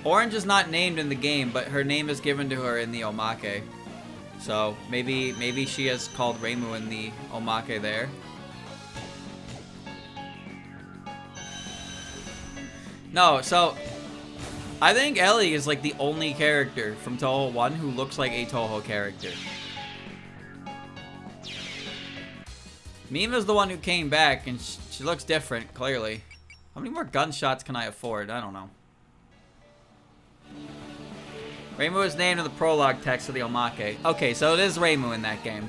Orange is not named in the game, but her name is given to her in the Omake. So, maybe she is called Reimu in the Omake there. No, so... I think Ellie is like the only character from Toho 1 who looks like a Toho character. Mima's the one who came back, and she looks different, clearly. How many more gunshots can I afford? I don't know. Reimu is named in the prologue text of the Omake. Okay, so it is Reimu in that game.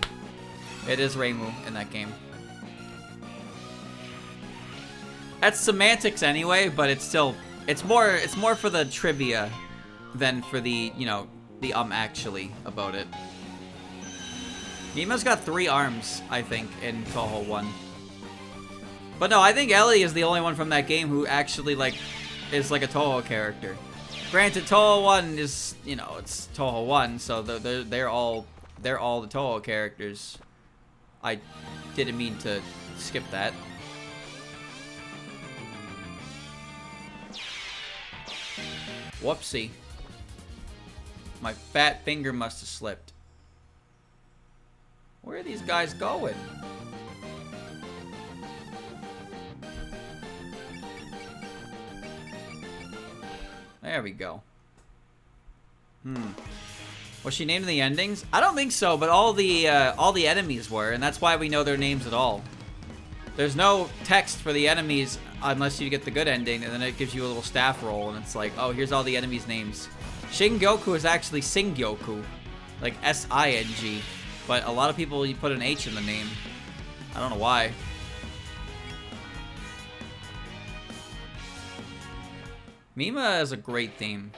It is Reimu in that game. That's semantics anyway, but it's still... It's more for the trivia than for the, you know, the actually about it. Mima's got 3 arms, I think, in Toho 1. But no, I think Ellie is the only one from that game who actually, like, is like a Toho character. Granted, Toho 1 is, you know, it's Toho 1, so they're all the Toho characters. I didn't mean to skip that. Whoopsie. My fat finger must have slipped. Where are these guys going? There we go. Was she named in the endings? I don't think so, but all the enemies were, and that's why we know their names at all. There's no text for the enemies unless you get the good ending, and then it gives you a little staff roll, and it's like, oh, here's all the enemies' names. Shingyoku is actually Singyoku, like S-I-N-G, but a lot of people you put an H in the name. I don't know why. Mima is a great theme.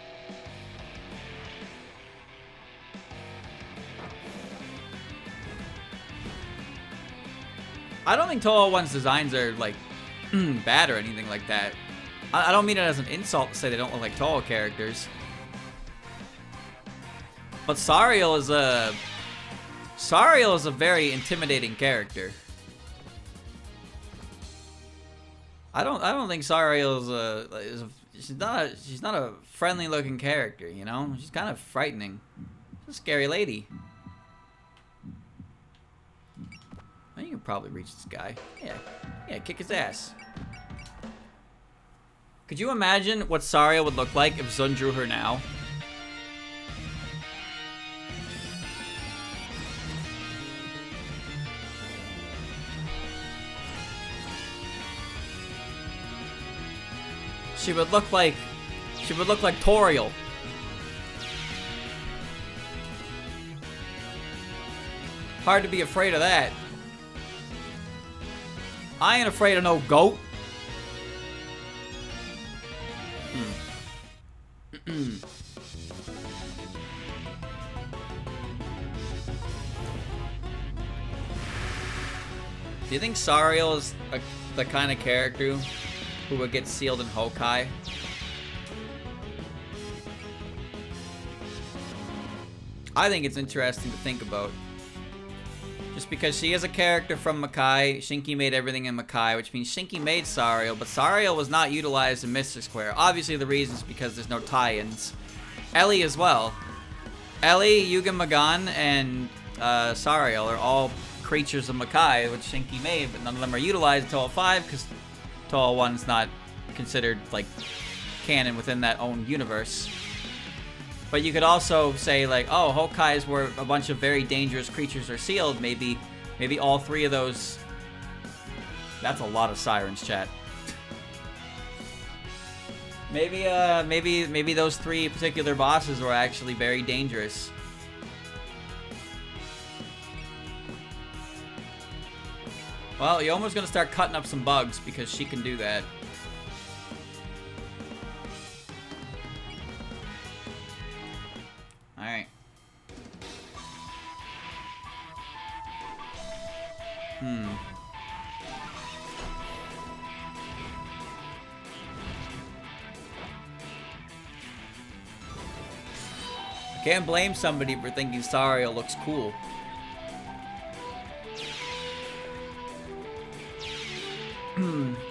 I don't think Toho 1's designs are, like, bad or anything like that. I don't mean it as an insult to say they don't look like Toho characters. But Sariel is a very intimidating character. I don't think Sariel is a she's not a friendly looking character, you know? She's kind of frightening. She's a scary lady. Well, you can probably reach this guy. Yeah, kick his ass. Could you imagine what Sariel would look like if Zun drew her now? She would look like Toriel. Hard to be afraid of that. I ain't afraid of no goat. Do you think Sariel is the kind of character who would get sealed in Hokkai? I think it's interesting to think about. Just because she is a character from Makai, Shinki made everything in Makai, which means Shinki made Sariel, but Sariel was not utilized in Mystic Square. Obviously the reason is because there's no tie-ins. Ellie as well. Ellie, Yugen Magan, and Sariel are all creatures of Makai, which Shinki made, but none of them are utilized in Toho 5 because Toho 1's not considered, like, canon within that own universe. But you could also say, like, oh, Hokkai's where a bunch of very dangerous creatures are sealed. Maybe all three of those... That's a lot of sirens, chat. Maybe those three particular bosses were actually very dangerous. Well, Yoma's gonna start cutting up some bugs because she can do that. Alright. I can't blame somebody for thinking Sariel looks cool.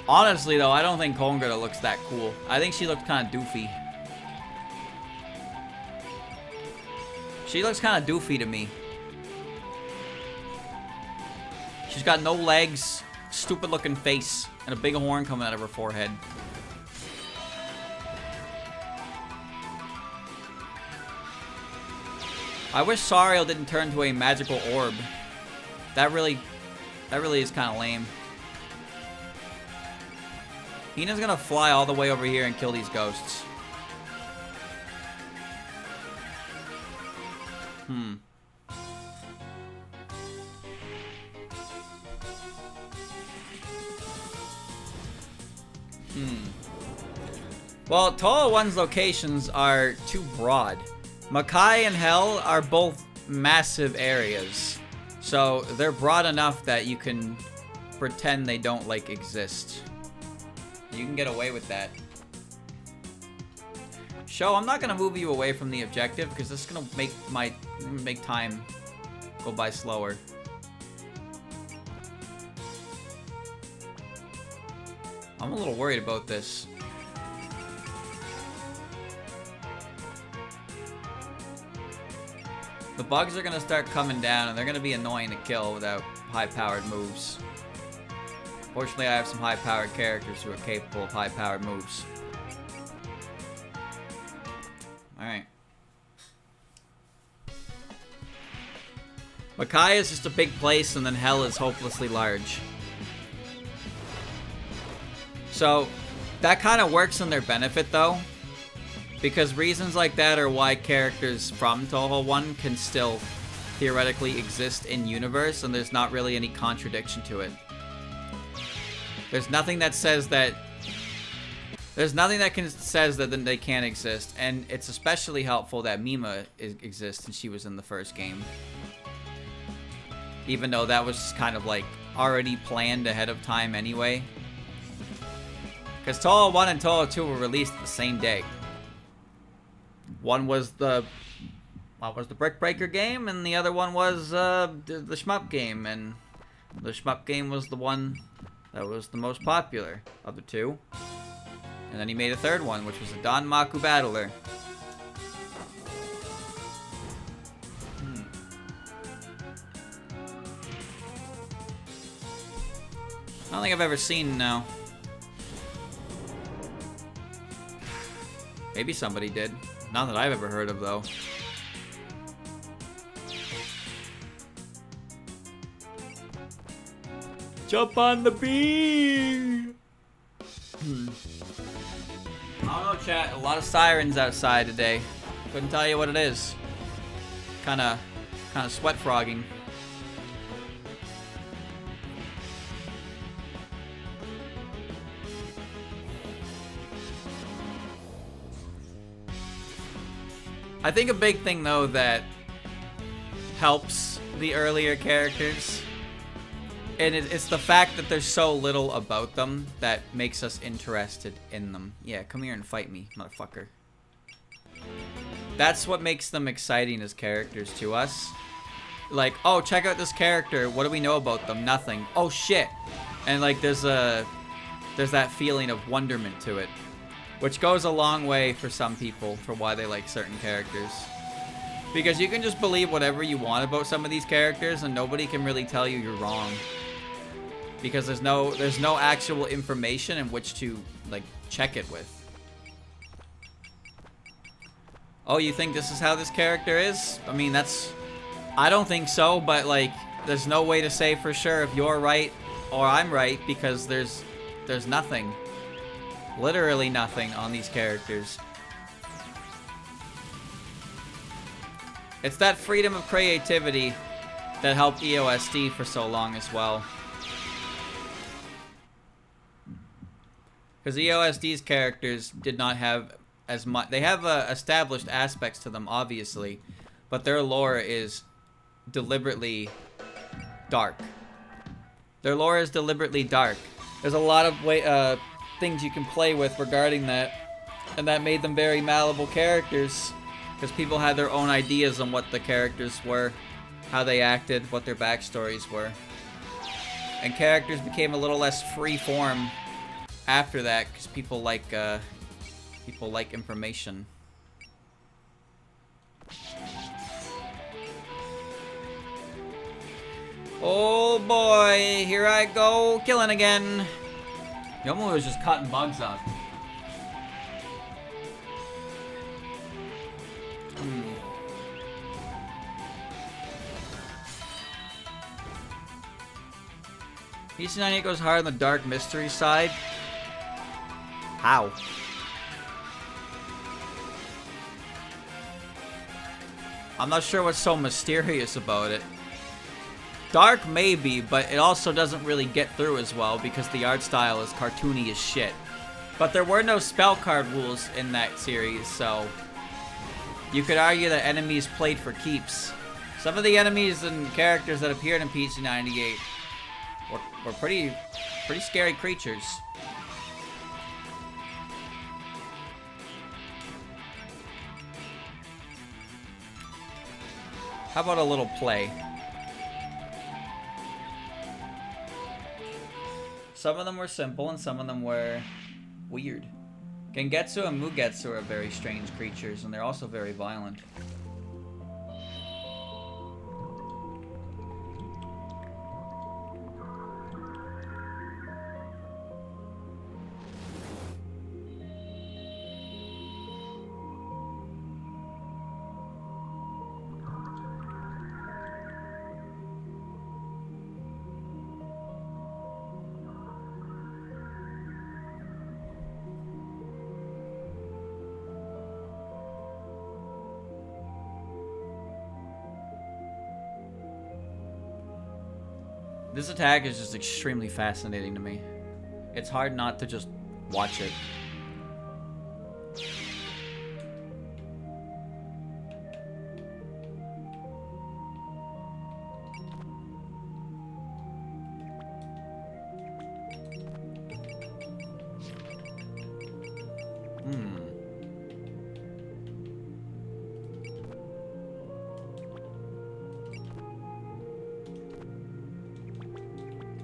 Honestly, though, I don't think Kongara looks that cool. I think she looks kind of doofy. She looks kind of doofy to me. She's got no legs, stupid looking face, and a big horn coming out of her forehead. I wish Sariel didn't turn to a magical orb. That really is kind of lame. Hina's gonna fly all the way over here and kill these ghosts. Well, Toho 1's locations are too broad. Makai and Hell are both massive areas. So they're broad enough that you can pretend they don't, like, exist. You can get away with that. Show, I'm not gonna move you away from the objective because this is gonna make time go by slower. I'm a little worried about this. The bugs are gonna start coming down and they're gonna be annoying to kill without high-powered moves. Fortunately, I have some high-powered characters who are capable of high-powered moves. Alright. Hokkai is just a big place, and then hell is hopelessly large. So, that kind of works in their benefit, though. Because reasons like that are why characters from Touhou 1 can still theoretically exist in universe, and there's not really any contradiction to it. There's nothing that says that... There's nothing that says that they can't exist, and it's especially helpful that Mima exists and she was in the first game. Even though that was kind of like already planned ahead of time anyway. Because Touhou 1 and Touhou 2 were released the same day. One was the Brick Breaker game, and the other one was the Shmup game, and the Shmup game was the one that was the most popular of the two. And then he made a third one, which was a Danmaku Battler. I don't think I've ever seen, no. Maybe somebody did. None that I've ever heard of, though. Jump on the beam! I don't know, chat. A lot of sirens outside today. Couldn't tell you what it is. Kinda sweat frogging. I think a big thing, though, that helps the earlier characters, and it's the fact that there's so little about them that makes us interested in them. Yeah, come here and fight me, motherfucker. That's what makes them exciting as characters to us. Like, oh, check out this character. What do we know about them? Nothing. Oh, shit. And, like, there's that feeling of wonderment to it. Which goes a long way for some people for why they like certain characters. Because you can just believe whatever you want about some of these characters and nobody can really tell you you're wrong. Because there's no actual information in which to, like, check it with. Oh, you think this is how this character is? I mean, I don't think so, but, like, there's no way to say for sure if you're right or I'm right because there's nothing. Literally nothing on these characters. It's that freedom of creativity that helped EOSD for so long as well. Because EOSD's characters did not have as much... They have established aspects to them, obviously. But their lore is deliberately dark. Their lore is deliberately dark. There's a lot of things you can play with regarding that, and that made them very malleable characters because people had their own ideas on what the characters were, how they acted, what their backstories were, and characters became a little less free form after that because people like information. Oh boy, here I go killing again. Yomo was just cutting bugs up. PC98 goes hard on the dark mystery side. How? I'm not sure what's so mysterious about it. Dark maybe, but it also doesn't really get through as well because the art style is cartoony as shit. But there were no spell card rules in that series, so you could argue that enemies played for keeps. Some of the enemies and characters that appeared in PC98 were pretty scary creatures. How about a little play? Some of them were simple and some of them were weird. Gengetsu and Mugetsu are very strange creatures, and they're also very violent. This attack is just extremely fascinating to me. It's hard not to just watch it.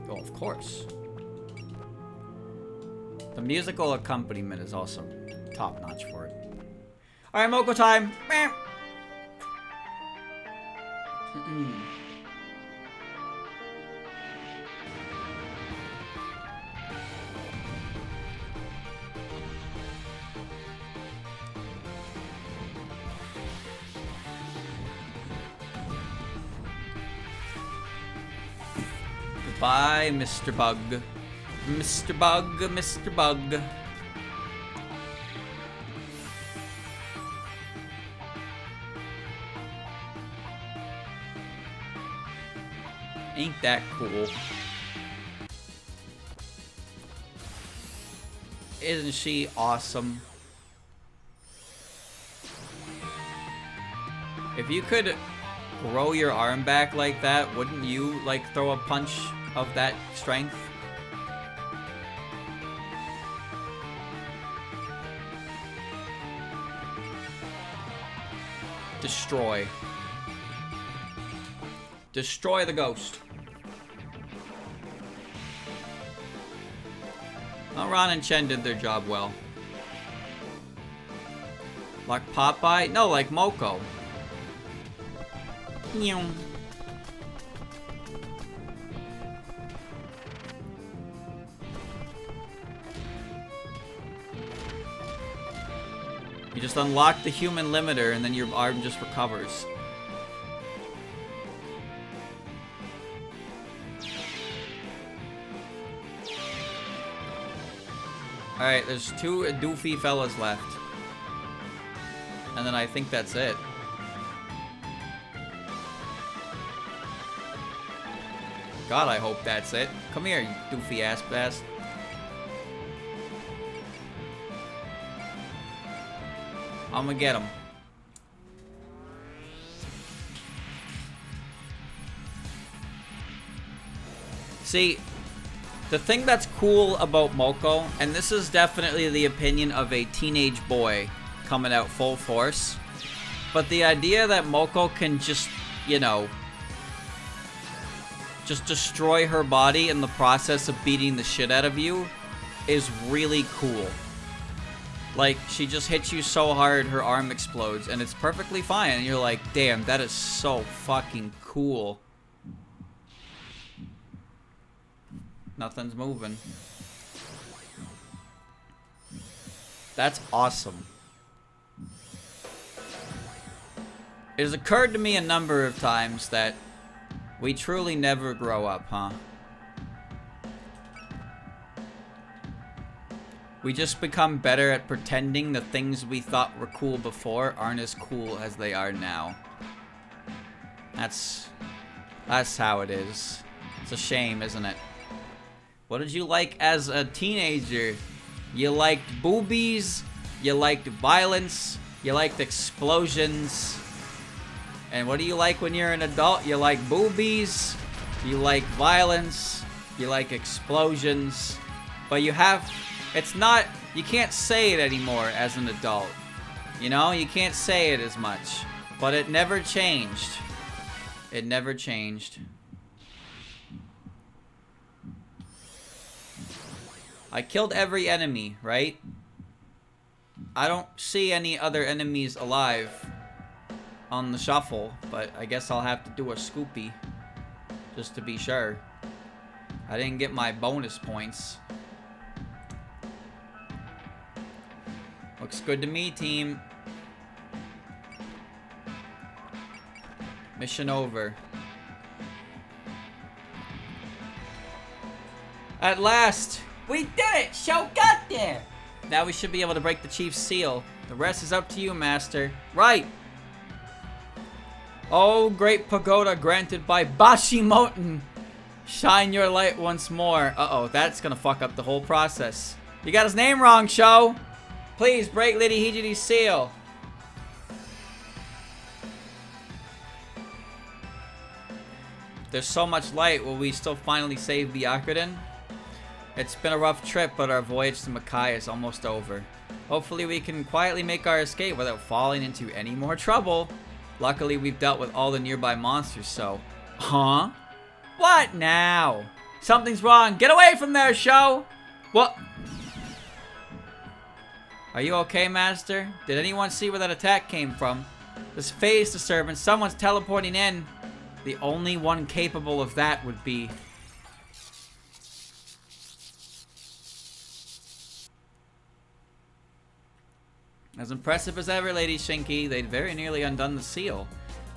Oh, of course. The musical accompaniment is also top-notch for it. Alright, Moko time! Goodbye, Mr. Bug. Mr. Bug, Mr. Bug. Ain't that cool? Isn't she awesome? If you could grow your arm back like that, wouldn't you, like, throw a punch of that strength? Destroy. Destroy the ghost. Well, Ron and Chen did their job well. Like Popeye? No, like Moko. You just unlock the human limiter and then your arm just recovers. Alright, there's two doofy fellas left. And then I think that's it. God, I hope that's it. Come here, you doofy ass bass. I'm gonna get him. See, the thing that's cool about Moko, and this is definitely the opinion of a teenage boy coming out full force, but the idea that Moko can just, you know, just destroy her body in the process of beating the shit out of you is really cool. Like, she just hits you so hard, her arm explodes, and it's perfectly fine. And you're like, damn, that is so fucking cool. Nothing's moving. That's awesome. It has occurred to me a number of times that we truly never grow up, huh? We just become better at pretending the things we thought were cool before aren't as cool as they are now. That's how it is. It's a shame, isn't it? What did you like as a teenager? You liked boobies, you liked violence, you liked explosions. And what do you like when you're an adult? You like boobies, you like violence, you like explosions. But you have... It's not, you can't say it anymore as an adult. You know, you can't say it as much. But it never changed. It never changed. I killed every enemy, right? I don't see any other enemies alive on the shuffle, but I guess I'll have to do a scoopy just to be sure. I didn't get my bonus points. Looks good to me, team. Mission over. At last! We did it! Show got there! Now we should be able to break the chief's seal. The rest is up to you, master. Right! Oh, great pagoda granted by Bashimoten. Shine your light once more. Uh-oh, that's gonna fuck up the whole process. You got his name wrong, Sho! Please break Lady Hijidi's seal. There's so much light. Will we still finally save Byakuren? It's been a rough trip, but our voyage to Hokkai is almost over. Hopefully we can quietly make our escape without falling into any more trouble. Luckily, we've dealt with all the nearby monsters, so... Huh? What now? Something's wrong. Get away from there, Sho! What? Are you okay, Master? Did anyone see where that attack came from? This phase disturbance, someone's teleporting in. The only one capable of that would be... As impressive as ever, Lady Shinki, they'd very nearly undone the seal.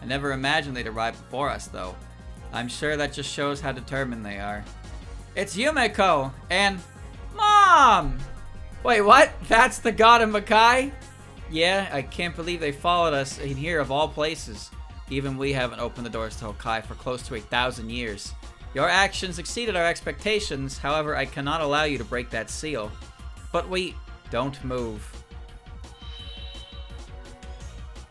I never imagined they'd arrive before us, though. I'm sure that just shows how determined they are. It's Yumeko! And... Mom! Wait, what? That's the god of Hokkai? Yeah, I can't believe they followed us in here of all places. Even we haven't opened the doors to Hokkai for close to 1,000 years. Your actions exceeded our expectations, however, I cannot allow you to break that seal. But we... Don't move.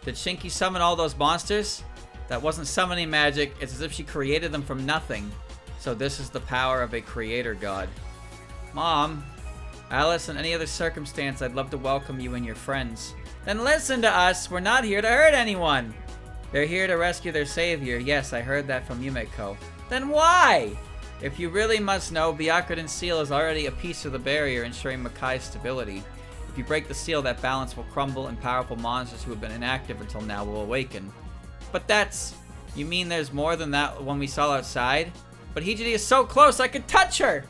Did Shinki summon all those monsters? That wasn't summoning magic, it's as if she created them from nothing. So this is the power of a creator god. Mom, Alice, in any other circumstance, I'd love to welcome you and your friends. Then listen to us, we're not here to hurt anyone. They're here to rescue their savior. Yes, I heard that from Yumeko. Then why? If you really must know, Byakuren's seal is already a piece of the barrier ensuring Hokkai's stability. If you break the seal, that balance will crumble and powerful monsters who have been inactive until now will awaken. But that's... You mean there's more than that one we saw outside? But Hijidi is so close I could touch her!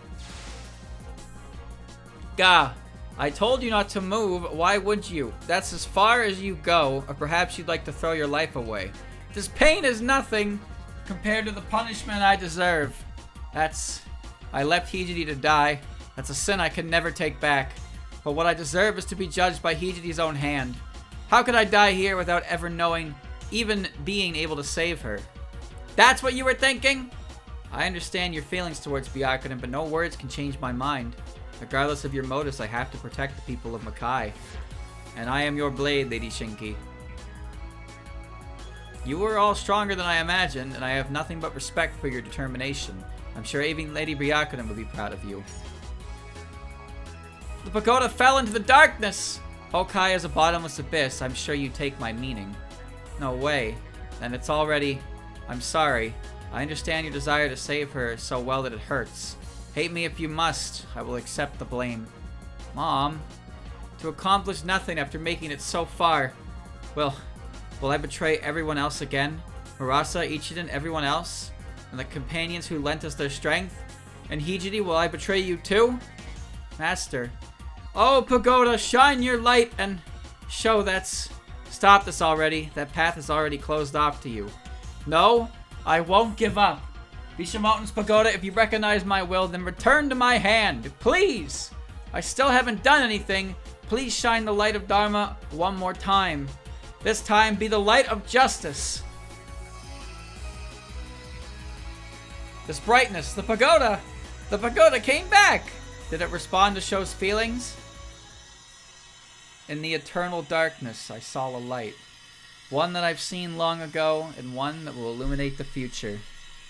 Gah, I told you not to move, why would you? That's as far as you go, or perhaps you'd like to throw your life away. This pain is nothing compared to the punishment I deserve. I left Hijidi to die. That's a sin I can never take back. But what I deserve is to be judged by Hijidi's own hand. How could I die here without ever knowing, even being able to save her? That's what you were thinking? I understand your feelings towards Byakuren, but no words can change my mind. Regardless of your motives, I have to protect the people of Hokkai. And I am your blade, Lady Shinki. You were all stronger than I imagined, and I have nothing but respect for your determination. I'm sure even Lady Byakuren would be proud of you. The pagoda fell into the darkness! Hokkai is a bottomless abyss. I'm sure you take my meaning. No way. Then it's already... I'm sorry. I understand your desire to save her so well that it hurts. Hate me if you must. I will accept the blame. Mom, to accomplish nothing after making it so far. Well, will I betray everyone else again? Murasa, Ichiden, everyone else? And the companions who lent us their strength? And Hijidi, will I betray you too? Master. Oh, Pagoda, shine your light and show that's... Stop this already. That path is already closed off to you. No, I won't give up. Bishamoten's Pagoda, if you recognize my will, then return to my hand. Please! I still haven't done anything. Please shine the light of Dharma one more time. This time, be the light of justice. This brightness, the pagoda came back. Did it respond to Sho's feelings? In the eternal darkness, I saw a light. One that I've seen long ago, and one that will illuminate the future.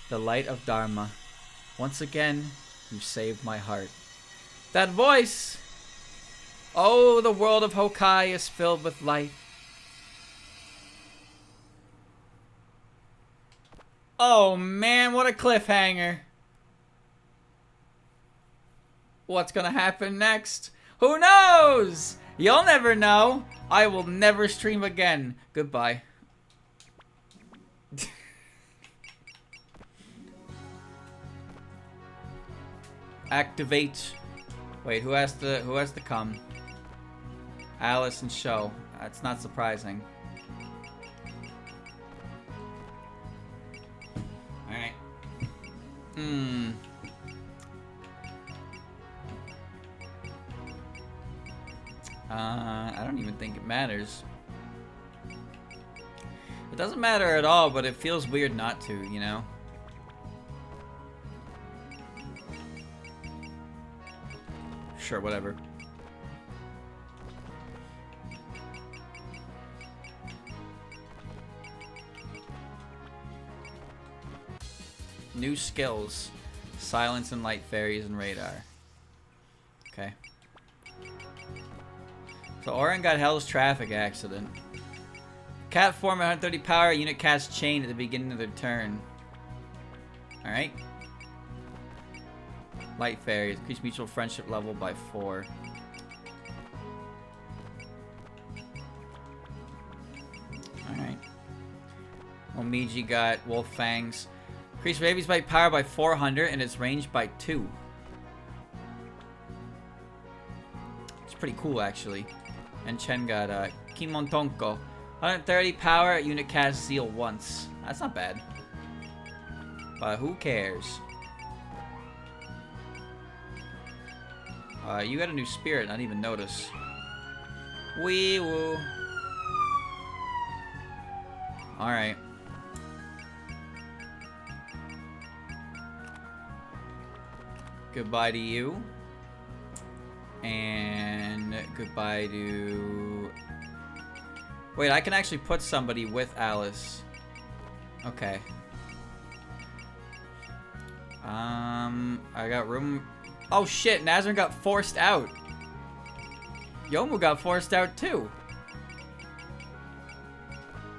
The light of Dharma. Once again, you saved my heart. That voice! Oh, the world of Hokkai is filled with light. Oh man, what a cliffhanger. What's gonna happen next? Who knows? You'll never know. I will never stream again. Goodbye. Activate. Wait, who has to come? Alice and Show. That's not surprising. Alright. I don't even think it matters. It doesn't matter at all, but it feels weird not to, you know? Sure, whatever. New skills. Silence and light fairies and radar. Okay. So Orin got Hell's Traffic accident. Cat form at 130 power, unit cast chain at the beginning of their turn. Alright. Light fairies. Increase mutual friendship level by 4. Alright. Omiji got Wolf Fangs. Increase Ravy's bite power by 400 and its range by 2. It's pretty cool, actually. And Chen got Kimontonko. 130 power, unit cast Zeal once. That's not bad. But who cares? You got a new spirit, I didn't even notice. Wee woo. Alright. Goodbye to you. And goodbye to... Wait, I can actually put somebody with Alice. Okay. I got room... Oh shit, Nazarene got forced out. Yomu got forced out too.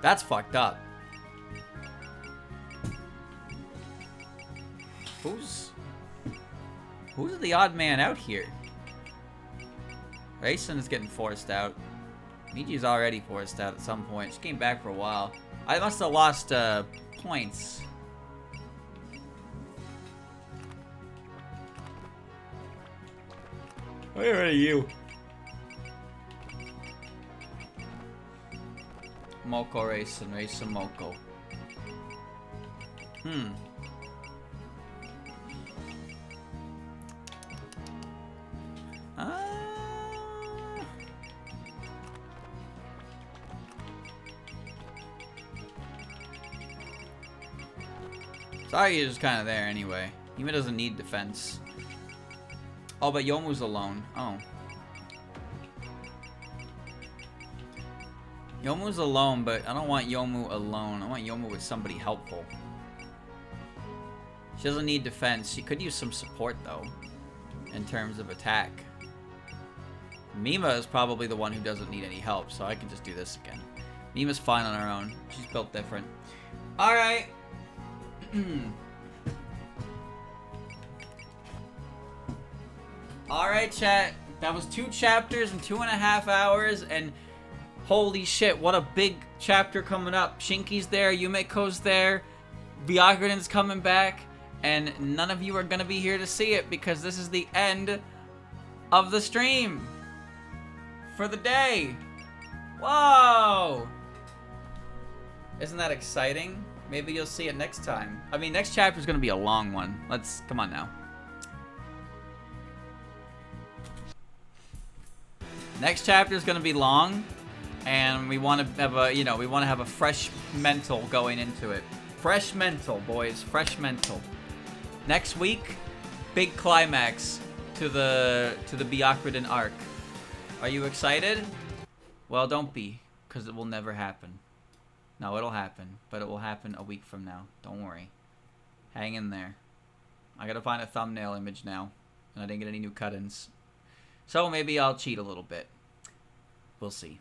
That's fucked up. Who's the odd man out here? Rayson is getting forced out. Miji's already forced out at some point. She came back for a while. I must have lost points. Where are you? Moko Rayson, Rayson Moko. Sagi is kind of there anyway. Yuma doesn't need defense. Oh, but Yomu's alone. Oh. Yomu's alone, but I don't want Yomu alone. I want Yomu with somebody helpful. She doesn't need defense. She could use some support, though, in terms of attack. Mima is probably the one who doesn't need any help, so I can just do this again. Mima's fine on her own. She's built different. Alright. Alright, chat. That was 2 chapters in 2.5 hours, and holy shit, what a big chapter coming up. Shinki's there, Yumeko's there, Byakuren's coming back, and none of you are gonna be here to see it because this is the end of the stream for the day. Whoa! Isn't that exciting? Maybe you'll see it next time. I mean, next chapter is gonna be a long one. Come on now. Next chapter is gonna be long, and we want to have a, we want to have a fresh mental going into it. Fresh mental, boys. Fresh mental. Next week, big climax to the Byakuren arc. Are you excited? Well, don't be, because it will never happen. No, it'll happen, but it will happen a week from now. Don't worry. Hang in there. I gotta find a thumbnail image now, and I didn't get any new cut-ins. So maybe I'll cheat a little bit. We'll see.